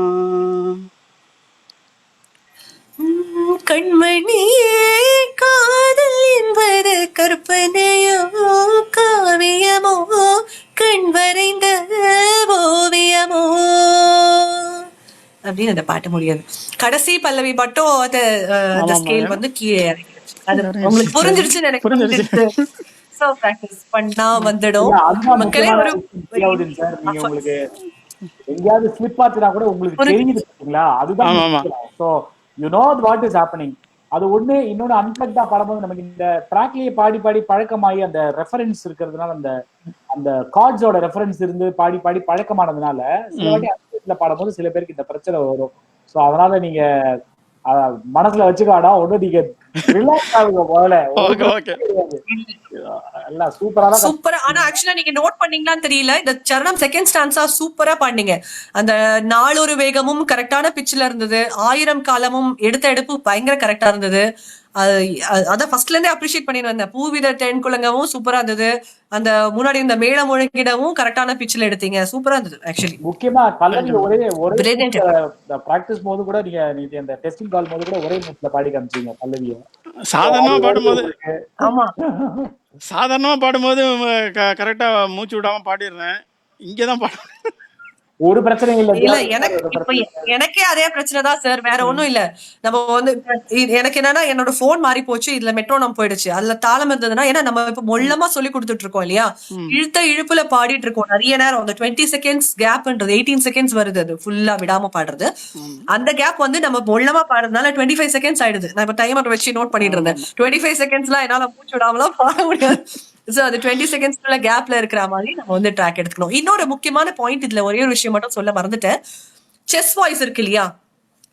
கண்மணியே காதல் என்பது கற்பனையோ காவியமோ கண் வரைந்த ஓவியமோ அப்படின்னு அந்த பாட்டு முடியாது. கடைசி பல்லவி மட்டும் அந்த ஸ்கேல் வந்து கீழே இறங்கிடுச்சு. அது உங்களுக்கு புரிஞ்சிருச்சுன்னு எனக்கு புரிஞ்சிருச்சு. சோ பிராக்டிஸ் பண்ணா வந்துடும். மக்களே ஒரு நீங்க உங்களுக்கு எங்கயாவது ஸ்லிப் ஆச்சுனா கூட உங்களுக்கு தெரியுது பாத்தீங்களா, அதுதான். So you know what is happening. அது ஒண்ணு. இன்னொன்னு அன்பிளக்டா பாடும்போது நமக்கு இந்த ட்ராக்லயே பாடி பாடி பழக்கமாயி அந்த ரெஃபரன்ஸ் இருக்கிறதுனால அந்த அந்த கார்ட்ஸோட ரெஃபரன்ஸ் இருந்து பாடி பாடி பழக்கமானதுனால சில வாட்டி அன்பிளக்ட்ல பாடும்போது சில பேருக்கு இந்த பிரச்சனை வரும். சோ அதனால நீங்க மனசுல வச்சுக்காடா ஒண்ணு நீங்க ரிலாக்ஸ் ஆகுங்க முதல்ல. எல்லாம் சூப்பரா. ஆனா ஆக்சுவலா நீங்க நோட் பண்ணீங்களான்னு தெரியல, இந்த சரணம் செகண்ட் ஸ்டான்ஸா சூப்பரா பாடுனீங்க. அந்த நாளொரு வேகமும் கரெக்டான பிச்சில இருந்தது, ஆயிரம் காலமும் எடுத்த எடுப்பு பயங்கர கரெக்டா இருந்தது. அதான் ஃபர்ஸ்ட்ல இருந்தே அப்ரிஷியேட் பண்ணிட்டு வந்தேன். பூவித தேன் குலங்கவும் சூப்பரா இருந்தது. அந்த முன்னாடி இந்த மேள முழங்கிடவும் கரெக்டான பிச்சில் எடுத்தீங்க, சூப்பரா இருந்தது. ஆக்சுவலி முக்கியமா கல்லவி ஒரே பிராக்டிஸ் போது கூட நீங்க இந்த டெஸ்டிங் கால் போது கூட ஒரே நோட்ல பாடி காமிச்சீங்க பல்லவியை. சாதாரணமா பாடும்போது ஆமா சாதாரணமா பாடும்போது கரெக்டா மூச்சு விடாம பாடிடுறேன். இங்கதான் பாடு. ஒரு பிரச்சனையும் இல்ல இல்ல ஜியாவுதீன் சார், எனக்கு ஒரு இப்ப பிரச்சனை இல்ல. எனக்கே அதே பிரச்சனை தான் சார். வேற ஒண்ணும் இல்ல. நம்ம வந்து எனக்கு என்னன்னா என்னோட போன் மாறி போச்சு. இதுல மெட்ரோனம் போயிடுச்சு. அதுல தாளம் இருந்ததுன்னா ஏன்னா நம்ம இப்ப மொல்லமா சொல்லி கொடுத்துட்டு இருக்கோம் இல்லையா? ம். இழுத்த இழுப்புல பாடிட்டு இருக்கோம் நிறைய நேரம். அந்த 20 செகண்ட்ஸ் கேப்ன்றது 18 செகண்ட்ஸ் வருது. அது ஃபுல்லா விடாம பாடுறது. ம். அந்த கேப் வந்து நம்ம மொல்லமா பாடுறதுனால 25 செகண்ட்ஸ் ஆயிடுது. நான் இப்ப டைமர் வச்சு நோட் பண்ணிட்டு இருந்தேன். 25 செகண்ட்ஸ்லாம் என்னால மூச்சு விடாமலாம் பாட முடியாது. சோ அது 20 செகண்ட்ஸ்ல கேப்ல இருக்கிற மாதிரி நம்ம வந்து ட்ராக் எடுத்துக்கணும். இன்னொரு முக்கியமான பாயிண்ட் இதுல ஒரே ஒரு விஷயம் மட்டும் சொல்ல மறந்துட்டேன். செஸ் வாய்ஸ் இருக்கு இல்லையா?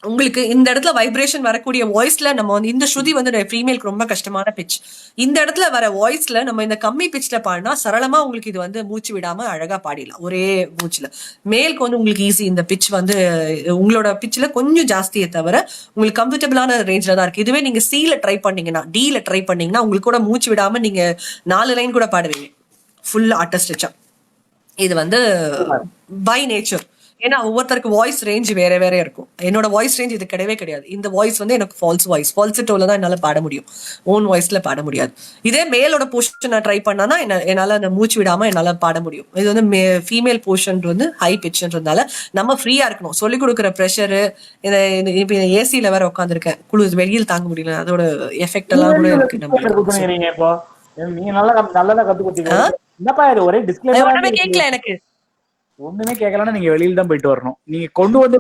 உங்களுக்கு இந்த இடத்துல வைப்ரேஷன் வரக்கூடிய வாய்ஸ்ல நம்ம வந்து இந்த ஸ்ருதி வந்து ஃபீமேலுக்கு ரொம்ப கஷ்டமான பிச். இந்த இடத்துல வர வாய்ஸ்ல நம்ம இந்த கம்மி பிச்ல பாடினா சரளமா உங்களுக்கு இது வந்து மூச்சு விடாம அழகா பாடிடலாம் ஒரே மூச்சுல. மேலுக்கு வந்து உங்களுக்கு ஈஸி. இந்த பிச் வந்து உங்களோட பிச்ல கொஞ்சம் ஜாஸ்தியே தவிர உங்களுக்கு கம்ஃபர்டபுளான ரேஞ்ச்ல தான் இருக்கு. இதுவே நீங்க சில ட்ரை பண்ணீங்கன்னா, டில ட்ரை பண்ணீங்கன்னா உங்களுக்கு கூட மூச்சு விடாம நீங்க 4 லைன் கூட பாடுவீங்க ஃபுல்லா அட்டஸ்டிச்சா. இது வந்து பை நேச்சர். ஏன்னா ஒவ்வொருத்தருக்கு வாய்ஸ் ரேஞ்ச் வேற வேற இருக்கும். என்னோட வாய்ஸ் ரேஞ்ச் இது கிடையவே கிடையாது. இந்த வாய்ஸ் வந்து எனக்கு ஃபால்ஸ் வாய்ஸ், ஃபால்சிட்டோல தான் என்னால பாட முடியும். ஓன் வாய்ஸ்ல பாட முடியாது. இதே மேலோட போர்ஷன் நான் ட்ரை பண்ணானா என்னால அந்த மூச்சு விடாம என்னால பாட முடியும். இது வந்து ஃபீமேல் போர்ஷன் வந்து ஹை பிச்ன்றதுனால நம்ம ஃப்ரீயா இருக்கணும். சொல்லிக் கொடுக்குற ப்ரெஷரு இப்ப ஏசியில வேற உட்காந்துருக்கேன், குளிர் வெயில் தாங்க முடியல. அதோட எஃபெக்ட் எல்லாம் கூட இருக்கு நம்மளுக்கு. குத்துறீங்க இப்போ. நீங்க நல்லதா கத்து கொடுத்தீங்க. என்னப்பா இது ஒரே டிஸ்கிளைமர். ஒண்ணுமே கேட்கல எனக்கு. ஒண்ணுமே கேட்கலன்னா நீங்க வெளியில தான் போயிட்டு வரணும். நீங்க கொண்டு வந்து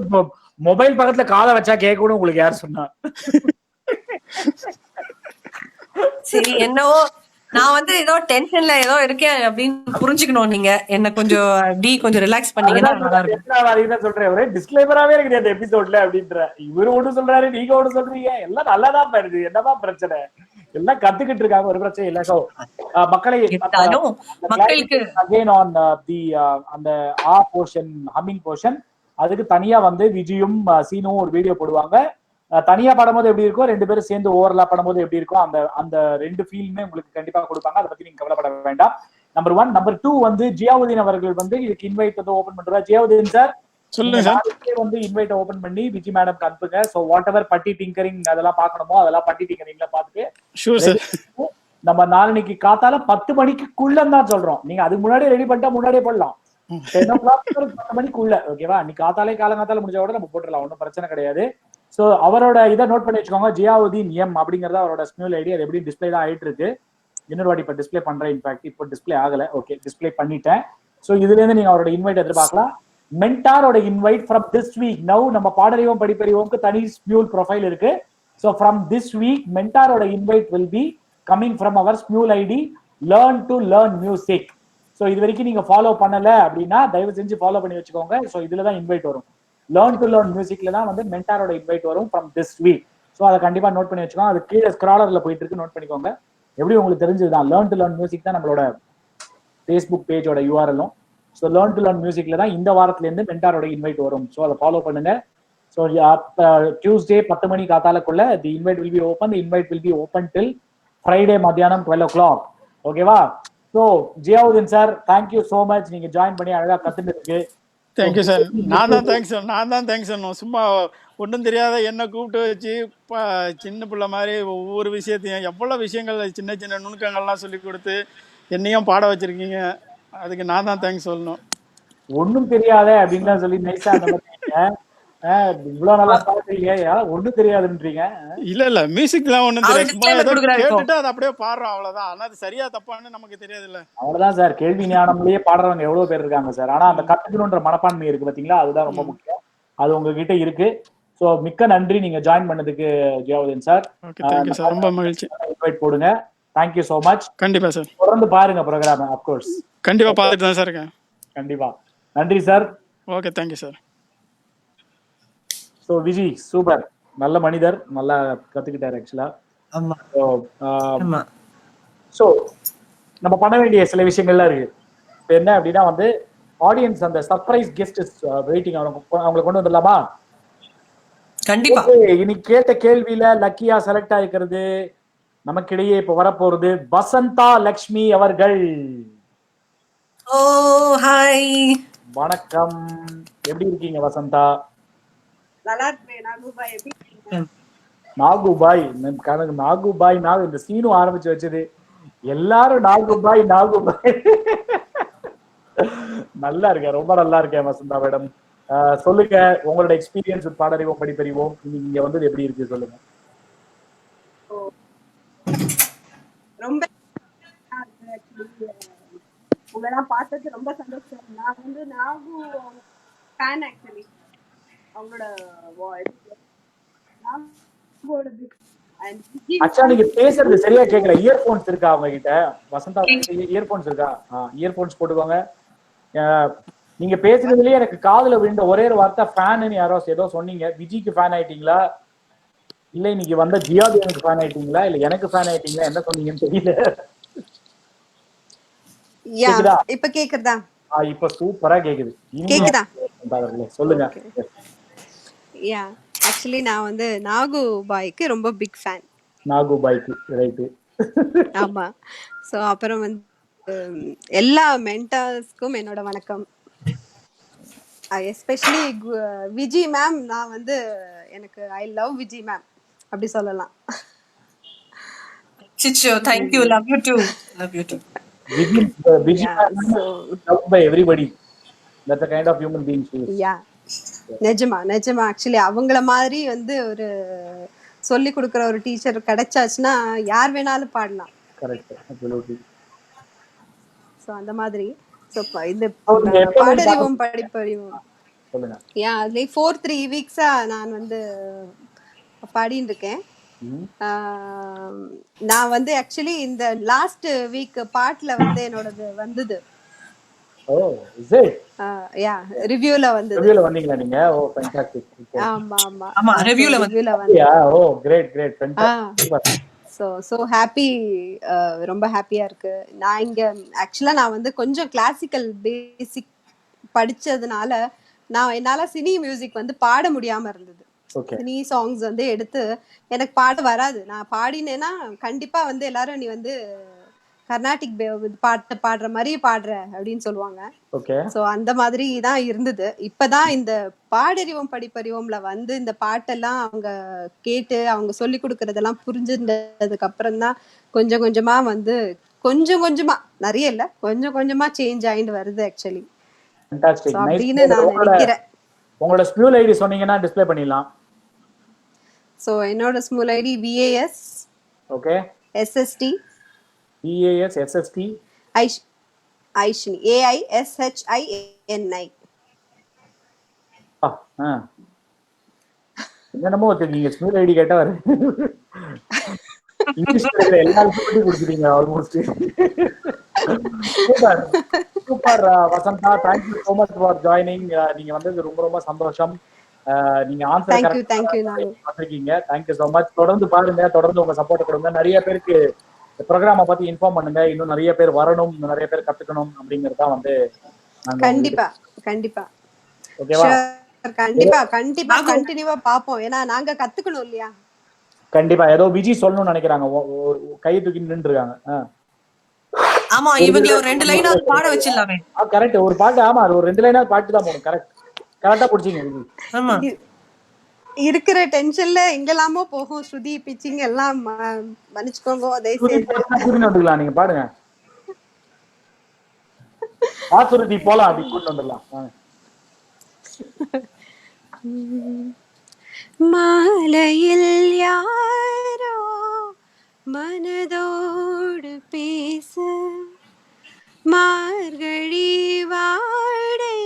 மொபைல் பக்கத்துல காதை வச்சா கேட்க கூட உங்களுக்கு யார் சொன்னா? சரி என்னவோ நான் வந்து ஏதோ டென்ஷன்ல ஏதோ இருக்கேன் அப்படின்னு புரிஞ்சுக்கணும். நீங்க என்ன கொஞ்சம் கொஞ்சம் ரிலாக்ஸ் பண்ணீங்கன்னா நல்லா இருக்கும். சொல்றேன் ஒரே டிஸ்கிளைமராவே இருக்குது அந்த எபிசோட்ல அப்படின்ற. இவரு ஒண்ணு சொல்றாரு, நீங்க ஒண்ணு சொல்றீங்க. எல்லாம் நல்லாதான் பாருது. என்னதான் பிரச்சனை? எல்லாம் கத்துக்கிட்டு இருக்காங்க, ஒரு பிரச்சனை இல்ல. சோ மக்களை மக்களுக்கு அகைன் ஆன் தி அந்த ஆ போர்ஷன், ஹம்மிங் போர்ஷன், அதுக்கு தனியா வந்து விஜயும் சீனும் ஒரு வீடியோ போடுவாங்க. தனியா படும்போது எப்படி இருக்கும், ரெண்டு பேரும் சேர்ந்து ஓவர்லாப் பண்ணும்போது எப்படி இருக்கும், அந்த அந்த ரெண்டு ஃபீல்மே உங்களுக்கு கண்டிப்பா கொடுப்பாங்க. அதை பத்தி நீங்க கவலைப்பட வேண்டாம். நம்பர் 1. நம்பர் 2 வந்து ஜியாவுதீன் அவர்கள் வந்து இதுக்கு இன்வைட் வந்து ஓபன் பண்றாரு. ஜியாவுதீன் சார் சொல்லுங்க சார். வந்து இன்வைட் ஓபன் பண்ணி விஜி மேடம் அனுப்புங்க. சோ வாட் எவர் பட்டி டிங்கரிங் அதெல்லாம் பாக்கணுமோ அதெல்லாம் பட்டி டிங்கரிங்ல பாத்துட்டு ஷூர் சார். நம்ம நாளைக்கு காத்தால 10 மணிக்குள்ள தான் சொல்றோம். நீங்க அதுக்கு முன்னாடியே ரெடி பண்ணிட்டா முன்னாடியே போடலாம். 10 o'clock 10 மணிக்குள்ள ஓகேவா? நீ காலங்காத்தால முடிஞ்சா கூட நம்ம போட்டுடலாம், ஒன்றும் பிரச்சனை கிடையாது. சோ அவரோட இதை நோட் பண்ணி வச்சுக்கோங்க. ஜியாவுதீன் எம் அப்படிங்கறத அவரோட ஸ்மியூல் ஐடி. அது எப்படி டிஸ்பிளே தான் ஆயிட்டு இருக்கு. இன்னொரு வாட்டி இப்ப டிஸ்பிளே பண்றேன். இன்ஃபேக்ட் இப்போ டிஸ்பிளே ஆகல. ஓகே, டிஸ்பிளே பண்ணிட்டேன். சோ இதுல இருந்து நீங்க அவரோட இன்வைட் எதிர்பார்க்கலாம். மென்டாரோட invite from this week now. நம்ம பாடறிவோம் படிப்பறிவோம்க்கு தனி ஸ்மியூல் ப்ரொஃபைல் இருக்கு. சோ ஃப்ரம் திஸ் வீக் மென்டாரோட invite will be coming from our Smule ID learn to learn music. So இது வரைக்கும் நீங்க ஃபாலோ பண்ணல அப்படின்னா தயவு செஞ்சு ஃபாலோ பண்ணி வச்சுக்கோங்க. ஸோ இதுல தான் இன்வைட் வரும். லேர்ன் டு லேர்ன் மியூசிக்ல தான் வந்து மென்டாரோட இன்வைட் வரும் ஃப்ரம் திஸ் வீக். ஸோ அதை கண்டிப்பா நோட் பண்ணி வச்சுக்கோங்க. அது கீழே ஸ்க்ராலர்ல போயிட்டு இருக்கு, நோட் பண்ணிக்கோங்க. எப்படி உங்களுக்கு தெரிஞ்சதுதான் லேர்ன் டு லேர்ன் மியூசிக் தான் நம்மளோட ஃபேஸ்புக் பேஜோட யூஆர்எல்லும். ஸோ லேர்ன் டு லேர்ன் மியூசிக்ல தான் இந்த வாரத்துல இருந்து மென்டாரோட இன்வைட் வரும். ஸோ அதை ஃபாலோ பண்ணுங்க. ஸோ டியூஸ்டே 10 மணி காத்தாலக்குள்ள the invite will be open. The invite will be open till Friday மத்தியானம் 12 o'clock. ஓகேவா? So Ziauddin sir thank you so much. நீங்க ஜாயின் பண்ணி அழகா கத்துட்டு இருக்கு. Thank you sir. நான் தான் தேங்க்ஸ் சொன்னோம். சும்மா ஒன்றும் தெரியாத என்ன கூப்பிட்டு வச்சு சின்ன பிள்ளை மாதிரி ஒவ்வொரு விஷயத்தையும் எவ்வளவு விஷயங்கள் சின்ன சின்ன நுணுக்கங்கள்லாம் சொல்லி கொடுத்து என்னையும் பாட வச்சிருக்கீங்க. அதுக்கு நான் தான் தேங்க்ஸ் சொல்லணும். ஒன்னும் தெரியாத அப்படின்னு சொல்லி நைஸா இவ்வளவு நல்லா பாடுறீங்க, ஒண்ணும் தெரியாதுன்றீங்க. இல்ல மியூசிக் எல்லாம் ஒண்ணும் தெரியாது. கேட்டுட்டு அதை அப்படியே பாடுறோம், அவ்வளவுதான். ஆனா அது சரியா தப்பான்னு நமக்கு தெரியாது இல்ல. அவ்வளவுதான் சார். கேள்வி ஞானம்லயே பாடுறவங்க எவ்வளவு பேர் இருக்காங்க சார். ஆனா அந்த கத்துக்கணுன்ற மனப்பான்மை இருக்கு பாத்தீங்களா, அதுதான் ரொம்ப முக்கியம். அது உங்ககிட்ட இருக்கு. சோ மிக்க நன்றி நீங்க ஜாயின் பண்ணதுக்கு ஜியாவுதீன் சார். தேங்க்யூ சார், ரொம்ப மகிழ்ச்சி. இன்வைட் போடுங்க. Thank you so much. கண்டிப்பா சார். தொடர்ந்து பாருங்க ப்ரோக்ராம். ஆஃப் கோர்ஸ் கண்டிப்பா பார்த்துட்டு தான் சார் இருக்கேன். கண்டிப்பா. நன்றி sir. Okay, thank you sir. So Viji super, நல்ல மனிதர், நல்லா கத்துக்கிட்டாரு ஆக்சுவலா. ஸோ நம்ம பண்ண வேண்டிய சில விஷயங்கள்லாம் இருக்கு. இப்போ என்ன அப்படின்னா வந்து ஆடியன்ஸ் அந்த சர்ப்ரைஸ் கெஸ்ட் வெயிட்டிங், அவங்களை கொண்டு வந்துடலாமா? கண்டிப்பா. இன்னைக்கு கேட்ட கேள்வியில லக்கியா செலக்ட் ஆயிருக்கிறது நமக்கிடையே இப்ப வரப்போறது வசந்தா லக்ஷ்மி அவர்கள். ஓ ஹாய், வணக்கம். எப்படி இருக்கீங்க வசந்தா? நல்லா இருக்கேன். நாகுபாய் கணக்கு நாகுபாய் நாகு இந்த சீனும் ஆரம்பிச்சு வச்சது எல்லாரும் நாகுபாய் நாகுபாய். நல்லா இருக்கேன், ரொம்ப நல்லா இருக்கேன் வசந்தா மேடம். சொல்லுங்க உங்களோட எக்ஸ்பீரியன்ஸ் பாடறிவோம் படிப்பறிவோம் இன்னைக்கு இங்க வந்தது எப்படி இருக்கு சொல்லுங்க. ரொம்ப உங்களெல்லாம் பார்த்தது ரொம்ப சந்தோஷம். நான் வந்து நாகு ஃபேன் ஆக்சுவலி. அவங்களோட நாகோட big and அச்சா நீங்க பேசுறது சரியா கேட்கல. இயர்போன்ஸ் இருக்கா அவங்க கிட்ட? வசந்தா இயர்போன்ஸ் இருக்கா? இயர்போன்ஸ் போட்டுக்கோங்க. நீங்க பேசுறதுலயே எனக்கு காதுல விழுந்த ஒரே ஒரு வார்த்தை ஃபேன்னு யாரோ ஏதோ சொன்னீங்க. விஜய்க்கு ஃபேன் ஆயிட்டீங்களா இல்ல இன்னைக்கு வந்த ஜியாதி எனக்கு ஃபேன் ஆயிட்டீங்களா இல்ல எனக்கு ஃபேன் ஆயிட்டீங்களா என்ன சொன்னீங்கன்னு தெரியல. கேக்குதா? இப்ப கேக்குதா? இப்ப சூப்பரா கேக்குது. கேக்குதா? சொல்லுங்க. யா ஆக்சுவலி நான் வந்து நாகு பாய்க்கு ரொம்ப பிக் ஃபேன். நாகு பாய்க்கு ரைட்டு. ஆமா. சோ அப்புறம் வந்து எல்லா மென்டர்ஸ்க்கும் என்னோட வணக்கம். Especially Viji ma'am. நான் வந்து எனக்கு ஐ லவ் விஜி மேம் அப்படி சொல்லலாம். சிச்சோ thank you, love you too, love you too. Vijay loved by everybody. That's the kind of human being she is. யா நிஜமா நிஜமா ஆக்சுவலி அவங்கள மாதிரி வந்து ஒரு சொல்லி கொடுக்குற ஒரு டீச்சர் கிடைச்சாச்சுன்னா யார் வேணாலும் பாடலாம். Correct, absolutely. ஸோ அந்த மாதிரி ஸோ இது நீங்க எப்ப பாடறிவோம் படிப்பறிவோம் சொல்லுங்க. ஏன் அதுலேயே 3 வீக்ஸா நான் வந்து பாடின்னு இருக்கேன். நான் வந்து ஆக்சுவலி இந்த லாஸ்ட் வீக் பாட்டுல வந்து என்னோடது வந்தது. ஓ இஸ் இட்? யா ரிவ்யூல வந்தது. ரிவ்யூல வந்தீங்களா நீங்க? Oh fantastic. ஆமா ஆமா ஆமா ரிவ்யூல வந்து yeah oh great great fantastic. So happy. ரொம்ப ஹாப்பியா இருக்கு. நான் இங்க ஆக்சுவலா நான் வந்து கொஞ்சம் கிளாசிக்கல் பேசிக் படிச்சதுனால என்னால சினி மியூசிக் வந்து பாட முடியாம இருந்தது. சினி சாங்ஸ் வந்து எடுத்து எனக்கு பாட வராது. நான் பாடினேன்னா கண்டிப்பா வந்து எல்லாரும் நீ வந்து கர்நாடிக் பாட்டு பாடுற மாதிரி பாடுற அப்படின்னு சொல்லுவாங்க. சோ அந்த மாதிரி தான் இருந்தது. இப்பதான் இந்த பாடறிவோம் படிப்பறிவோம்ல வந்து இந்த பாட்டெல்லாம் அவங்க கேட்டு அவங்க சொல்லி கொடுக்கறதெல்லாம் புரிஞ்சிருந்ததுக்கு அப்புறம் தான் கொஞ்சம் கொஞ்சமா வந்து கொஞ்சம் கொஞ்சமா நிறைய இல்ல கொஞ்சம் கொஞ்சமா சேஞ்ச் ஆயிட்டு வருது ஆக்சுவலி. அப்படின்னு நான் நினைக்கிறேன். உங்களோட ஸ்மூல் ஐடி சொன்னீங்கன்னா டிஸ்ப்ளே பண்ணிடலாம். சோ என்னோட Smule ID VAS okay SST VAS SST Aishini AISHINI. என்னமோ வச்சிருக்கீங்க ஸ்மூல் ஐடி கேட்டா வர இங்கிலீஷ்ல எல்லாருக்கும் பத்தி கொடுத்துட்டீங்க almost. Super super Vasantha, thank you so much for joining. நீங்க வந்தது ரொம்ப ரொம்ப சந்தோஷம். நீங்க ஆன்சர் கரெக்ட்டா பண்ணிருக்கீங்க. Thank you so much. தொடர்ந்து பாருங்க, தொடர்ந்து உங்க சப்போர்ட் கொடுங்க. நிறைய பேருக்கு ப்ரோகிராம பத்தி இன்ஃபார்ம் பண்ணுங்க. இன்னும் நிறைய பேர் வரணும், இன்னும் நிறைய பேர் கத்துக்கணும் அப்படிங்கறத வந்து கண்டிப்பா கண்டிப்பா ஓகேவா? கண்டிப்பா கண்டிப்பா கண்டினியூவா பாப்போம். ஏன்னா நாங்க கத்துக்கணும் இல்லையா? கண்டிப்பா. ஏதோ விஜி சொல்லணும்னு நினைக்கிறாங்க, கை தூக்கி நின்று இருக்காங்க. ஆமா இவங்கள ஒரு 2 லைனா பாட வச்சிடலாமே. கரெக்ட், ஒரு பாட்டு. ஆமா அது ஒரு 2 லைனா பாட்டு தான் போணும். கரெக்ட், கரெக்டா புடிச்சீங்க. ஆமா இருக்கிற டென்ஷன்ல எங்கெல்லாமோ போகும். ஸ்ருதி பிச்சிங் எல்லாம் மன்னிச்சுக்கோங்க. அதே வந்துக்கலாம், நீங்க பாடுங்க. ஆசுருதி போலாம், அப்படி கூட்டு வந்துடலாம். மாலையில் யாரோ மனதோடு பேச மார்கழி வாடை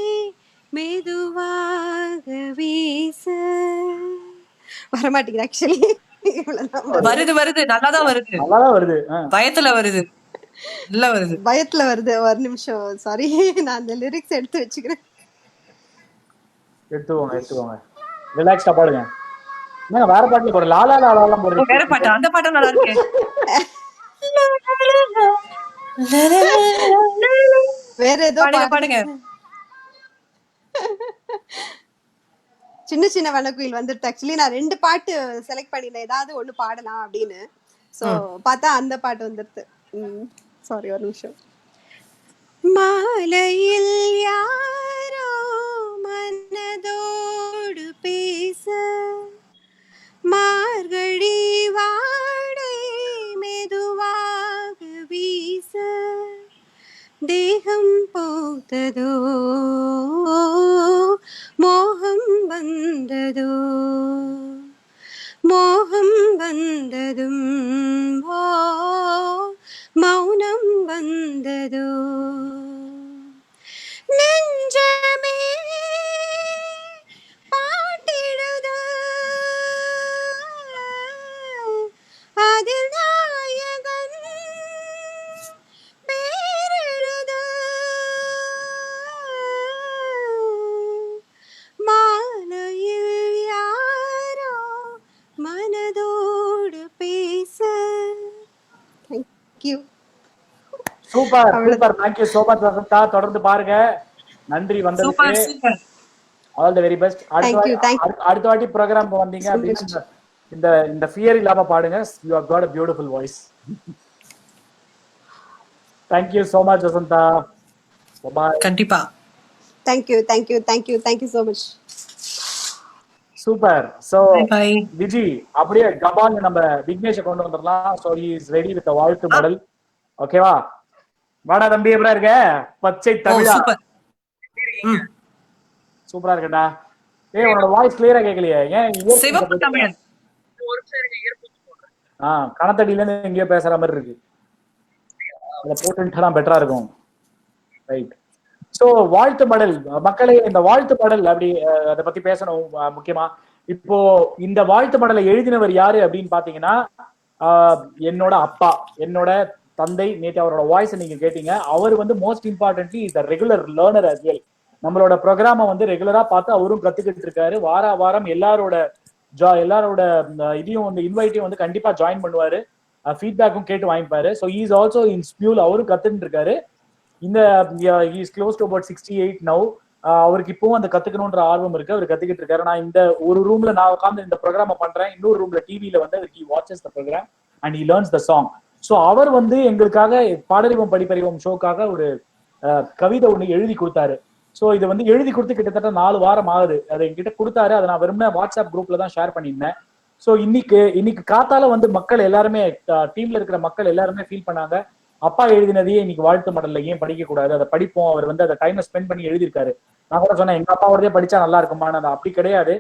மெதுவாக வீச வரமாட்டேங்குது ஆக்சுவலி. வருது வருது நல்லாதான் வருது, நல்லாதான் வருது. பயத்துல வருது, நல்லா வருது, பயத்துல வருது. ஒரு நிமிஷம், சாரி, நான் அந்த லிரிக்ஸ் எடுத்து வச்சுக்கிறேன். எடுத்துக்கோங்க ரிலாக்ஸ்டா பாடுங்க. என்னங்க வேற பாட்டுல போற லாலா லாலாம் போடுறீங்க? வேற பாட்டு, அந்த பாட்டு நல்லா இருக்கு. வேற ஏதோ பாடுங்க. சின்ன சின்ன வனக்குயில் வந்துட்டு ஆக்சுவலி நான் 2 பாட்டு செலக்ட் பண்ணினேன், ஏதாவது ஒண்ணு பாடலாம் அப்படின்னு. சோ பார்த்தா அந்த பாட்டு வந்துருது. சாரி, ஒரு நிமிஷம். மாலையில் யாரோ மனதோடு பேச மார்கழி பூத்ததோ மோகம் வந்ததோ மோகம் வந்ததும் ஓ மௌனம் வந்ததோ நெஞ்சமே பாட்டிடுதோ அதில் நாயகன் பேரெழுதோ மாலையில் யாரோ மனதோடு பேச. தேங்க்யூ. சூப்பர் அவ்வளவுதான். Super, thank you so much Vasantha. தொடர்ந்து பாருங்க. நன்றி வந்ததுக்கு. Super super. All the very best. Thank you அடுத்த வாட்டி ப்ரோக்ராம் வந்தீங்க அப்படின்னா இந்த இந்த ஃபியர் இல்லாம பாடுங்க. You have got a beautiful voice. Thank you so much Vasantha. Bye. கண்டிப்பா. Thank you so much. Super. So bye. Viji அப்படியே கபால் நம்ம விக்னேஷை கொண்டு வந்துடலாம். So he is ready with வாழ்த்து மாடல். ஓகேவா? வாடா தம்பி, எப்படா இருக்க? பச்சை தமிழா. சூப்பர். சூப்பரா இருக்கடா. ஏய் உன்னோட வாய்ஸ் கிளியரா கேட்கலையே. ஏன் சிவப்பு தமிழன். கணத்தடியில இருந்து எங்கேயோ பேசுற மாதிரி இருக்கு. அதை போட்டுட்டா பெட்டரா இருக்கும். ரைட். சோ வாழ்த்து பாடல் மக்களே, இந்த வாழ்த்து பாடல் அப்படி அதை பத்தி பேசணும். முக்கியமா இப்போ இந்த வாழ்த்து பாடலை எழுதினவர் யாரு அப்படின்னு பாத்தீங்கன்னா என்னோட அப்பா, என்னோட தந்தை. நேற்று அவரோட வாய்ஸ் நீங்க கேட்டீங்க. அவர் வந்து மோஸ்ட் இம்பார்ட்டன்ட்லி இந்த ரெகுலர் லேர்னர் as well. நம்மளோட ப்ரோக்ராமை வந்து ரெகுலரா பார்த்து அவரும் கத்துக்கிட்டு இருக்காரு. வாரம் எல்லாரோட இதையும் வந்து இன்வைட்டையும் வந்து கண்டிப்பா ஜாயின் பண்ணுவாரு. ஃபீட்பேக்கும் கேட்டு வாங்கிப்பாரு. So is also in Smule. அவரும் கத்துட்டு இருக்காரு. இந்த is close to about 68 now. அவருக்கு இப்பவும் அந்த கத்துக்கணும்ன்ற ஆர்வம் இருக்கு. அவர் கத்துக்கிட்டு இருக்காரு. நான் இந்த ஒரு ரூம்ல நான் உட்காந்து இந்த ப்ரோக்ராமை பண்றேன். இன்னொரு ரூம்ல டிவியில வந்து he watches the program and he learns the song. So அவர் வந்து எங்களுக்காக பாடறிவோம் படிப்பறிவோம் ஷோக்காக ஒரு கவிதை ஒண்ணு எழுதி கொடுத்தாரு. ஸோ இதை வந்து எழுதி கொடுத்து கிட்டத்தட்ட 4 வாரம் ஆகுது. அதை என்கிட்ட கொடுத்தாரு. அதை நான் வெறுமனே வாட்ஸ்அப் குரூப்ல தான் ஷேர் பண்ணியிருந்தேன். ஸோ இன்னைக்கு காத்தால வந்து மக்கள் எல்லாருமே, டீம்ல இருக்கிற மக்கள் எல்லாருமே ஃபீல் பண்ணாங்க, அப்பா எழுதினதையே இன்னைக்கு வாழ்த்து மடல்ல ஏன் படிக்க கூடாது, அதை படிப்போம். அவர் வந்து அதை டைமை ஸ்பெண்ட் பண்ணி எழுதியிருக்காரு. நான் கூட சொன்னேன் எங்க அப்பாவோடதே படிச்சா நல்லா இருக்குமான்னு. அது அப்படி கிடையாது.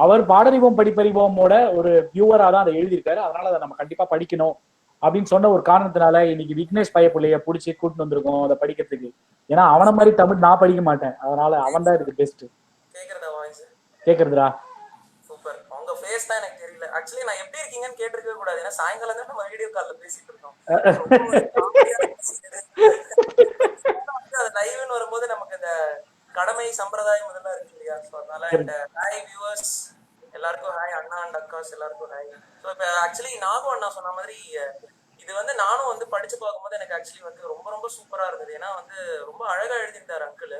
அவர் பாடறிவோம் படிப்பறிவோமோட ஒரு வியூவரா தான் அதை எழுதியிருக்காரு. அதனால அதை நம்ம கண்டிப்பா படிக்கணும் அப்படின்னு சொன்ன ஒரு காரணத்தினால இன்னைக்கு விக்னேஷ் பையப்புள்ளைய பிடிச்சி கூட்டிட்டு வந்திருக்கோம் அதை படிக்கிறதுக்கு. ஏன்னா அவனை மாதிரி தமிழ் நான் படிக்க மாட்டேன். அதனால அவன் தான் இதுக்கு பெஸ்ட். கேக்குறதா வாய்ஸ்? கேக்குறதுடா. சூப்பர். உங்க ஃபேஸ் தான் எனக்கு தெரியல. ஆக்சுவலி நான் எப்படி இருக்கீங்கன்னு கேட்டிருக்கவே கூடாது. ஏன்னா சாயங்காலம் தான் நம்ம வீடியோ கால்ல பேசிட்டு இருக்கோம். அது லைவ்னு வரும்போது நமக்கு இந்த கடமை சம்பிரதாயம் இதெல்லாம் இருக்கு இல்லையா? ஸோ அதனால இந்த ஹாய் வியூவர்ஸ் எல்லாருக்கும் ஹாய், அண்ணா அண்ட் அக்காஸ் எல்லாருக்கும் ஹாய். ஸோ இப்போ ஆக்சுவலி நானும் அண்ணா சொன்ன மாதிரி இது வந்து நானும் வந்து படிச்சு பார்க்கும்போது எனக்கு ஆக்சுவலி வந்து ரொம்ப ரொம்ப சூப்பரா இருந்தது. ஏன்னா வந்து ரொம்ப அழகா எழுதியிருந்தாரு அங்கிள்.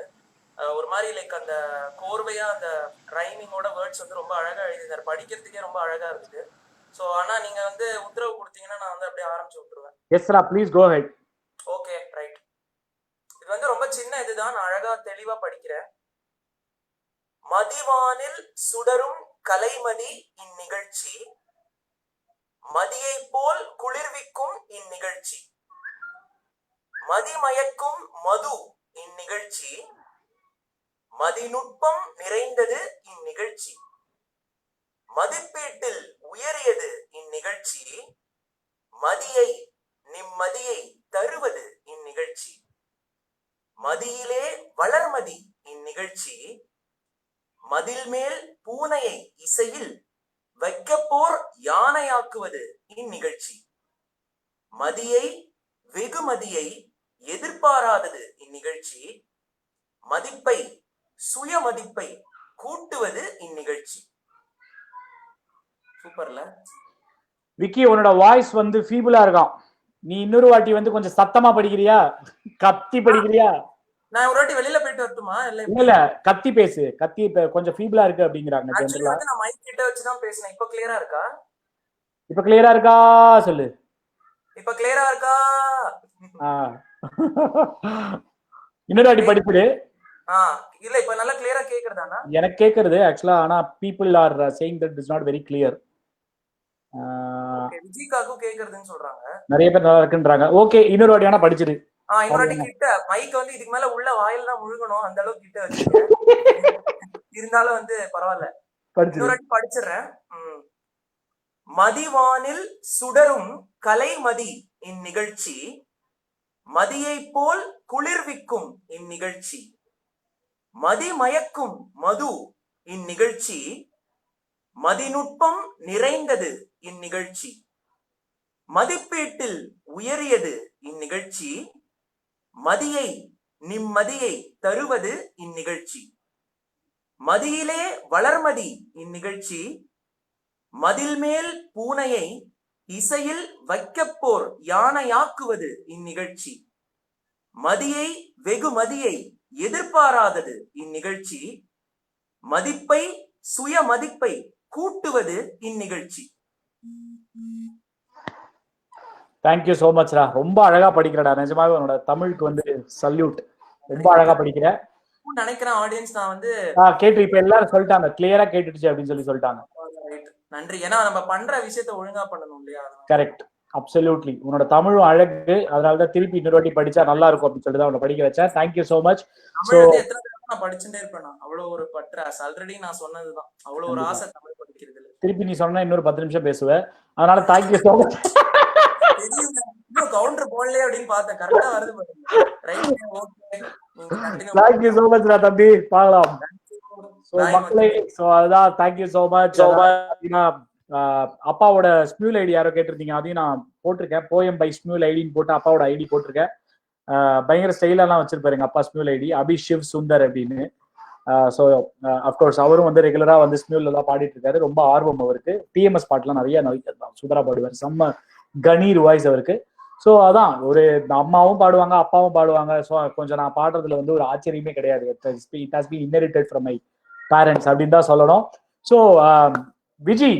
ஒரு மாதிரி லைக் அந்த கோர்வையா அந்த ரைமிங்கோட வேர்ட்ஸ் வந்து ரொம்ப அழகா எழுதியிருந்தாரு. படிக்கிறதுக்கே ரொம்ப அழகா இருக்குது. ஸோ ஆனா நீங்க வந்து உத்தரவு கொடுத்தீங்கன்னா நான் வந்து அப்படியே ஆரம்பிச்சு விட்டுருவேன். Yes sir, please go ahead. Okay right. இது வந்து ரொம்ப சின்ன இதுதான், நான் அழகா தெளிவா படிக்கிறேன். மதிவானில் சுடரும் கலைமதி இந்நிகழ்ச்சி, மதியை போல் குளிர்விக்கும் இந்நிகழ்ச்சி, மதிமயக்கும் மது இந்நிகழ்ச்சி, மதிநுட்பம் நிறைந்தது இந்நிகழ்ச்சி, மதிப்பீட்டில் உயரியது இந்நிகழ்ச்சி, மதியை நிம்மதியை தருவது இந்நிகழ்ச்சி, மதியிலே வளர்மதி இந்நிகழ்ச்சி, மதில் மேல் பூனையை இசையில் வைக்கப்போர் யானையாக்குவது இந்நிகழ்ச்சி, மதியை வெகுமதியை எதிர்பாராதது இந்நிகழ்ச்சி, மதிப்பை சுயமதிப்பை கூட்டுவது இந்நிகழ்ச்சி. சூப்பர்ல விக்கி, உன்னோட வாய்ஸ் வந்து ஃபீபிளா இருக்கான். நீ இன்னொரு வாட்டி வந்து கொஞ்சம் சத்தமா படிக்கிறியா, கத்தி படிக்கிறியா? நான் ஒரு வாட்டி வெளியில போயிட்டு வரட்டுமா? இல்ல கத்தி பேசு. கத்தி கொஞ்சம் ஃபீபிளா இருக்கு அப்படிங்கிறாங்க. ஆக்சுவலி வந்து நான் மைக் கிட்ட வச்சு தான் பேசினேன். இப்போ கிளியரா இருக்கா? இப்ப கிளியரா இருக்கா சொல்லு. இப்ப கிளியரா இருக்கா? இன்னொரு வாட்டி படிச்சுடு. இல்ல இப்ப நல்லா கிளியரா கேக்குறதானா? எனக்கு கேக்குறது ஆக்சுவலா. ஆனா people are saying that it's not very clear. விஜிகாக்கு கேக்குறதுன்னு சொல்றாங்க. நிறைய பேர் நல்லா இருக்குன்றாங்க. ஓகே, இன்னொரு வாட்டியான படிச்சிடு. இன்னொரு வாட்டி கிட்ட மைக் வந்து இதுக்கு மேல உள்ள வாயில தான் முழுகணும், அந்த அளவுக்கு கிட்ட வச்சிருக்கேன். இருந்தாலும் வந்து பரவாயில்ல, இன்னொரு வாட்டி படிச்சிடுறேன். மதிவானில் சுடரும் கலைமதி இந்நிகழ்ச்சி, மதியை போல் குளிர்விக்கும் இந்நிகழ்ச்சி, மதிமயக்கும் மது இந்நிகழ்ச்சி, மதிநுட்பம் நிறைந்தது இந்நிகழ்ச்சி, மதிப்பீட்டில் உயரியது இந்நிகழ்ச்சி, மதியை நிம்மதியை தருவது இந்நிகழ்ச்சி, மதியிலே வளர்மதி இந்நிகழ்ச்சி, மதில் மேல் பூனையை இசையில் வைக்கப்போர் யானையாக்குவது இந்நிகழ்ச்சி, மதியை வெகுமதியை எதிர்பாராதது இந்நிகழ்ச்சி, மதிப்பை சுய மதிப்பை கூட்டுவது இந்நிகழ்ச்சி. தேங்க்யூ சோ மச்ரா. ரொம்ப அழகா படிக்கிறடா, நிஜமாவே உன்னோட தமிழுக்கு வந்து சல்யூட். ரொம்ப அழகா படிக்கிற நினைக்கிறேன். ஆடியன்ஸ் நான் வந்து கேட்டு இப்ப எல்லாரும் சொல்லிட்டாங்க, கிளியரா கேட்டுடுச்சு அப்படின்னு சொல்லிட்டாங்க. நன்றி. ஏன்னா நம்ம பண்ற விஷயத்த ஒழுங்கா பண்ணணும் இல்லையா? Correct, absolutely. உன்னோட தமிழும் அழகு, அதனாலதான் திருப்பி இன்னொரு வாட்டி படிச்சா நல்லா இருக்கும் அப்படின்னு சொல்லிட்டு உன்னை படிக்க வச்சேன். Thank you so much. நான் படிச்சுட்டே இருப்பேன், அவ்வளவு ஒரு பற்று. ஆல்ரெடி நான் சொன்னதுதான், அவ்வளவு ஒரு ஆசை தமிழ் படிக்கிறது. திருப்பி நீ சொன்னா இன்னொரு 10 நிமிஷம் பேசுவேன், அதனால தேங்க்யூ சோ மச். கவுண்டர் போடலையே அப்படின்னு பார்த்தேன், கரெக்டா வருது. தேங்க்யூ சோ மச் தம்பி, பார்க்கலாம். மக்களே, அதுதான் தேங்க்யூ சோ மச். அப்பாவோட ஸ்மியூல் ஐடி யாரோ கேட்டிருந்தீங்க, அதையும் நான் போட்டிருக்கேன். போயம் பை ஸ்மியூல் ஐடின்னு போட்டு அப்பாவோட ஐடி போட்டிருக்கேன். பயங்கர ஸ்டைலெல்லாம் வச்சிருப்பாரு எங்க அப்பா ஸ்மியூல் ஐடி, அபிஷிவ் சுந்தர் அப்படின்னு. ஸோ அப்கோர்ஸ் அவரும் வந்து ரெகுலரா வந்து ஸ்மியூல்ல தான் பாடிட்டு இருக்காரு. ரொம்ப ஆர்வம் அவருக்கு. டிஎம்எஸ் பாட்டுலாம் நிறைய சூப்பரா பாடுவார், செம்ம கணீர் வாய்ஸ் அவருக்கு. ஸோ அதான் ஒரு அம்மாவும் பாடுவாங்க, அப்பாவும் பாடுவாங்க. ஸோ கொஞ்சம் நான் பாடுறதுல வந்து ஒரு ஆச்சரியமே கிடையாது. It has been inherited from my parents அப்படின்னு தான் சொல்லணும். So Viji,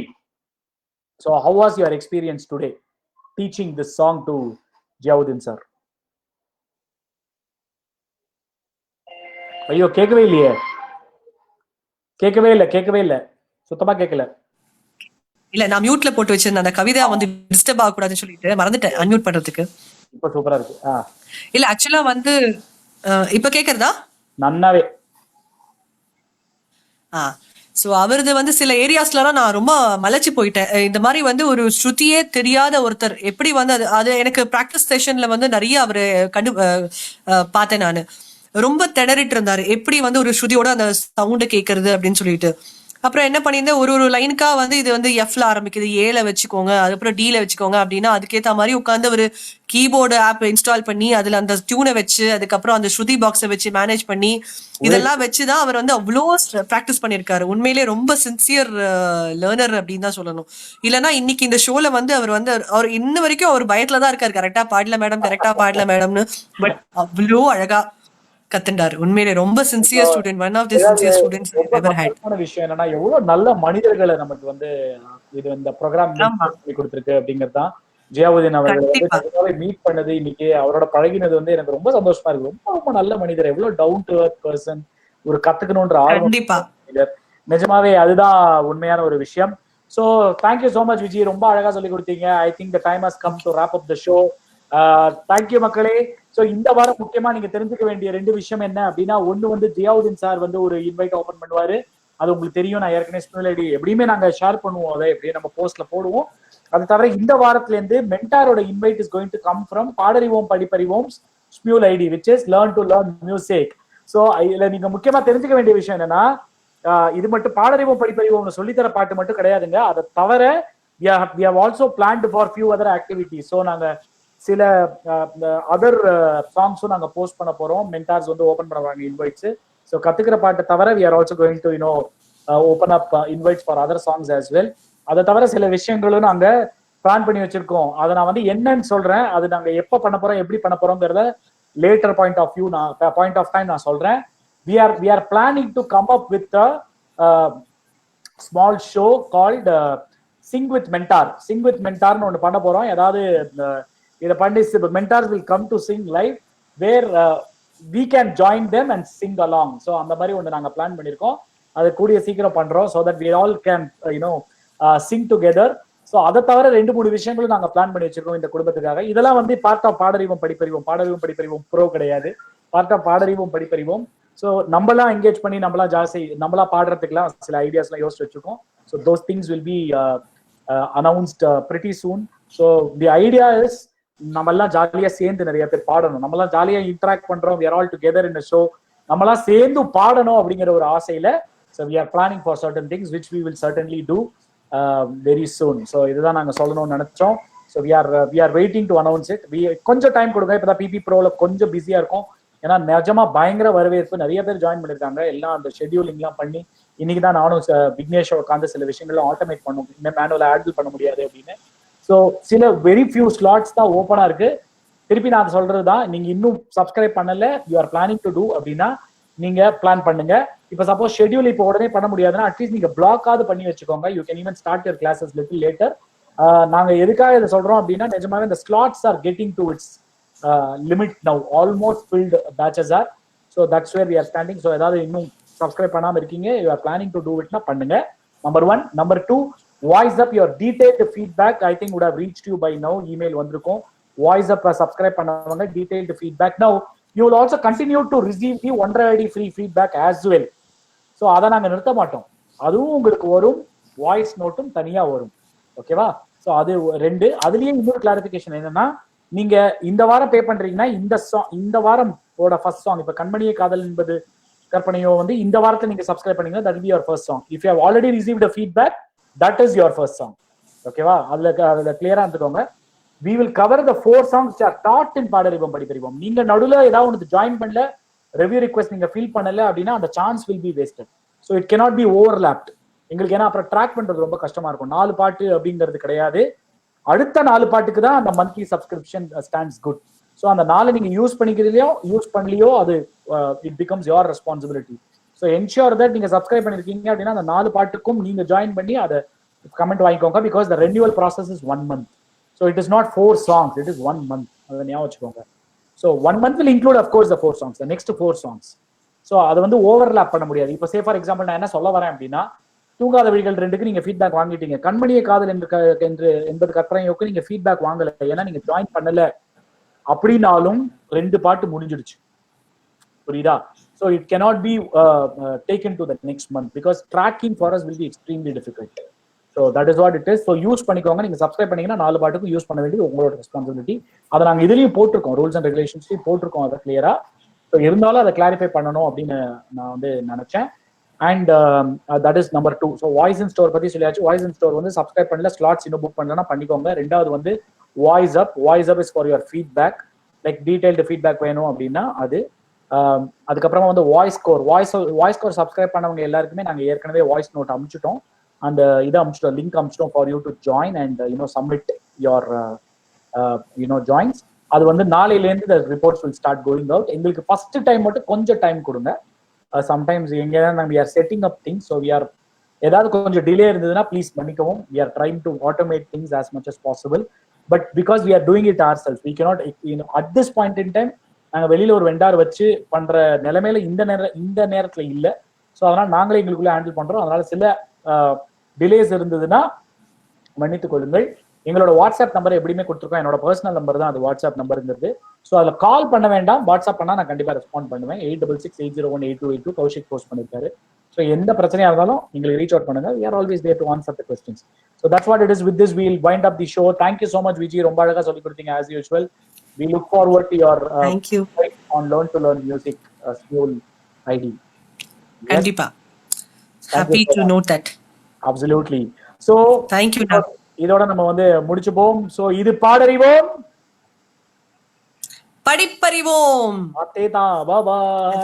so how was your experience today teaching this song to Ziauddin sir? ஐயோ, கேட்கவே இல்லையே, கேட்கவே இல்லை, சுத்தமா கேட்கல. இல்ல, நான் மியூட்ல போட்டு வச்சிருந்தேன், அந்த கவிதா வந்து டிஸ்டர்ப் ஆக கூடாதுன்னு சொல்லிட்டு மறந்துட்டேன் அன்மியூட் பண்றதுக்கு. இப்ப சூப்பரா இருக்கு. இல்ல ஆக்சுவலா வந்து இப்ப கேக்குறதா? நன்னாவே. சோ அவரது வந்து சில ஏரியாஸ்லாம் நான் ரொம்ப மலைச்சு போயிட்டேன். இந்த மாதிரி வந்து ஒரு ஸ்ருதியே தெரியாத ஒருத்தர் எப்படி வந்து அது எனக்கு பிராக்டிஸ் செஷன்ல வந்து நிறைய அவரு பார்த்தேன். நான் ரொம்ப திணறிட்டு இருந்தாரு, எப்படி வந்து ஒரு ஸ்ருதியோட அந்த சவுண்டு கேட்கறது அப்படின்னு சொல்லிட்டு. அப்புறம் என்ன பண்ணியிருந்தேன், ஒரு லைனுக்கா வந்து இது வந்து எஃப்ல ஆரம்பிக்குது, ஏல வச்சுக்கோங்க, அதுக்கப்புறம் டீல வச்சுக்கோங்க அப்படின்னா அதுக்கேற்ற மாதிரி உட்காந்து ஒரு கீபோர்டு ஆப் இன்ஸ்டால் பண்ணி அதுல அந்த டியூனை வச்சு, அதுக்கப்புறம் அந்த ஸ்ருதி பாக்ஸை வச்சு மேனேஜ் பண்ணி இதெல்லாம் வச்சுதான் அவர் வந்து அவ்வளோ ப்ராக்டிஸ் பண்ணியிருக்காரு. உண்மையிலே ரொம்ப சின்சியர் லேர்னர் அப்படின்னு தான் சொல்லணும். இல்லைன்னா இன்னைக்கு இந்த ஷோல வந்து அவர் இன்ன வரைக்கும் அவர் பயத்துலதான் இருக்காரு, கரெக்டா பாடல மேடம்னு. பட் அவ்வளோ அழகா கத்துண்டாரு. உண்மையிலே ரொம்ப sincere student, one of the sincere students I ever had. விஷயம் என்னன்னா, எவ்வளவு நல்ல மனிதர்களை நமக்கு வந்து இது இந்த ப்ரோக்ராம் சொல்லி கொடுத்திருக்கு அப்படிங்கறதுதான். ஜியாவுதீன் அவர்களை மீட் பண்ணது, இன்னைக்கு அவரோட பழகினது வந்து எனக்கு ரொம்ப சந்தோஷமா இருக்கு. ரொம்ப ரொம்ப நல்ல மனிதர், எவ்வளவு டவுன் டு எர்த் பர்சன், ஒரு கத்துக்கணும்ன்ற ஆர்வம். நிஜமாவே அதுதான் உண்மையான ஒரு விஷயம். So thank you so much Vijay, ரொம்ப அழகா சொல்லி கொடுத்தீங்க. I think the time has come to wrap up the show. Thank you மக்களே. சோ இந்த வாரம் முக்கியமா நீங்க தெரிஞ்சுக்க வேண்டிய 2 விஷயம் என்ன அப்படின்னா, ஒண்ணு வந்து ஜியாவுதீன் சார் வந்து ஒரு இன்வைட் ஓபன் பண்ணுவாரு, அது உங்களுக்கு தெரியும். நான் ஏற்கனவே ஸ்மியூல் ஐடி எப்படியுமே நாங்க ஷேர் பண்ணுவோம், அதை எப்படியே நம்ம போஸ்ட்ல போடுவோம். அது தவிர இந்த வாரத்துல இருந்து மென்டாரோட invite is going to come from பாடறிவோம் படிப்பறிவோம் Smule ID, which is learn to learn music. So இதுல நீங்க முக்கியமா தெரிஞ்சுக்க வேண்டிய விஷயம் என்னன்னா, இது மட்டும் பாடறிவோம் படிப்பறிவோம்னு சொல்லித்தர பாட்டு மட்டும் கிடையாதுங்க. அதை தவிர we have also planned for few other activities. So நாங்க சில அதர் சாங்ஸும் நாங்க போஸ்ட் பண்ண போறோம். மென்டார்ஸ் வந்து ஓபன் பண்ணுவாங்க இன்வைட்ஸ். ஸோ கத்துக்கிற பாட்டை தவிர we are also going to open up invites for other songs as well. அதை தவிர சில விஷயங்களும் நாங்க பிளான் பண்ணி வச்சிருக்கோம். அதை நான் வந்து என்னன்னு சொல்றேன், அது நாங்க எப்ப பண்ண போறோம், எப்படி பண்ண போறோங்கிறத லேட்டர் பாயிண்ட் ஆஃப் டைம் நான் சொல்றேன். we are planning to come up with a small show called Sing with Mentor. Sing with Mentorனு ஒன்று பண்ண போறோம். ஏதாவது இதை பண்ணி mentors will come to sing live where we can join them and sing along. So அந்த மாதிரி ஒன்று நாங்கள் பிளான் பண்ணியிருக்கோம். அது கூடிய சீக்கிரம் பண்றோம், so that we all can sing together. So அதை தவிர 2-3 விஷயங்களும் நாங்க பிளான் பண்ணி வச்சிருக்கோம் இந்த குடும்பத்துக்காக. இதெல்லாம் வந்து பார்ட் ஆஃப் பாடறிவோம் படிப்பறிவோம் ப்ரோ கிடையாது, பார்ட் ஆஃப் பாடறிவோம் படிப்பறிவோம். ஸோ நம்மளாம் என்கேஜ் பண்ணி நம்மளா பாடுறதுக்குலாம் சில ஐடியாஸ்லாம் யோசிச்சு வச்சிருக்கோம். So those things will be announced pretty soon. So the idea is நம்மெல்லாம் ஜாலியா சேர்ந்து நிறைய பேர் பாடணும், நம்மளாம் ஜாலியா இன்டராக்ட் பண்றோம், we are all together in a show, நம்மளாம் சேர்ந்து பாடணும் அப்படிங்கிற ஒரு ஆசையில so we are planning for certain things which we will certainly do very soon. So இதுதான் நாங்க சொல்லணும்னு நினைச்சோம். So we are waiting to announce it. கொஞ்சம் டைம் கொடுங்க, இப்பதான் பிபி ப்ரோல கொஞ்சம் பிஸியா இருக்கும். ஏன்னா நிஜமா பயங்கர வரவேற்பு, நிறைய பேர் ஜாயின் பண்ணிருக்காங்க. எல்லாம் அந்த ஷெட்யூலிங்லாம் பண்ணி இன்னைக்கு தான் நானும் விக்னேஷ் உட்காந்து சில விஷயங்கள்லாம் ஆட்டோமேட் பண்ணும், இந்த மேனுவலை ஹேண்டில் பண்ண முடியாது அப்படின்னு. ஸோ சில வெரி ஃபியூ ஸ்லாட்ஸ் தான் ஓப்பனா இருக்கு. திருப்பி நான் சொல்றதுதான், நீங்க இன்னும் சப்ஸ்கிரைப் பண்ணல, you are planning to do அப்படின்னா நீங்க பிளான் பண்ணுங்க. இப்ப சப்போஸ் ஷெட்யூல் இப்போ உடனே பண்ண முடியாதுன்னா அட்லீஸ்ட் நீங்க பிளாக்காவது பண்ணி வச்சுக்கோங்க. You can even start your classes little later. நாங்க எதுக்காக இதை சொல்றோம் அப்படின்னா, நிஜமாவே இந்த slots are getting to it's limit now, almost filled batches are, so that's where we are standing. So ஏதாவது இன்னும் subscribe பண்ணாம இருக்கீங்க, you are planning to do it னா பண்ணுங்க. Number 1. Number 2, voice up your detailed feedback. I think would have reached you by now, email வந்திருக்கும். voice up subscribe பண்ணவங்க detailed feedback. Now you will also continue to receive the 100 ID free feedback as well. So அதை நாங்க நிறுத்த மாட்டோம், அதுவும் உங்களுக்கு வரும், வாய்ஸ் நோட்டும் தனியா வரும். ஓகேவா? ஸோ அது 2. அதுலயே இன்னொரு கிளாரிபிகேஷன் என்னன்னா, நீங்க இந்த வாரம் பே பண்றீங்கன்னா இந்த வாரம் ஃபர்ஸ்ட் சாங், இப்ப கண்மணியே காதல் என்பது கற்பனையோ வந்து இந்த வாரத்துல நீங்க சப்ஸ்கிரைப் பண்ணீங்கன்னா that will be your first song. If you have already received a feedback, that is your first song. ஓகேவா? அதுல கிளியரா இருந்துக்கோங்க. we will cover the 4 songs which are taught in பாடறிவோம் படிப்பறிவோம். நீங்க நடுவுல ஏதாவது ஒன்று ஜாயின் பண்ணல, ரிவ்யூ ரிக்வெஸ்ட் நீங்க ஃபில் பண்ணல அப்படின்னா அந்த chance will be wasted. So it cannot be overlapped. எங்களுக்கு ஏன்னா அப்புறம் ட்ராக் பண்றது ரொம்ப கஷ்டமா இருக்கும். 4 பாட்டு அப்படிங்கிறது கிடையாது, அடுத்த 4 பாட்டுக்கு தான் அந்த monthly subscription stands good. So அந்த 4 நீங்க யூஸ் பண்ணிக்கிறதுலையோ யூஸ் பண்ணலையோ அது it becomes your responsibility. So ensure that நீங்க சப்ஸ்கிரைப் பண்ணிருக்கீங்க அப்படின்னா அந்த 4 பாட்டுக்கும் நீங்க ஜாயின் பண்ணி அதை கமெண்ட் வாங்கிக்கோங்க. Because the renewal process is 1 month. So it is not 4 songs, it is 1 month. அதை ஞாபகம் வச்சுக்கோங்க. So 1 month will include of course the 4 songs, the next 4 songs. So அதை வந்து ஓவர்லாப் பண்ண முடியாது. இப்போ சே ஃபார் எக்ஸாம்பிள் நான் என்ன சொல்ல வரேன் அப்படின்னா, தூங்காத வழிகள் 2க்கு நீங்க ஃபீட்பேக் வாங்கிட்டீங்க, கண்மணியை காதல் என்பது கற்பனையோக்கு நீங்க ஃபீட்பேக் வாங்கல, ஏன்னா நீங்க ஜாயின் பண்ணல அப்படின்னாலும் 2 பாட்டு முடிஞ்சிடுச்சு. புரியுதா? So it cannot be taken to the next month because tracking for us will be extremely difficult. So that is what it is. So use பண்ணிக்கோங்க. நீங்க சப்ஸ்கிரைப் பண்ணீங்கன்னா 4 பாட்டுக்கும் யூஸ் பண்ண வேண்டியது உங்களோட ரெஸ்பான்சிபிலிட்டி. அதை நாங்க இதுலயும் போட்டிருக்கோம், ரூல்ஸ் அண்ட் ரெகுலேஷன்ஸ்லயும் போட்டிருக்கோம் அதை கிளியரா. ஸோ இருந்தாலும் அதை கிளாரிஃபை பண்ணணும் அப்படின்னு நான் வந்து நினைச்சேன். And that is number 2. So voice in store பத்தி சொல்லியாச்சு. வாய்ஸ் இன் ஸ்டோர் வந்து சப்ஸ்கிரைப் பண்ணல, ஸ்லாட்ஸ் இன்னும் புக் பண்ணலன்னா பண்ணிக்கோங்க. 2வது வந்து voice up is for your feedback, like detailed feedback வேணும் அப்படின்னா அது. அதுக்கப்புறமா வந்து வாய்ஸ் கோர் சப்ஸ்கிரைப் பண்ணவங்க எல்லாருக்குமே நாங்கள் ஏற்கனவே வாய்ஸ் நோட் அனுப்பிச்சிட்டோம், அந்த இதை அனுப்பிச்சிட்டோம், லிங்க் அனுப்பிச்சிட்டோம் for you to join and submit your joins. அது வந்து நாளையிலேருந்து the reports will start going out. எங்களுக்கு ஃபர்ஸ்ட் டைம் மட்டும் கொஞ்சம் டைம் கொடுங்க. சம்டைம்ஸ் எங்கே நாங்கள் we are setting up things, so we are ஏதாவது கொஞ்சம் டிலே இருந்ததுன்னா ப்ளீஸ் பண்ணிக்கவும். We are trying to automate things as much as possible, but because we are doing it ourselves, we cannot, at this point in time நாங்கள் வெளியில ஒரு வெண்டார் வச்சு பண்ற நிலைமையில இந்த நேரத்துல இல்லை. ஸோ அதனால நாங்களே எங்களுக்குள்ள ஹேண்டில் பண்றோம். அதனால சில டிலேஸ் இருந்ததுன்னா மன்னித்துக் கொள்ளுங்கள். எங்களோட வாட்ஸ்அப் நம்பர் எப்படியுமே கொடுத்துருக்கோம், என்னோட பர்சனல் நம்பர் தான் அது வாட்ஸ்அப் நம்பருங்கிறது. ஸோ அதில் கால் பண்ண வேண்டாம், வாட்ஸ்அப் பண்ணால் நான் கண்டிப்பாக ரெஸ்பாண்ட் பண்ணுவேன். 8668018282 கௌஷிக் போஸ்ட் பண்ணியிருக்காரு. ஸோ எந்த பிரச்சனையாக இருந்தாலும் எங்களுக்கு ரீச் அவுட் பண்ணுங்க. we are always there to answer the questions. So that's what it is. With this we'll wind up the show. Thank you so much Viji, ரொம்ப அழகா சொல்லி கொடுத்தீங்க as usual. We look forward to your thank you on Learn to Learn Music school ID. kandipa happy to note that. Absolutely. So thank you. இதோட நம்ம வந்து முடிச்சுப்போம். சோ இது பாடறிவோம் படிப்பறிவோம். அதேதான். Bye bye.